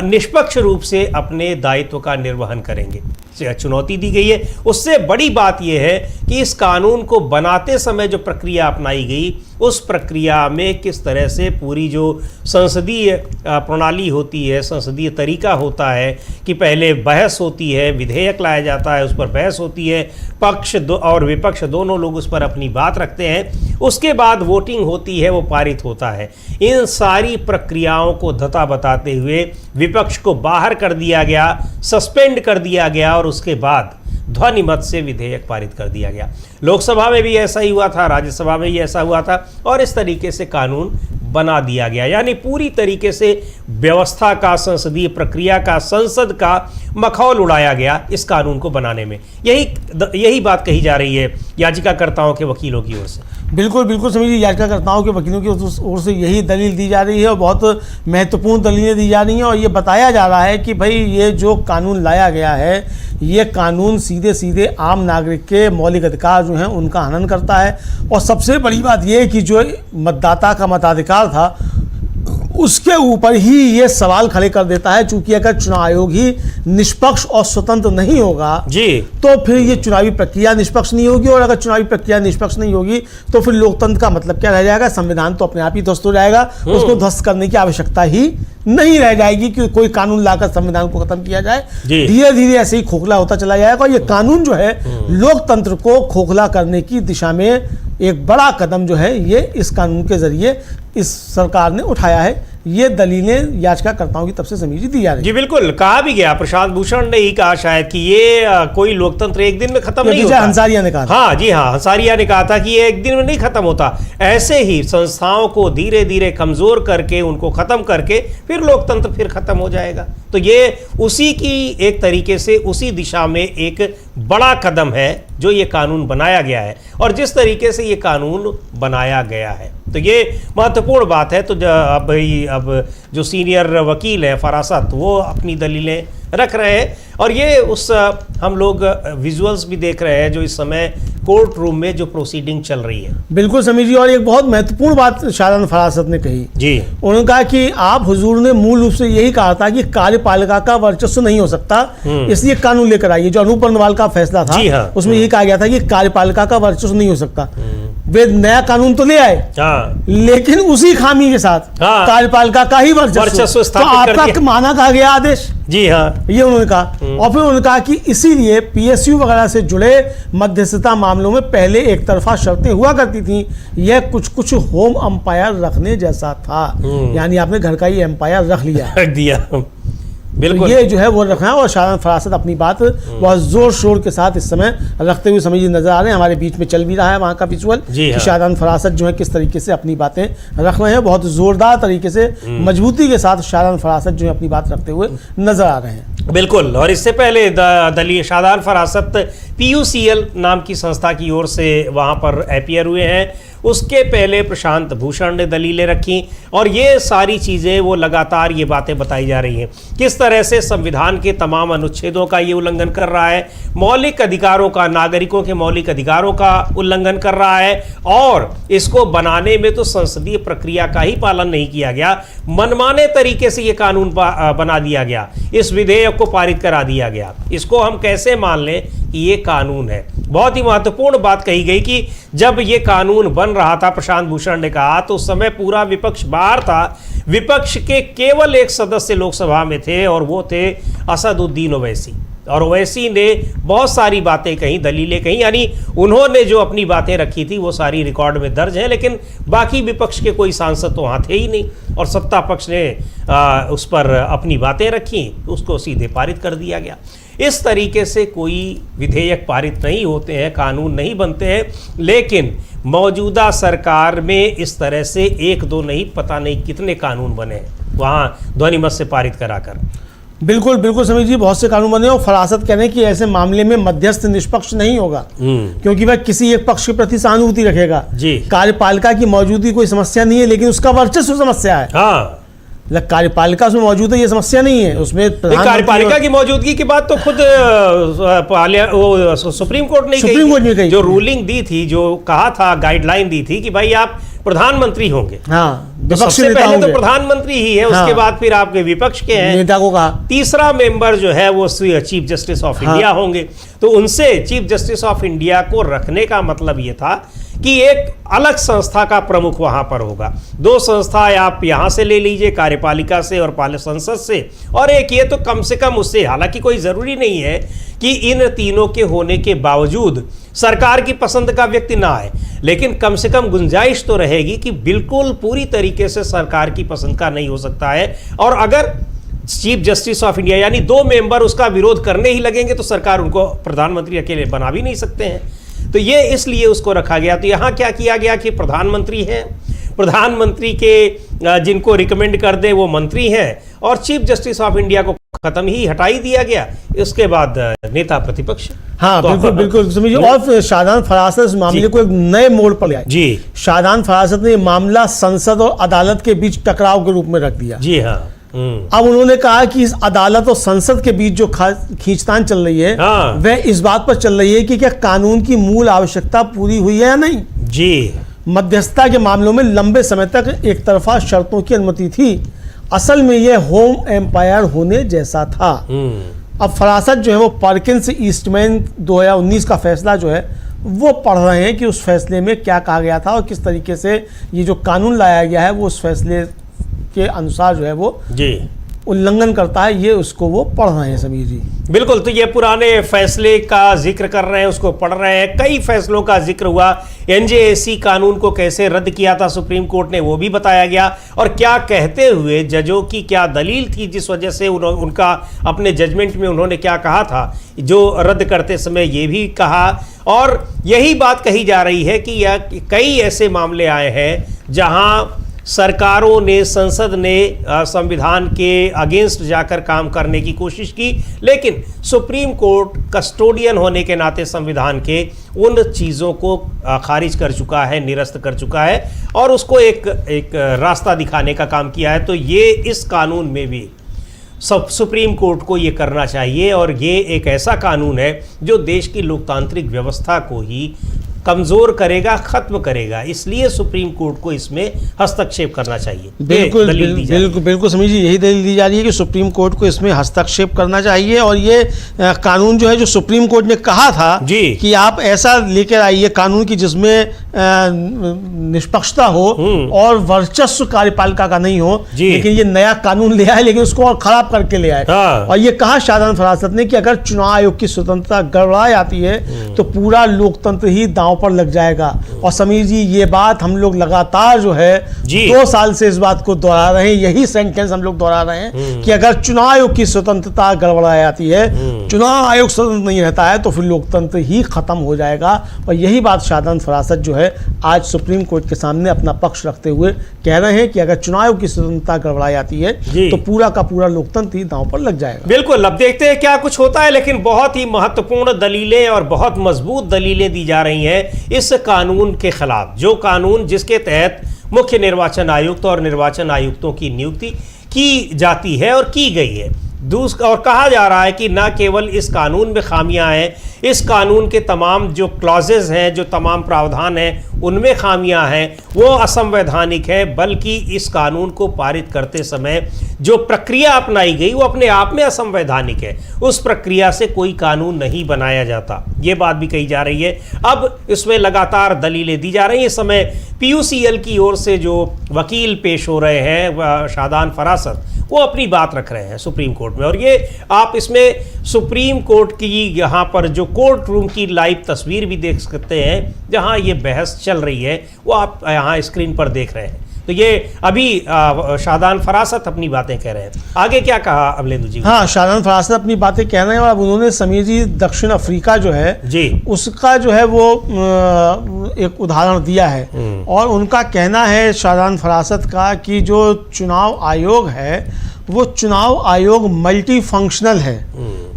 निष्पक्ष रूप से अपने दायित्व का निर्वहन करेंगे। चुनौती दी गई है। उससे बड़ी बात यह है कि इस कानून को बनाते समय जो प्रक्रिया अपनाई गई, उस प्रक्रिया में किस तरह से पूरी जो संसदीय प्रणाली होती है, संसदीय तरीका होता है कि पहले बहस होती है, विधेयक लाया जाता है, उस पर बहस होती है, पक्ष और विपक्ष दोनों लोग उस पर अपनी बात रखते हैं, उसके बाद वोटिंग होती है, वो पारित होता है। इन सारी प्रक्रियाओं को धता बताते हुए विपक्ष को बाहर कर दिया गया, सस्पेंड कर दिया गया, और उसके बाद ध्वनि मत से विधेयक पारित कर दिया गया। लोकसभा में भी ऐसा ही हुआ था, राज्यसभा में भी ऐसा हुआ था और इस तरीके से कानून बना दिया गया। यानी पूरी तरीके से व्यवस्था का, संसदीय प्रक्रिया का, संसद का मखौल उड़ाया गया इस कानून को बनाने में। यही बात कही जा रही है याचिकाकर्ताओं के वकीलों की ओर से। बिल्कुल बिल्कुल समझिए, याचिकाकर्ताओं के वकीलों की ओर से यही दलील दी जा रही है और बहुत महत्वपूर्ण दलीलें दी जा रही हैं। और ये बताया जा रहा है कि भाई ये जो कानून लाया गया है, ये कानून सीधे सीधे आम नागरिक के मौलिक अधिकार जो हैं उनका हनन करता है। और सबसे बड़ी बात ये है कि जो मतदाता का मताधिकार था उसके ऊपर ही ये सवाल खड़े कर देता है, चूंकि अगर चुनाव आयोग ही निष्पक्ष और स्वतंत्र नहीं होगा जी, तो फिर ये चुनावी प्रक्रिया निष्पक्ष नहीं होगी। और अगर चुनावी प्रक्रिया निष्पक्ष नहीं होगी तो फिर लोकतंत्र का मतलब क्या रह जाएगा? संविधान तो अपने आप ही ध्वस्त हो जाएगा, उसको ध्वस्त करने की आवश्यकता ही नहीं रह जाएगी कि कोई कानून लाकर संविधान को खत्म किया जाए। धीरे धीरे ऐसे ही खोखला होता चला जाएगा। और ये कानून जो है लोकतंत्र को खोखला करने की दिशा में एक बड़ा कदम जो है ये इस कानून के जरिए इस सरकार ने उठाया है। ये दलीलें याचिकाकर्ताओं की तरफ से समीजी दी जा रही है। जी बिल्कुल, कहा भी गया, प्रशांत भूषण ने ही कहा शायद कि ये कोई लोकतंत्र एक दिन में खत्म नहीं होता। हंसारिया ने कहा, हाँ जी हाँ, हंसारिया ने कहा था कि ये एक दिन में नहीं खत्म होता। ऐसे ही संस्थाओं को धीरे धीरे कमजोर करके, उनको खत्म करके फिर लोकतंत्र फिर खत्म हो जाएगा। तो ये उसी की एक तरीके से उसी दिशा में एक बड़ा कदम है जो ये कानून बनाया गया है। और जिस तरीके से ये कानून बनाया गया है तो ये महत्वपूर्ण बात है। तो अब जो सीनियर वकील है फरासत, वो अपनी दलीलें रख रहे हैं और ये उस हम लोग विजुअल्स भी देख रहे हैं जो इस समय कोर्ट रूम में जो प्रोसीडिंग चल रही है। बिल्कुल समीर जी, और एक बहुत महत्वपूर्ण बात शाहजान फरासत ने कही जी। उन्होंने कहा कि आप हुजूर ने मूल रूप से यही कहा था कि कार्यपालिका का वर्चस्व नहीं हो सकता, इसलिए कानून लेकर आइए। जो अनूप बर्नवाल का फैसला था हाँ, उसमें यही कहा गया था कि कार्यपालिका का वर्चस्व नहीं हो सकता। वे नया कानून तो ले आए, लेकिन उसी खामी के साथ कार्यपालिका का ही वर्चस्व तो आपका माना कहा गया आदेश। जी हाँ, ये उन्होंने कहा। और फिर उन्होंने कहा कि इसीलिए पीएसयू वगैरह से जुड़े मध्यस्थता मामलों में पहले एक तरफा शर्तें हुआ करती थी, यह कुछ कुछ होम अंपायर रखने जैसा था। यानी आपने घर का ही अंपायर रख दिया। बिल्कुल, तो ये जो है वो रखना है। और शाहजान फरासत अपनी बात बहुत जोर शोर के साथ इस समय रखते हुए समझिए नजर आ रहे हैं। हमारे बीच में चल भी रहा है वहाँ का विजुअल कि शाहजान फरासत जो है किस तरीके से अपनी बातें रख रहे हैं। बहुत जोरदार तरीके से मजबूती के साथ शाहजान फरासत जो है अपनी बात रखते हुए नजर आ रहे हैं। बिल्कुल, और इससे पहले दलील शाहजान फरासत PUCL नाम की संस्था की ओर से वहाँ पर अपीयर हुए हैं। उसके पहले प्रशांत भूषण ने दलीलें रखी और ये सारी चीज़ें वो लगातार ये बातें बताई जा रही हैं किस तरह से संविधान के तमाम अनुच्छेदों का ये उल्लंघन कर रहा है, मौलिक अधिकारों का, नागरिकों के मौलिक अधिकारों का उल्लंघन कर रहा है। और इसको बनाने में तो संसदीय प्रक्रिया का ही पालन नहीं किया गया, मनमाने तरीके से ये कानून बना दिया गया, इस विधेयक को पारित करा दिया गया। इसको हम कैसे मान लें कि ये कानून है? बहुत ही महत्वपूर्ण बात कही गई कि जब ये कानून बन रहा था, प्रशांत भूषण ने कहा, तो उस समय पूरा विपक्ष बाहर था। विपक्ष के केवल एक सदस्य लोकसभा में थे और वो थे असदुद्दीन ओवैसी। और ओवैसी ने बहुत सारी बातें कही, दलीलें कही, यानी उन्होंने जो अपनी बातें रखी थी वो सारी रिकॉर्ड में दर्ज है। लेकिन बाकी विपक्ष के कोई सांसद तो वहाँ थे ही नहीं और सत्ता पक्ष ने उस पर अपनी बातें रखी, उसको सीधे पारित कर दिया गया। इस तरीके से कोई विधेयक पारित नहीं होते हैं, कानून नहीं बनते हैं। लेकिन मौजूदा सरकार में इस तरह से एक दो नहीं, पता नहीं कितने कानून बने वहाँ ध्वनिमत से पारित कराकर। बिल्कुल बिल्कुल समीर जी, बहुत से कानून बने। और फरासत कह रहे हैं कि ऐसे मामले में मध्यस्थ निष्पक्ष नहीं होगा क्योंकि वह किसी एक पक्ष के प्रति सहानुभूति रखेगा। जी, कार्यपालिका की मौजूदगी कोई समस्या नहीं है, लेकिन उसका वर्चस्व समस्या है। हाँ, कार्यपालिका उसमें मौजूद है, ये समस्या नहीं है। उसमें कार्यपालिका की मौजूदगी की बात तो खुद सुप्रीम कोर्ट ने कही, जो रूलिंग दी थी, जो कहा था, गाइडलाइन दी थी कि भाई आप प्रधानमंत्री होंगे। हाँ, तो सबसे पहले तो प्रधानमंत्री ही है, उसके बाद फिर आपके विपक्ष के हैं नेता को कहा, तीसरा मेंबर जो है वो चीफ जस्टिस ऑफ इंडिया होंगे। तो उनसे चीफ जस्टिस ऑफ इंडिया को रखने का मतलब ये था कि एक अलग संस्था का प्रमुख वहां पर होगा। दो संस्थाएं आप यहां से ले लीजिए, कार्यपालिका से और संसद से, और एक ये तो कम से कम उससे। हालांकि कोई जरूरी नहीं है कि इन तीनों के होने के बावजूद सरकार की पसंद का व्यक्ति ना आए, लेकिन कम से कम गुंजाइश तो रहेगी कि बिल्कुल पूरी तरीके से सरकार की पसंद का नहीं हो सकता है। और अगर चीफ जस्टिस ऑफ इंडिया यानी 2 मेंबर उसका विरोध करने ही लगेंगे तो सरकार उनको प्रधानमंत्री अकेले बना भी नहीं सकते हैं। तो ये इसलिए उसको रखा गया। तो यहाँ क्या किया गया कि प्रधानमंत्री हैं, प्रधानमंत्री के जिनको रिकमेंड कर दे वो मंत्री हैं, और चीफ जस्टिस ऑफ इंडिया को खत्म ही हटाई दिया गया। उसके बाद नेता प्रतिपक्ष। हाँ, तो बिल्कुल बिल्कुल समझिए। और शाहजहां फरासत इस मामले को एक नए मोड़ पर ले आए जी। शाहजहां फरासत ने मामला संसद और अदालत के बीच टकराव के रूप में रख दिया। जी हाँ। अब उन्होंने कहा कि इस अदालत और संसद के बीच जो खींचतान चल रही है वह इस बात पर चल रही है कि क्या कानून की मूल आवश्यकता पूरी हुई है या नहीं जी। मध्यस्थता के मामलों में लंबे समय तक एक तरफा शर्तों की अनुमति थी, असल में यह होम एम्पायर होने जैसा था। अब फरासत जो है वो पार्किंस ईस्टमैन 2019 का फैसला जो है वो पढ़ रहे हैं कि उस फैसले में क्या कहा गया था और किस तरीके से ये जो कानून लाया गया है वो उस फैसले के अनुसार जो है वो जी उल्लंघन करता है। ये उसको वो पढ़ रहे हैं समीर जी। बिल्कुल, तो ये पुराने फैसले का जिक्र कर रहे हैं, उसको पढ़ रहे हैं। कई फैसलों का जिक्र हुआ, एनजेएसी कानून को कैसे रद्द किया था सुप्रीम कोर्ट ने वो भी बताया गया, और क्या कहते हुए जजों की क्या दलील थी जिस वजह से उनका अपने जजमेंट में उन्होंने क्या कहा था जो रद्द करते समय ये भी कहा। और यही बात कही जा रही है कि यह कई ऐसे मामले आए हैं जहां सरकारों ने, संसद ने संविधान के अगेंस्ट जाकर काम करने की कोशिश की, लेकिन सुप्रीम कोर्ट कस्टोडियन होने के नाते संविधान के उन चीज़ों को खारिज कर चुका है, निरस्त कर चुका है, और उसको एक रास्ता दिखाने का काम किया है। तो ये इस कानून में भी सुप्रीम कोर्ट को ये करना चाहिए, और ये एक ऐसा कानून है जो देश की लोकतांत्रिक व्यवस्था को ही कमजोर करेगा, खत्म करेगा, इसलिए सुप्रीम कोर्ट को इसमें हस्तक्षेप करना चाहिए। बिल्कुल बिल्कुल बिल्कुल समझिए, यही दलील दी जा रही है कि सुप्रीम कोर्ट को इसमें हस्तक्षेप करना चाहिए। और ये कानून जो है जो सुप्रीम कोर्ट ने कहा था कि आप ऐसा लेकर आइए कानून की जिसमें निष्पक्षता हो और वर्चस्व कार्यपालिका का नहीं हो, लेकिन ये नया कानून ले आए लेकिन उसको और खराब करके ले आए। और ये कहा शाहजहां फरासत ने कि अगर चुनाव आयोग की स्वतंत्रता गड़बड़ा जाती है तो पूरा लोकतंत्र ही दांव पर लग जाएगा। और समीर जी, ये बात हम लोग लगातार जो है 2 साल से इस बात को दोहरा रहे हैं, यही सेंटेंस हम लोग दोहरा रहे हैं कि अगर चुनाव आयोग की स्वतंत्रता गड़बड़ा जाती है, चुनाव आयोग स्वतंत्र नहीं रहता है, तो फिर लोकतंत्र ही खत्म हो जाएगा। और यही बात शाहजहां फरासत जो है आज सुप्रीम कोर्ट के सामने अपना पक्ष रखते हुए कह रहे हैं कि अगर चुनाव आयोग की स्वतंत्रता गड़बड़ा जाती है तो पूरा का पूरा लोकतंत्र ही दांव पर लग जाएगा। बिल्कुल, अब देखते हैं क्या कुछ होता है, लेकिन बहुत ही महत्वपूर्ण दलीलें और बहुत मजबूत दलीलें दी जा रही हैं इस कानून के खिलाफ, जो कानून जिसके तहत मुख्य निर्वाचन आयुक्त और निर्वाचन आयुक्तों की नियुक्ति की जाती है और की गई है। और कहा जा रहा है कि न केवल इस कानून में खामियां हैं, इस कानून के तमाम जो क्लॉजेज हैं, जो तमाम प्रावधान हैं, उनमें खामियां हैं, वो असंवैधानिक है, बल्कि इस कानून को पारित करते समय जो प्रक्रिया अपनाई गई वो अपने आप में असंवैधानिक है। उस प्रक्रिया से कोई कानून नहीं बनाया जाता, ये बात भी कही जा रही है। अब इसमें लगातार दलीलें दी जा रही हैं। इस समय PUCL की ओर से जो वकील पेश हो रहे हैं शाहजहां फरासत, वो अपनी बात रख रहे हैं सुप्रीम कोर्ट में। और ये आप इसमें सुप्रीम कोर्ट की यहाँ पर जो कोर्ट रूम की लाइव तस्वीर भी देख सकते हैं जहाँ ये बहस चल रही है, वो आप यहाँ स्क्रीन पर देख रहे हैं। तो ये अभी शाहजहां फरासत अपनी बातें कह रहे हैं। आगे क्या कहा अमलेंदु जी? हाँ, शाहजहां फरासत अपनी बातें कह रहे हैं, और उन्होंने समीर जी दक्षिण अफ्रीका जो है जी उसका जो है वो एक उदाहरण दिया है। और उनका कहना है शाहजहां फरासत का कि जो चुनाव आयोग है वो चुनाव आयोग मल्टी फंक्शनल है,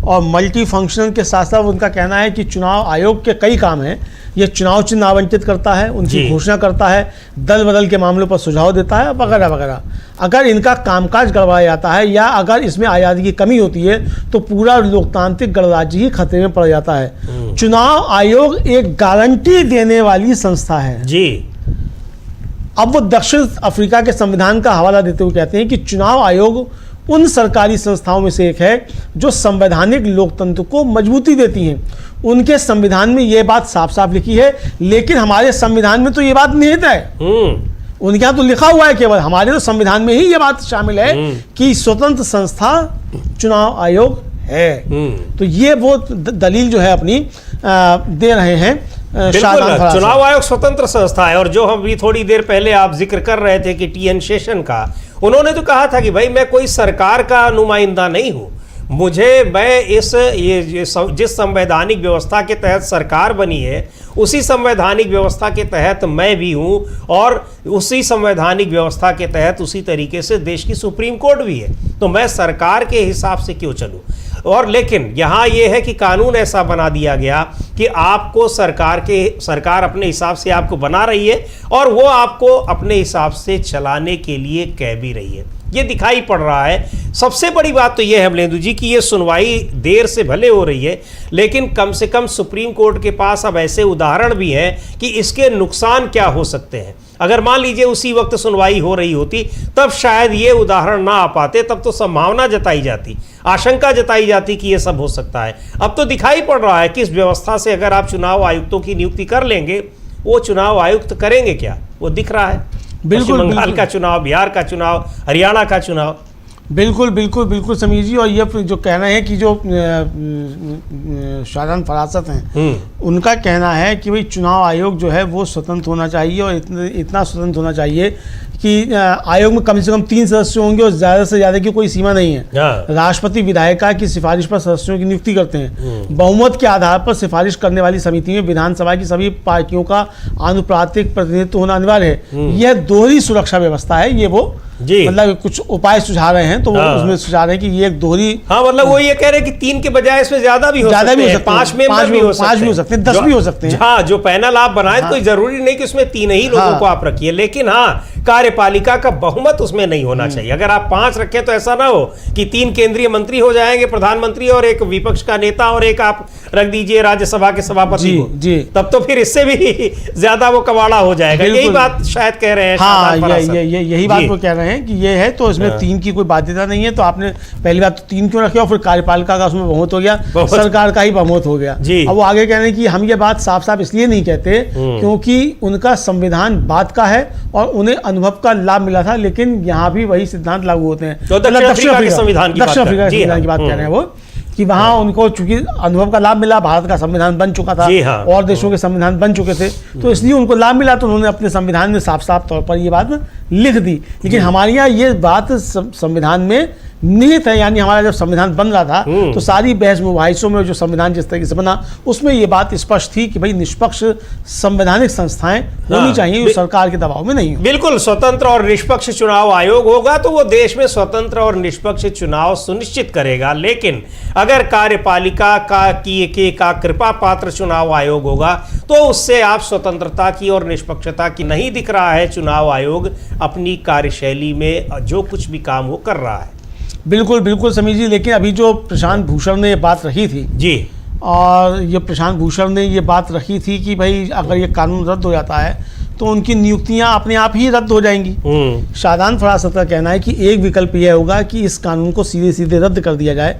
और मल्टी फंक्शनल के साथ साथ उनका कहना है कि चुनाव आयोग के कई काम हैं। ये चुनाव चिन्ह आवंटित करता है, उनकी घोषणा करता है, दल बदल के मामलों पर सुझाव देता है, वगैरह वगैरह। अगर इनका कामकाज गड़बड़ाया जाता है या अगर इसमें आज़ादी की कमी होती है तो पूरा लोकतांत्रिक गणराज्य ही खतरे में पड़ जाता है। चुनाव आयोग एक गारंटी देने वाली संस्था है जी। अब वो दक्षिण अफ्रीका के संविधान का हवाला देते हुए कहते हैं कि चुनाव आयोग उन सरकारी संस्थाओं में से एक है जो संवैधानिक लोकतंत्र को मजबूती देती हैं। उनके संविधान में ये बात साफ साफ लिखी है, लेकिन हमारे संविधान में तो ये बात निहित है। उनके यहाँ तो लिखा हुआ है, केवल हमारे तो संविधान में ही ये बात शामिल है कि स्वतंत्र संस्था चुनाव आयोग है। तो ये वो दलील जो है अपनी दे रहे हैं। चुनाव आयोग स्वतंत्र संस्था है, और जो हम भी थोड़ी देर पहले आप जिक्र कर रहे थे कि TN शेषन का, उन्होंने तो कहा था कि भाई मैं कोई सरकार का नुमाइंदा नहीं हूं, मैं जिस संवैधानिक व्यवस्था के तहत सरकार बनी है उसी संवैधानिक व्यवस्था के तहत मैं भी हूं, और उसी संवैधानिक व्यवस्था के तहत उसी तरीके से देश की सुप्रीम कोर्ट भी है, तो मैं सरकार के हिसाब से क्यों चलूं। और लेकिन यहाँ ये है कि कानून ऐसा बना दिया गया कि आपको सरकार अपने हिसाब से आपको बना रही है और वो आपको अपने हिसाब से चलाने के लिए कह भी रही है, ये दिखाई पड़ रहा है। सबसे बड़ी बात तो ये है अमलेंदु जी कि ये सुनवाई देर से भले हो रही है, लेकिन कम से कम सुप्रीम कोर्ट के पास अब ऐसे उदाहरण भी हैं कि इसके नुकसान क्या हो सकते हैं। अगर मान लीजिए उसी वक्त सुनवाई हो रही होती तब शायद ये उदाहरण ना आ पाते, तब तो संभावना जताई जाती, आशंका जताई जाती कि ये सब हो सकता है। अब तो दिखाई पड़ रहा है कि इस व्यवस्था से अगर आप चुनाव आयुक्तों की नियुक्ति कर लेंगे, वो चुनाव आयुक्त करेंगे क्या, वो दिख रहा है। पश्चिम बंगाल का चुनाव, बिहार का चुनाव, हरियाणा का चुनाव। बिल्कुल बिल्कुल बिल्कुल समीर जी, और ये जो कहना है कि जो शाहजान फरासत हैं उनका कहना है कि भाई चुनाव आयोग जो है वो स्वतंत्र होना चाहिए, और इतना स्वतंत्र होना चाहिए कि आयोग में कम से कम 3 सदस्य होंगे और ज़्यादा से ज़्यादा की कोई सीमा नहीं है। राष्ट्रपति विधायिका की सिफारिश पर सदस्यों की नियुक्ति करते हैं। बहुमत के आधार पर सिफारिश करने वाली समिति में विधानसभा की सभी पार्टियों का आनुपातिक प्रतिनिधित्व होना अनिवार्य है। यह दोहरी सुरक्षा व्यवस्था है, ये वो मतलब कुछ उपाय सुझा रहे हैं, तो वो उसमें सुझा रहे हैं कि ये एक दोहरी, मतलब वो ये कह रहे हैं कि 3 के बजाय इसमें ज्यादा भी हो सकते हैं, 5 मेंबर भी हो सकते हैं, 10 भी हो सकते हैं। हाँ, जो पैनल आप बनाए कोई जरूरी नहीं कि उसमें 3 ही लोगों को आप रखिए, लेकिन हाँ कार्यपालिका का बहुमत उसमें नहीं होना चाहिए। अगर आप 5 रखें तो ऐसा ना हो कि 3 केंद्रीय मंत्री हो जाएंगे, प्रधानमंत्री और एक विपक्ष का नेता और एक आप रख दीजिए राज्यसभा के सभापति को, तब तो फिर इससे भी ज्यादा वो कबाड़ा हो जाएगा। यही बात शायद कह रहे हैं। हाँ, यही बात वो कह रहे हैं कि ये है, तो इसमें 3 की कोई बाध्यता नहीं है। तो आपने पहली बात तो 3 क्यों रखे, और फिर कार्यपालिका का उसमें बहुमत हो गया, सरकार का ही बहुमत हो गया। अब वो आगे कह रहे हैं कि हम ये बात साफ साफ इसलिए नहीं कहते क्योंकि उनका संविधान बाद का है और उन्हें अनुभव का लाभ मिला था, लेकिन यहाँ भी वही सिद्धांत लागू होते हैं। दक्षिण अफ्रीका के संविधान की बात कह रहे हैं वो, कि वहाँ उनको चूंकि अनुभव का लाभ मिला, भारत का संविधान बन चुका था और देशों के संविधान बन चुके थे, तो इसलिए उनको लाभ मिला, तो उन्होंने अपने संविधान में साफ साफ तौर पर ये बात लिख दी। लेकिन हमारे यहाँ ये बात संविधान में निहित है, यानी हमारा जब संविधान बन रहा था तो सारी बहस मुबाहिसों में जो संविधान जिस तरीके से बना उसमें ये बात स्पष्ट थी कि भाई निष्पक्ष संवैधानिक संस्थाएं होनी चाहिए, जो सरकार के दबाव में नहीं हो। बिल्कुल स्वतंत्र और निष्पक्ष चुनाव आयोग होगा तो वो देश में स्वतंत्र और निष्पक्ष चुनाव सुनिश्चित करेगा। लेकिन अगर कार्यपालिका का कृपा पात्र चुनाव आयोग होगा तो उससे आप स्वतंत्रता की और निष्पक्षता की नहीं दिख रहा है। चुनाव आयोग अपनी कार्यशैली में जो कुछ भी काम वो कर रहा है। बिल्कुल बिल्कुल समीर जी, लेकिन अभी जो प्रशांत भूषण ने ये बात रखी थी जी, और ये प्रशांत भूषण ने ये बात रखी थी कि भाई अगर ये कानून रद्द हो जाता है तो उनकी नियुक्तियां अपने आप ही रद्द हो जाएंगी। शाहजान फरासत का कहना है कि एक विकल्प यह होगा कि इस कानून को सीधे सीधे रद्द कर दिया जाए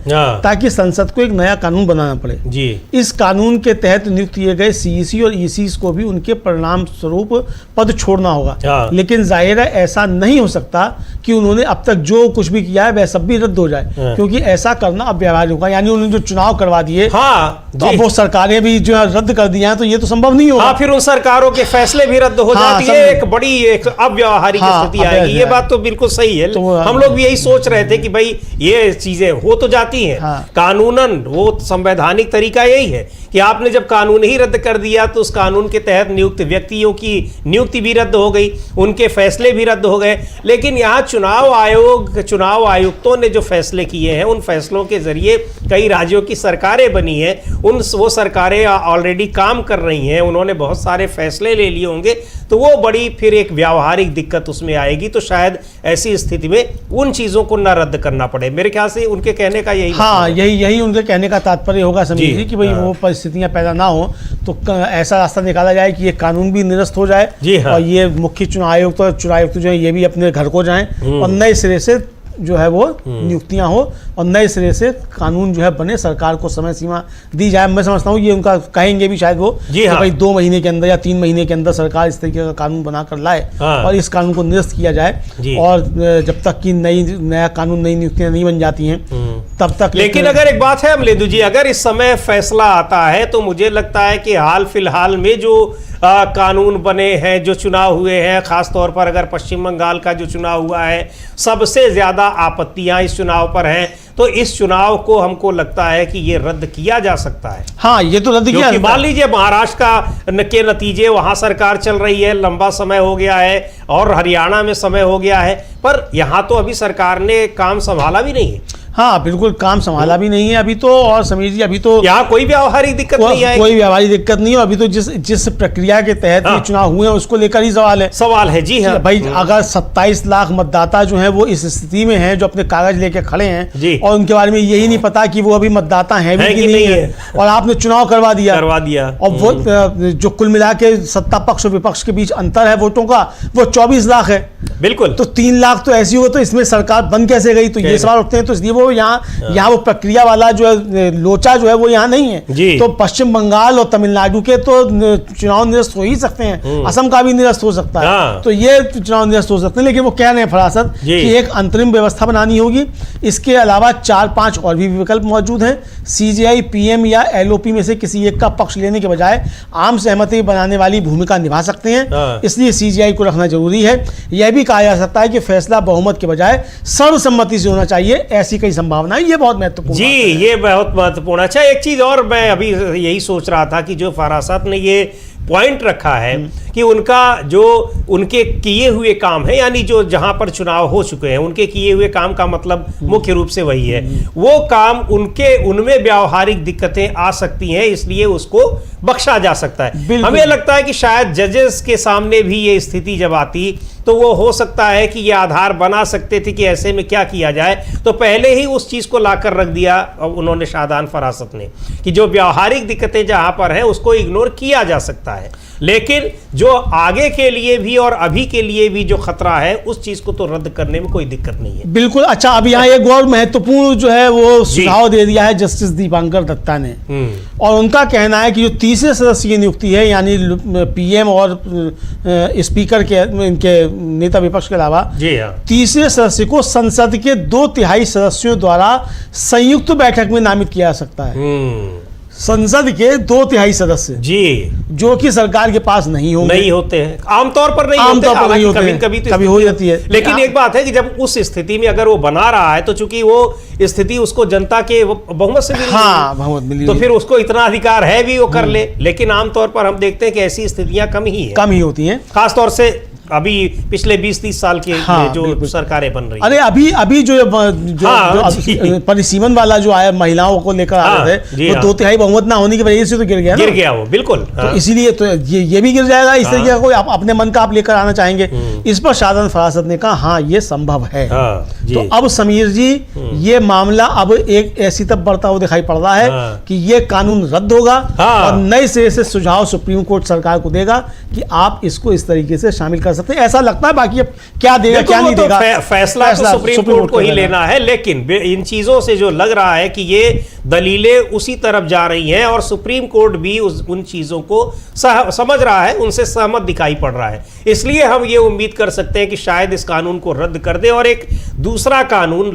ताकि संसद को एक नया कानून बनाना पड़े जी। इस कानून के तहत नियुक्त किए गए सीईसी और ईसीस को भी उनके परिणाम स्वरूप पद छोड़ना होगा, लेकिन जाहिर है ऐसा नहीं हो सकता कि उन्होंने अब तक जो कुछ भी किया है वह सब भी रद्द हो जाए, क्योंकि ऐसा करना अब व्यवहारिक होगा। यानी उन्होंने जो चुनाव करवा दिए तो अब वो सरकारें भी जो रद्द कर दिया है, तो ये तो संभव नहीं होगा। फिर उन सरकारों के फैसले भी रद्द हो जाती है, एक बड़ी एक अव्यावहारिक स्थिति आएगी। ये बात तो बिल्कुल सही है। तो हम लोग भी यही सोच रहे थे कि भाई ये चीजें हो तो जाती हैं, कानूनन वो संवैधानिक तरीका यही है कि आपने जब कानून ही रद्द कर दिया तो उस कानून के तहत नियुक्त व्यक्तियों की नियुक्ति भी रद्द हो गई, उनके फैसले भी रद्द हो गए। लेकिन यहाँ चुनाव आयुक्तों ने जो फैसले किए हैं उन फैसलों के जरिए कई राज्यों की सरकारें बनी हैं, वो सरकारें ऑलरेडी काम कर रही हैं, उन्होंने बहुत सारे फैसले ले लिए होंगे, तो वो बड़ी फिर एक व्यावहारिक दिक्कत उसमें आएगी। तो शायद ऐसी स्थिति में उन चीजों को न रद्द करना पड़े। मेरे ख्याल से उनके कहने का यही उनके कहने का तात्पर्य होगा समीर जी, कि भाई वो परिस्थितियां पैदा ना हो तो ऐसा रास्ता निकाला जाए कि ये कानून भी निरस्त हो जाए और ये मुख्य चुनाव आयुक्त और चुनाव आयुक्त जो है ये भी अपने घर को जाएं और नए सिरे से जो है वो नियुक्तियां हो और नए सिरे से कानून जो है बने, सरकार को समय सीमा दी जाए। मैं समझता हूँ ये उनका कहेंगे भी शायद वो कि भाई 2 महीने के अंदर या 3 महीने के अंदर सरकार इस तरीके का कानून बनाकर लाए और इस कानून को निरस्त किया जाए, और जब तक कि नया कानून नई नियुक्तियां नहीं बन जाती हैं तब तक। लेकिन अगर एक बात है अमलेंदु जी, अगर इस समय फैसला आता है तो मुझे लगता है कि हाल फिलहाल में जो कानून बने हैं, जो चुनाव हुए हैं, खासतौर पर अगर पश्चिम बंगाल का जो चुनाव हुआ है, सबसे ज्यादा आपत्तियां इस चुनाव पर हैं, तो इस चुनाव को हमको लगता है कि ये रद्द किया जा सकता है। हाँ, ये तो रद्द किया। मान लीजिए महाराष्ट्र के नतीजे, वहां सरकार चल रही है, लंबा समय हो गया है, और हरियाणा में समय हो गया है, पर यहां तो अभी सरकार ने काम संभाला भी नहीं है। हाँ, बिल्कुल काम संभाला भी नहीं है अभी तो। और समीर जी, अभी तो यहाँ कोई व्यावहारिक दिक्कत नहीं है, कोई व्यावहारिक दिक्कत नहीं है अभी तो। जिस प्रक्रिया के तहत ये चुनाव हुए हैं उसको लेकर ही सवाल है। जी हाँ भाई, अगर 27 लाख मतदाता जो हैं वो इस स्थिति में हैं, जो अपने कागज लेके खड़े हैं और उनके बारे में यही नहीं पता कि वो अभी मतदाता हैं भी कि नहीं है, और आपने चुनाव करवा दिया। और वो जो कुल मिला के सत्ता पक्ष और विपक्ष के बीच अंतर है वोटों का, वो 24 लाख है। बिल्कुल, तो 3 लाख तो ऐसी हो, तो इसमें सरकार बन कैसे गई? तो ये सवाल उठते हैं। तो इसलिए वो यहाँ वो प्रक्रिया वाला जो है लोचा जो है वो यहाँ नहीं है। तो पश्चिम बंगाल और तमिलनाडु के तो चुनाव निरस्त हो ही सकते हैं, असम का भी निरस्त हो सकता है, तो ये चुनाव निरस्त हो सकते हैं। लेकिन वो कह रहे हैं फरासत कि एक अंतरिम व्यवस्था बनानी होगी। इसके अलावा 4-5 और भी विकल्प मौजूद हैं। सीजीआई, पीएम या एलओपी में से किसी एक का पक्ष लेने के बजाय आम सहमति बनाने वाली भूमिका निभा सकते हैं, इसलिए सीजीआई को रखना जरूरी है। यह भी कहा जा सकता है कि फैसला बहुमत के बजाय सर्वसम्मति से होना चाहिए, ऐसी कई संभावना है। ये बहुत महत्वपूर्ण जी, ये बहुत महत्वपूर्ण। अच्छा, एक चीज और मैं अभी यही सोच रहा था कि जो फरासत ने ये पॉइंट रखा है कि उनका जो उनके किए हुए काम है, यानी जो जहां पर चुनाव हो चुके हैं उनके किए हुए काम का मतलब मुख्य रूप से वही है, वो काम उनमें व्यावहारिक दिक्कतें आ सकती हैं, इसलिए उसको बख्शा जा सकता है। हमें लगता है कि शायद जजेस के सामने भी ये स्थिति जब आती तो वो हो सकता है कि ये आधार बना सकते थे कि ऐसे में क्या किया जाए, तो पहले ही उस चीज को लाकर रख दिया उन्होंने, शाहदान फरासत ने, कि जो व्यावहारिक दिक्कतें जहां पर हैं उसको इग्नोर किया जा सकता है, लेकिन जो आगे के लिए भी और अभी के लिए भी जो खतरा है उस चीज को तो रद्द करने में कोई दिक्कत नहीं है। बिल्कुल। अच्छा, अब यहाँ एक और महत्वपूर्ण जो है वो सुझाव दे दिया है जस्टिस दीपांकर दत्ता ने, और उनका कहना है कि जो तीसरे सदस्य की नियुक्ति है, यानी पीएम और स्पीकर के इनके नेता विपक्ष के अलावा तीसरे सदस्य को संसद के 2/3 सदस्यों द्वारा संयुक्त बैठक में नामित किया जा सकता है। संसद के 2/3 सदस्य जो कि सरकार के पास नहीं होते हैं, आमतौर पर नहीं होते, कभी हो जाती है। लेकिन एक बात है कि जब उस स्थिति में अगर वो बना रहा है तो चूंकि वो स्थिति उसको जनता के बहुमत से मिली, तो फिर उसको इतना अधिकार है भी वो कर ले। लेकिन आमतौर पर हम देखते हैं कि ऐसी स्थितियां कम ही होती हैं, खासतौर से अभी पिछले 20-30 साल के जो सरकारें बन रही। अरे अभी जो परिसीमन वाला जो आया महिलाओं को लेकर आ रहे थे, वो 2/3 बहुमत ना होने की वजह से तो गिर गया वो। बिल्कुल। तो इसीलिए तो ये भी गिर जाएगा। इस तरीके का कोई अपने मन का आप लेकर आना चाहेंगे, इस पर शाहदान फरासत ने कहा हाँ ये संभव है। तो अब समीर जी, ये मामला अब एक ऐसी तब बढ़ता हुआ दिखाई पड़ रहा है कि ये कानून रद्द होगा और नए सिरे से सुझाव सुप्रीम कोर्ट सरकार को देगा कि आप इसको इस तरीके से शामिल कर सकते हैं। ऐसा लगता है, बाकी अब क्या देगा क्या नहीं देगा, फैसला तो सुप्रीम कोर्ट को ही लेना है। लेकिन इन चीजों से जो लग रहा है कि ये दलीलें उसी तरफ जा रही हैं और सुप्रीम कोर्ट भी उन चीजों को समझ रहा है, उनसे सहमत दिखाई पड़ रहा है, इसलिए हम ये उम्मीद कर सकते हैं कि शायद इस कानून को रद्द कर दे और एक दूसरा कानून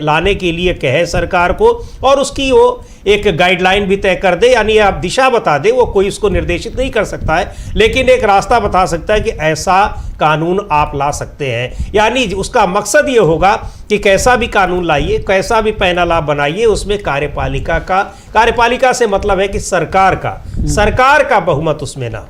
लाने के लिए कहे सरकार को, और उसकी वो एक गाइडलाइन भी तय कर दे, यानी आप दिशा बता दे। वो कोई उसको निर्देशित नहीं कर सकता है, लेकिन एक रास्ता बता सकता है कि ऐसा कानून आप ला सकते हैं। यानी उसका मकसद ये होगा कि कैसा भी कानून लाइए, कैसा भी पैनल आप बनाइए, उसमें कार्यपालिका से मतलब है कि सरकार का बहुमत उसमें ना,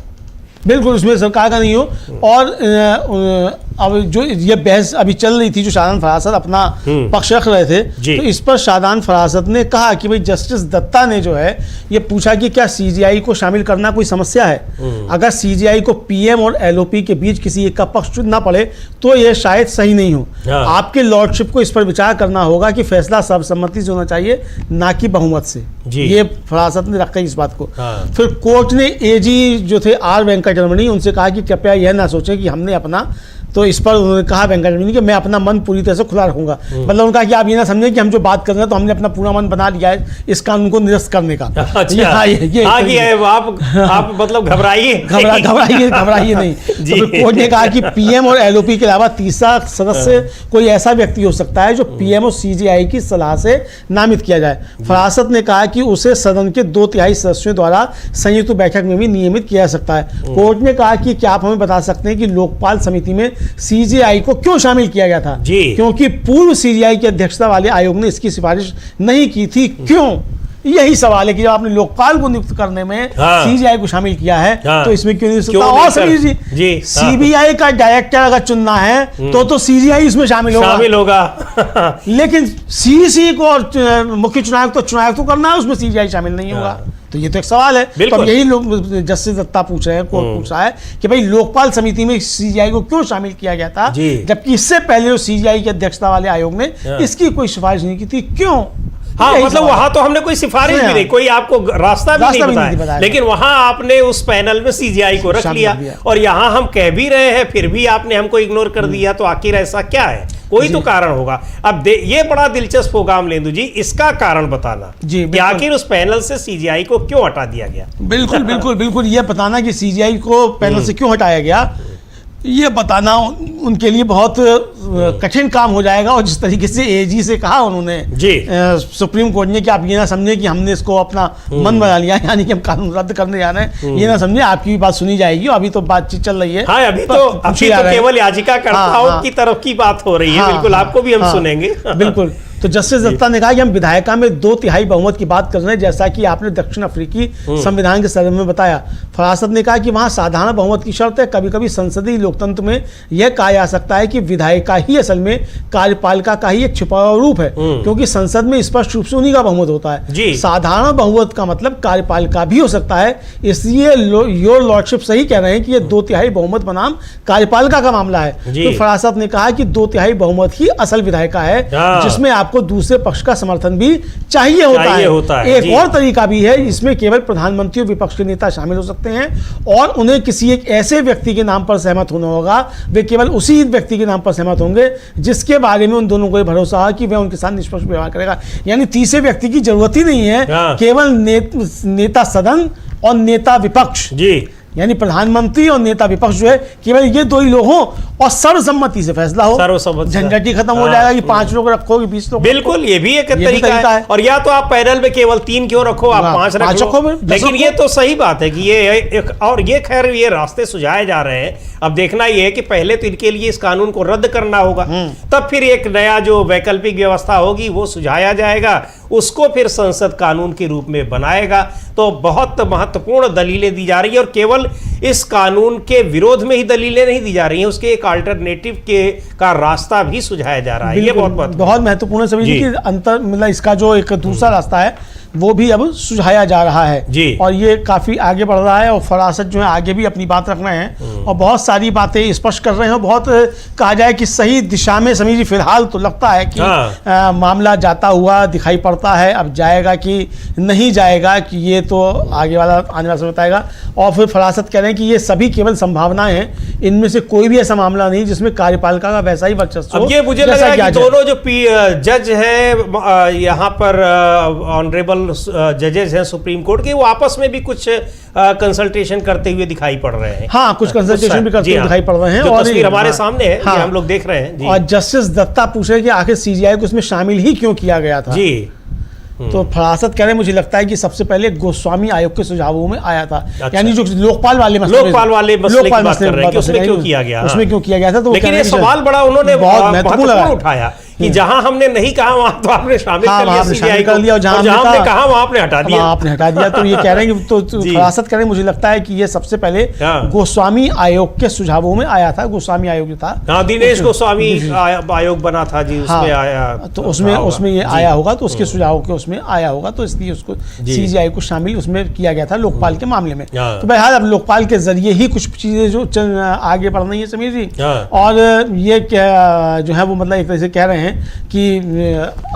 बिल्कुल उसमें सरकार का नहीं हो। और अब जो ये बहस अभी चल रही थी, जो शाहदान फरासत अपना पक्ष रख रहे थे, तो इस पर शाहदान फरासत ने कहा कि भाई जस्टिस दत्ता ने जो है ये पूछा कि क्या सीजीआई को शामिल करना कोई समस्या है। अगर सीजीआई को पीएम और एलओपी के बीच किसी एक का पक्ष चुनना पड़े तो ये शायद सही नहीं हो। आपके लॉर्डशिप को इस पर विचार करना होगा कि फैसला सर्वसम्मति से होना चाहिए, ना कि बहुमत से। ये फरासत ने रखा इस बात को। फिर कोर्ट ने एजी जो थे आर वेंकटरमणी, उनसे कहा कि कृपया यह ना सोचें कि हमने अपना तो इस पर उन्होंने कहा वेंकटरमण कि मैं अपना मन पूरी तरह से खुला रखूंगा। मतलब उनका कि आप ये ना समझें कि हम जो बात कर रहे हैं तो हमने अपना पूरा मन बना लिया है इस कानून को निरस्त करने का। आप मतलब घबराइए नहीं। तो कोर्ट ने कहा कि पीएम और एलओपी के अलावा तीसरा सदस्य कोई ऐसा व्यक्ति हो सकता है जो पीएम और सीजेआई की सलाह से नामित किया जाए। फरासत ने कहा कि उसे सदन के 2/3 सदस्यों द्वारा संयुक्त बैठक में भी नियमित किया जा सकता है। कोर्ट ने कहा कि क्या आप हमें बता सकते हैं कि लोकपाल समिति में सीजेआई को क्यों शामिल किया गया था? क्योंकि पूर्व सीजेआई की अध्यक्षता वाले आयोग ने इसकी सिफारिश नहीं की थी। क्यों? यही सवाल है कि जब आपने लोकपाल को नियुक्त करने में सीजीआई को शामिल किया है तो इसमें क्यों नहीं सकता? और समीर जी, सीबीआई का डायरेक्टर अगर चुनना है तो सीजीआई इसमें शामिल होगा। लेकिन सीसी को और मुख्य चुनाव तो करना है, उसमें सीजीआई शामिल नहीं होगा। तो ये तो एक सवाल है। तो यही लोग जस्टिस दत्ता पूछ रहे हैं, कोर्ट पूछ रहा है कि भाई लोकपाल समिति में सीजीआई को क्यों शामिल किया गया था, जबकि इससे पहले सीजीआई की अध्यक्षता वाले आयोग ने इसकी कोई सिफारिश नहीं की थी। क्यों? हाँ, मतलब वहां तो हमने कोई सिफारिश भी नहीं, कोई आपको रास्ता भी नहीं बताया, लेकिन वहां आपने उस पैनल में सीजीआई को रख लिया। और यहां हम कह भी रहे हैं फिर भी आपने हमको इग्नोर कर दिया। तो आखिर ऐसा क्या है? कोई तो कारण होगा। अब ये बड़ा दिलचस्प होगा अमलेंदु जी, इसका कारण बताना जी, कि आखिर उस पैनल से सीजीआई को क्यों हटा दिया गया। बिल्कुल ये बताना कि सीजीआई को पैनल से क्यों हटाया गया, ये बताना उनके लिए बहुत कठिन काम हो जाएगा। और जिस तरीके से एजी से कहा उन्होंने सुप्रीम कोर्ट ने कि आप ये ना समझे कि हमने इसको अपना मन बना लिया, यानी कि हम कानून रद्द करने जा रहे हैं, ये ना समझे, आपकी भी बात सुनी जाएगी। अभी तो बातचीत चल रही है। हाँ, अभी तो केवल याचिकाकर्ताओं की तरफ की बात हो रही है। बिल्कुल, आपको भी हम सुनेंगे। बिल्कुल। तो जस्टिस दत्ता ने कहा कि हम विधायिका में 2/3 बहुमत की बात कर रहे हैं, जैसा कि आपने दक्षिण अफ्रीकी संविधान के संदर्भ में बताया। फरासत ने कहा कि वहां साधारण बहुमत की शर्त है। कभी कभी संसदीय लोकतंत्र में यह कहा जा सकता है कि विधायिका ही असल में कार्यपालिका का ही एक छिपा हुआ रूप है, क्योंकि संसद में स्पष्ट रूप से उन्हीं का बहुमत होता है। साधारण बहुमत का मतलब कार्यपालिका भी हो सकता है। इसलिए योर लॉर्डशिप सही कह रहे हैं कि यह 2/3 बहुमत बनाम कार्यपालिका का मामला है। तो फरासत ने कहा कि 2/3 बहुमत ही असल विधायिका है, जिसमें आपको दूसरे पक्ष का समर्थन भी चाहिए होता है। एक और तरीका भी है, इसमें केवल प्रधानमंत्री और विपक्ष के नेता शामिल हो सकते हैं और उन्हें किसी एक ऐसे व्यक्ति के नाम पर सहमत होना होगा। वे केवल उसी व्यक्ति के नाम पर सहमत होंगे जिसके बारे में उन दोनों को भरोसा है कि वह उनके साथ निष्पक्ष व्यवहार करेगा। यानी तीसरे व्यक्ति की जरूरत ही नहीं है, केवल नेता सदन और नेता विपक्ष, यानी प्रधानमंत्री और नेता विपक्ष जो है, केवल ये दो ही लोग हों और सर्वसम्मति से फैसला हो। झंझट ही खत्म हो जाएगा कि 5 लोग रखो कि 20 लोग। बिल्कुल, ये भी एक तरीका है। और या तो आप पैनल में केवल 3 क्यों रखो, आप 5 रखो। लेकिन ये तो सही बात है कि ये खैर ये रास्ते सुझाए जा रहे हैं। अब देखना ये है कि पहले तो इनके लिए इस कानून को रद्द करना होगा, तब फिर एक नया जो वैकल्पिक व्यवस्था होगी वो सुझाया जाएगा, उसको फिर संसद कानून के रूप में बनाएगा। तो बहुत महत्वपूर्ण दलीलें दी जा रही है और केवल इस कानून के विरोध में ही दलीलें नहीं दी जा रही हैं, उसके एक अल्टरनेटिव का रास्ता भी सुझाया जा रहा है। ये बहुत महत्वपूर्ण सभी कि अंतर, मतलब इसका जो एक दूसरा रास्ता है वो भी अब सुझाया जा रहा है और ये काफी आगे बढ़ रहा है। और फरासत जो है आगे भी अपनी बात रख रहे हैं और बहुत सारी बातें स्पष्ट कर रहे हैं। बहुत कहा जाए कि सही दिशा में समीर जी फिलहाल तो लगता है कि मामला जाता हुआ दिखाई पड़ता है। अब जाएगा कि नहीं जाएगा कि ये तो आगे वाला आने वाला समय बताएगा। और फिर फरासत कह रहे हैं कि ये सभी केवल संभावनाएं हैं, इनमें से कोई भी ऐसा मामला नहीं जिसमें कार्यपालिका का वैसा ही वर्चस्व हो। ये मुझे लग रहा है कि दोनों जो जज है यहाँ पर ऑनरेबल जजेस हैं सुप्रीम कोर्ट के, वो आपस में भी कुछ कंसल्टेशन करते हुए दिखाई पड़ रहे हैं। हाँ, कुछ कंसल्टेशन भी करते हुए दिखाई पड़ रहे हैं और तस्वीर हमारे सामने है, ये हम लोग देख रहे हैं। और जस्टिस दत्ता पूछ रहे हैं कि आखिर सीजीआई को इसमें शामिल ही क्यों किया गया था। तो फरासत कह रहे हैं, मुझे लगता है कि सबसे पहले गोस्वामी आयोग के सुझावों में आया था। यानी जो लोकपाल वाले मसले की बात कर रहे हैं कि उसमें क्यों किया गया था। तो लेकिन ये सवाल बड़ा उन्होंने बहुत महत्वपूर्ण उठाया कि जहां हमने नहीं कहा वहां तो आपने शामिल कर लिया और जहां हमने कहा वहां आपने हटा दिया। तो ये कह रहे हैं कि तो फरासत कह रहे हैं, मुझे लगता है कि ये सबसे पहले गोस्वामी आयोग के सुझावों में आया था। गोस्वामी आयोग जो था, दिनेश गोस्वामी आयोग बना था जी, उसमें आया, तो उसमें ये आया होगा, तो उसके सुझावों के उसमें आया होगा, तो इसलिए उसको सीजीआई को शामिल उसमें किया गया था लोकपाल के मामले में। तो बहरहाल अब लोकपाल के जरिए ही कुछ चीजें जो आगे बढ़ रही है समीर जी। और ये जो है वो मतलब एक तरह से कह रहे हैं कि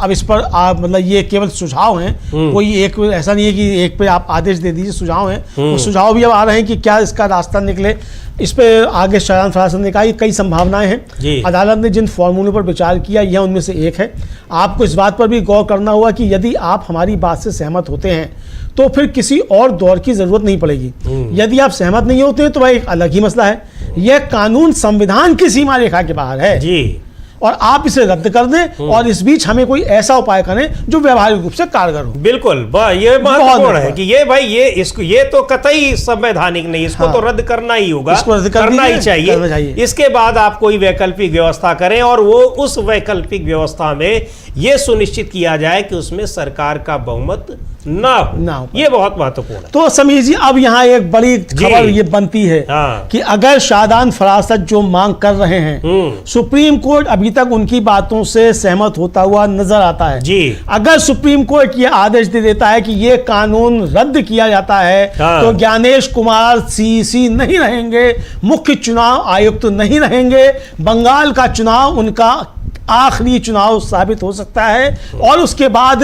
अब इस पर आप मतलब ये केवल सुझाव हैं, कोई एक ऐसा नहीं है कि एक पे आप आदेश दे दीजिए, सुझाव हैं, वो सुझाव भी अब आ रहे हैं कि क्या इसका रास्ता निकले। इस पे आगे शाहजहां फराज ने कहा कि कई संभावनाएं हैं। अदालत ने जिन फॉर्मूलों पर विचार किया यह उनमें से एक है। आपको इस बात पर भी गौर करना होगा कि यदि आप हमारी बात से सहमत होते हैं तो फिर किसी और दौर की जरूरत नहीं पड़ेगी। यदि आप सहमत नहीं होते हैं तो वह एक अलग ही मसला है। यह कानून संविधान की सीमा रेखा के बाहर है जी, और आप इसे रद्द कर दें और इस बीच हमें कोई ऐसा उपाय करें जो व्यवहारिक रूप से कारगर हो। बिल्कुल, ये महत्वपूर्ण है कि ये भाई ये तो कतई संवैधानिक नहीं, इसको तो रद्द करना ही होगा, करना ही चाहिए। इसके बाद आप कोई वैकल्पिक व्यवस्था करें और वो उस वैकल्पिक व्यवस्था में ये सुनिश्चित किया जाए कि उसमें सरकार का बहुमत ना हो। ये बहुत महत्वपूर्ण है। तो समीर जी, अब यहाँ एक बड़ी खबर ये बनती है कि अगर शाहजहां फरासत जो मांग कर रहे हैं, सुप्रीम कोर्ट अभी तक उनकी बातों से सहमत होता हुआ नजर आता है जी। अगर सुप्रीम कोर्ट ये आदेश दे देता है कि ये कानून रद्द किया जाता है तो ज्ञानेश कुमार सीईसी नहीं रहेंगे, मुख्य चुनाव आयुक्त नहीं रहेंगे, बंगाल का चुनाव उनका आखिरी चुनाव साबित हो सकता है और उसके बाद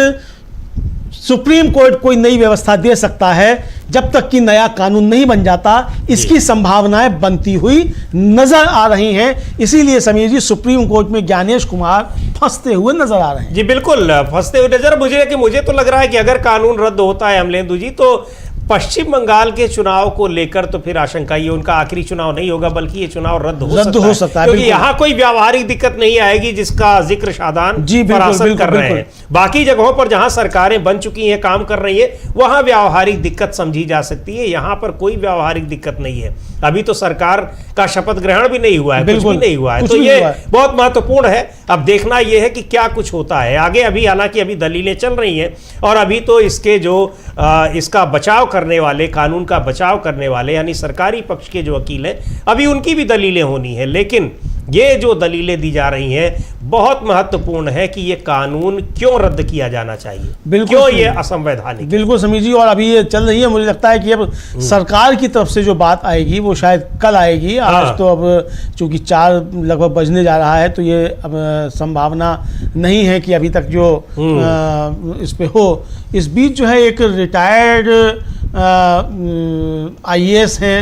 सुप्रीम कोर्ट कोई नई व्यवस्था दे सकता है जब तक कि नया कानून नहीं बन जाता। इसकी संभावनाएं बनती हुई नजर आ रही हैं। इसीलिए समीर जी, सुप्रीम कोर्ट में ज्ञानेश कुमार फंसते हुए नजर आ रहे हैं। जी बिल्कुल, फंसते हुए नजर मुझे तो लग रहा है कि अगर कानून रद्द होता है अमलेंदु जी, तो पश्चिम बंगाल के चुनाव को लेकर तो फिर आशंका ये उनका आखिरी चुनाव नहीं होगा, बल्कि ये चुनाव रद्द हो सकता है क्योंकि यहाँ कोई व्यावहारिक दिक्कत नहीं आएगी जिसका जिक्र शाहजहां फरासत कर रहे हैं। बाकी जगहों पर जहां सरकारें बन चुकी हैं, काम कर रही है, वहां व्यावहारिक दिक्कत समझी जा सकती है। यहाँ पर कोई व्यावहारिक दिक्कत नहीं है। अभी तो सरकार का शपथ ग्रहण भी नहीं हुआ है, कुछ भी नहीं हुआ है, तो ये बहुत महत्वपूर्ण है। अब देखना यह है कि क्या कुछ होता है आगे। अभी हालांकि अभी दलीलें चल रही हैं और अभी तो इसके जो इसका बचाव करने वाले, कानून का बचाव करने वाले यानी सरकारी पक्ष के जो वकील हैं, अभी उनकी भी दलीलें होनी है। लेकिन ये जो दलीलें दी जा रही हैं बहुत महत्वपूर्ण है कि ये कानून क्यों रद्द किया जाना चाहिए, क्यों ये असंवैधानिक। बिल्कुल समीर जी, और अभी ये चल रही है, मुझे लगता है कि अब सरकार की तरफ से जो बात आएगी वो शायद कल आएगी। आज तो अब चूंकि 4 लगभग बजने जा रहा है, तो ये अब संभावना नहीं है कि अभी तक जो इस पे हो। इस बीच जो है एक रिटायर्ड IAS हैं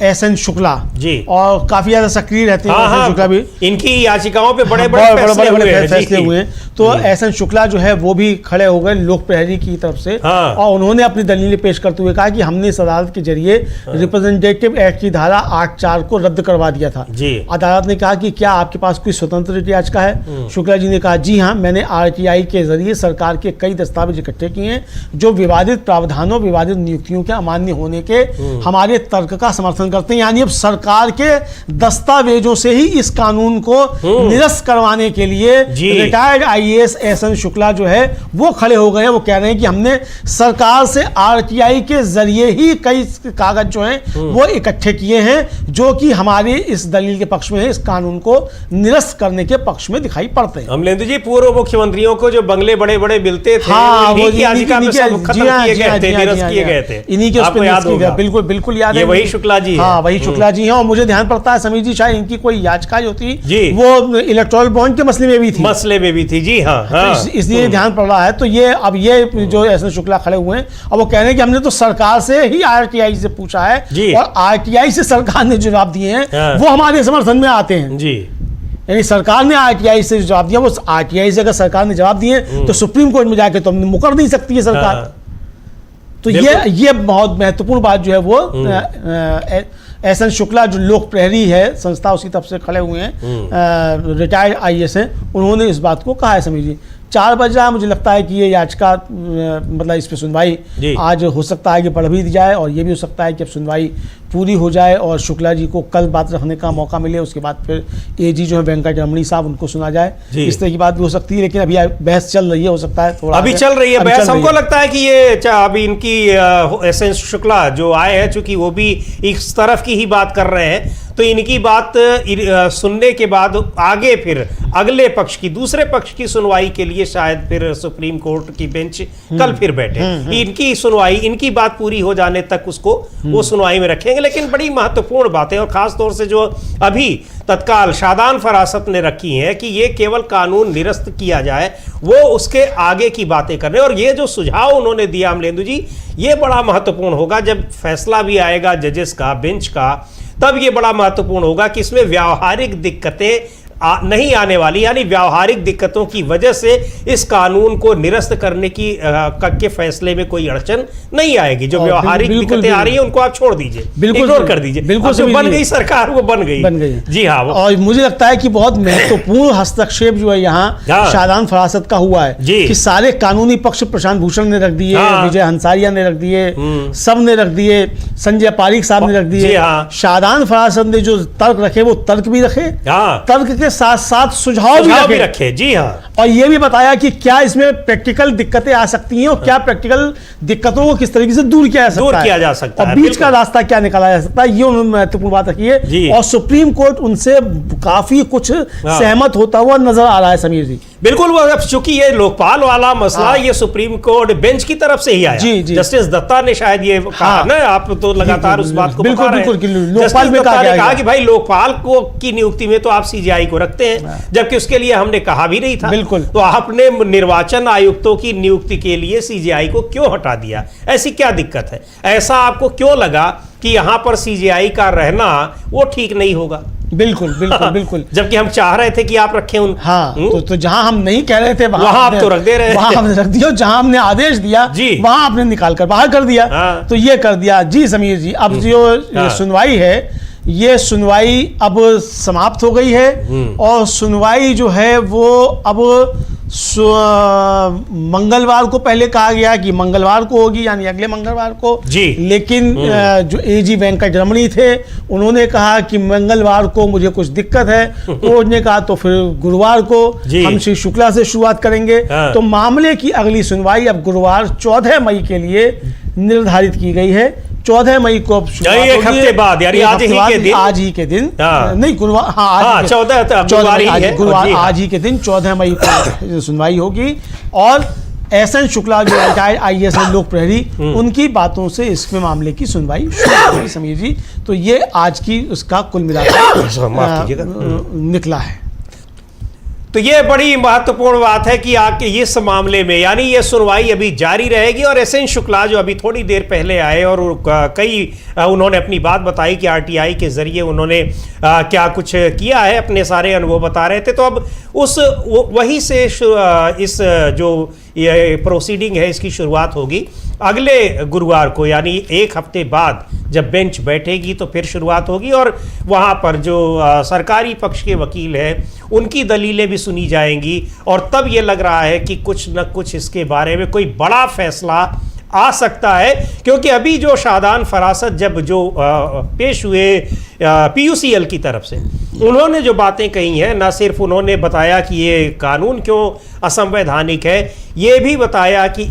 SN शुक्ला जी, और काफी ज्यादा सक्रिय रहते हैं SN शुक्ला भी। इनकी याचिकाओं पे बड़े फैसले हुए हैं। तो SN शुक्ला जो है वो भी खड़े हो गए लोक प्रहरी की तरफ से, और उन्होंने अपनी दलीलें पेश करते हुए कहा कि हमने इस अदालत के जरिए रिप्रेजेंटेटिव एक्ट की धारा 8(4) को रद्द करवा दिया था। अदालत ने कहा कि क्या आपके पास कोई स्वतंत्र याचिका है? शुक्ला जी ने कहा जी हाँ, मैंने RTI के जरिए सरकार के कई दस्तावेज इकट्ठे किए हैं जो विवादित प्रावधानों, विवादित नियुक्तियों के अमान्य होने के हमारे तर्क का समर्थन करते हैं। यानी अब सरकार के दस्तावेजों से ही इस कानून को निरस्त करवाने के लिए रिटायर्ड IAS SN शुक्ला जो है वो खड़े हो गए हैं। वो कह रहे हैं कि हमने सरकार से RTI के जरिए ही कई कागज जो हैं वो इकट्ठे किए हैं जो कि हमारे इस दलील के पक्ष में है, इस कानून को निरस्त करने के पक्ष में दिखाई पड़ते हैं। अमलेंदु जी, पूर्व मुख्यमंत्रियों को जो बंगले बड़े बड़े मिलते थे, इन्हीं के उस पे याद होगा। बिल्कुल बिल्कुल याद है, वही शुक्ला जी। हाँ, वही शुक्ला जी हैं। और मुझे ध्यान पड़ता है समीर जी, शायद इनकी कोई याचिका जो थी वो इलेक्टोरल बॉन्ड के मसले में भी थी जी। हाँ, इसलिए ध्यान पड़ रहा है। तो ये अब ये जो SN शुक्ला खड़े हुए हैं, अब वो कह रहे हैं कि हमने तो सरकार से ही RTI से पूछा है और RTI से सरकार ने जवाब दिए हैं, वो हमारे समर्थन में आते हैं जी। यानी सरकार ने RTI से जवाब दिया, वो RTI से अगर सरकार ने जवाब दिए तो सुप्रीम कोर्ट में जाके तो हमने मुकर नहीं सकती है सरकार। तो ये बहुत महत्वपूर्ण बात जो है वो SN शुक्ला जो लोक प्रहरी है संस्था, उसकी तरफ से खड़े हुए हैं, रिटायर्ड IAS हैं, उन्होंने इस बात को कहा है। समीर जी, 4 बज रहा है, मुझे लगता है कि ये याचिका मतलब इस पे सुनवाई आज हो सकता है कि बढ़ भी दी जाए, और ये भी हो सकता है कि अब सुनवाई पूरी हो जाए और शुक्ला जी को कल बात रखने का मौका मिले। उसके बाद फिर AG जो है वेंकट रमणी साहब, उनको सुना जाए। इस तरह की बात भी हो सकती है, लेकिन अभी बहस चल रही है, हो सकता है थोड़ा अभी चल रही है बहस। हमको लगता है कि ये अभी इनकी SN शुक्ला जो आए हैं, चूंकि वो भी इस तरफ की ही बात कर रहे हैं, तो इनकी बात सुनने के बाद आगे फिर अगले पक्ष की, दूसरे पक्ष की सुनवाई के लिए शायद फिर सुप्रीम कोर्ट की बेंच कल फिर बैठे। इनकी सुनवाई, इनकी बात पूरी हो जाने तक उसको वो सुनवाई में रखेंगे। लेकिन बड़ी महत्वपूर्ण बातें, और खास तौर से जो अभी तत्काल शादान फरासत ने रखी हैं कि ये केवल कानून निरस्त किया जाए, वो उसके आगे की बातें कर रहे हैं। और ये जो सुझाव उन्होंने दिया अमलेंदु जी, ये बड़ा महत्वपूर्ण होगा। जब फैसला भी आएगा जजेस का, बेंच का, तब ये बड़ा महत्वपूर्ण होगा कि इसमें व्यावहारिक दिक्कतें नहीं आने वाली, यानी व्यावहारिक दिक्कतों की वजह से इस कानून को निरस्त करने की के फैसले में कोई अड़चन नहीं आएगी। जो व्यावहारिक दिक्कतें आ रही हैं उनको आप छोड़ दीजिए, इग्नोर कर दीजिए। बिल्कुल जो बन गई सरकार वो बन गई जी हाँ। और मुझे लगता है कि बहुत महत्वपूर्ण हस्तक्षेप जो है यहाँ शादान फरासत का हुआ है कि सारे कानूनी पक्ष प्रशांत भूषण ने रख दिए, विजय हंसारिया ने रख दिए, सब ने रख दिए, संजय पारीक साहब ने रख दिए। शादान फरासत ने जो तर्क रखे वो तर्क भी रखे, तर्क के साथ साथ सुझाव भी रखे जी हाँ। और ये भी बताया कि क्या इसमें प्रैक्टिकल दिक्कतें आ सकती हैं और क्या प्रैक्टिकल दिक्कतों को किस तरीके से दूर किया जा सकता है और बीच का रास्ता क्या निकाला जा सकता है, ये उन्होंने महत्वपूर्ण बात रखी है। और सुप्रीम कोर्ट उनसे काफी कुछ सहमत होता हुआ नजर आ रहा है समीर जी। बिल्कुल, वो अब चूंकि ये लोकपाल वाला मसला ये सुप्रीम कोर्ट बेंच की तरफ से ही आया। जी, जी। जस्टिस दत्ता ने शायद ये कहा ना, आप तो लगातार उस बात को बता रहे हैं। लोकपाल में कहा कि भाई लोकपाल को की नियुक्ति में तो आप सीजीआई को रखते हैं, जबकि उसके लिए हमने कहा भी नहीं था। बिल्कुल। तो आपने निर्वाचन आयुक्तों की नियुक्ति के लिए सीजीआई को क्यों हटा दिया? ऐसी क्या दिक्कत है? ऐसा आपको क्यों लगा कि यहां पर सीजीआई का रहना वो ठीक नहीं होगा? बिल्कुल बिल्कुल बिल्कुल। जबकि हम चाह रहे थे कि आप रखें उन। हाँ, तो जहां हम नहीं कह रहे थे वहां आप तो रख दे रहे, वहां हमने रख दिया। जहां हमने आदेश दिया वहां आपने निकाल कर बाहर कर दिया। तो ये कर दिया जी समीर जी। अब जो सुनवाई है, ये सुनवाई अब समाप्त हो गई है और सुनवाई जो है वो अब मंगलवार को पहले कहा गया कि मंगलवार को होगी, यानी अगले मंगलवार को जी। लेकिन जो एजी वेंकट रमणी थे उन्होंने कहा कि मंगलवार को मुझे कुछ दिक्कत है, कोर्ट ने कहा तो फिर गुरुवार को हम श्री शुक्ला से शुरुआत करेंगे। तो मामले की अगली सुनवाई अब गुरुवार 14 मई के लिए निर्धारित की गई है। 14 मई को एक हफ्ते बाद, यानी आज ही के दिन नहीं गुरुवार, हाँ 14 आज ही के दिन 14 मई को सुनवाई होगी। और एसएन शुक्ला जो रिटायर्ड आईएएस लोक प्रहरी, उनकी बातों से इसमें मामले की सुनवाई शुरू होगी समीर जी। तो ये आज की उसका कुल मिलाकर निकला है। तो ये बड़ी महत्वपूर्ण बात है कि आपके इस मामले में, यानी ये सुनवाई अभी जारी रहेगी। और एसएन शुक्ला जो अभी थोड़ी देर पहले आए और उन्होंने अपनी बात बताई कि आरटीआई के जरिए उन्होंने क्या कुछ किया है, अपने सारे अनुभव बता रहे थे। तो अब वहीं से इस जो ये प्रोसीडिंग है इसकी शुरुआत होगी अगले गुरुवार को, यानी एक हफ्ते बाद जब बेंच बैठेगी तो फिर शुरुआत होगी। और वहाँ पर जो सरकारी पक्ष के वकील हैं उनकी दलीलें भी सुनी जाएंगी। और तब ये लग रहा है कि कुछ न कुछ इसके बारे में कोई बड़ा फैसला आ सकता है। क्योंकि अभी जो शादान फरासत जब जो पेश हुए पीयूसीएल की तरफ से, उन्होंने जो बातें कही हैं, न सिर्फ उन्होंने बताया कि ये कानून क्यों असंवैधानिक है, ये भी बताया कि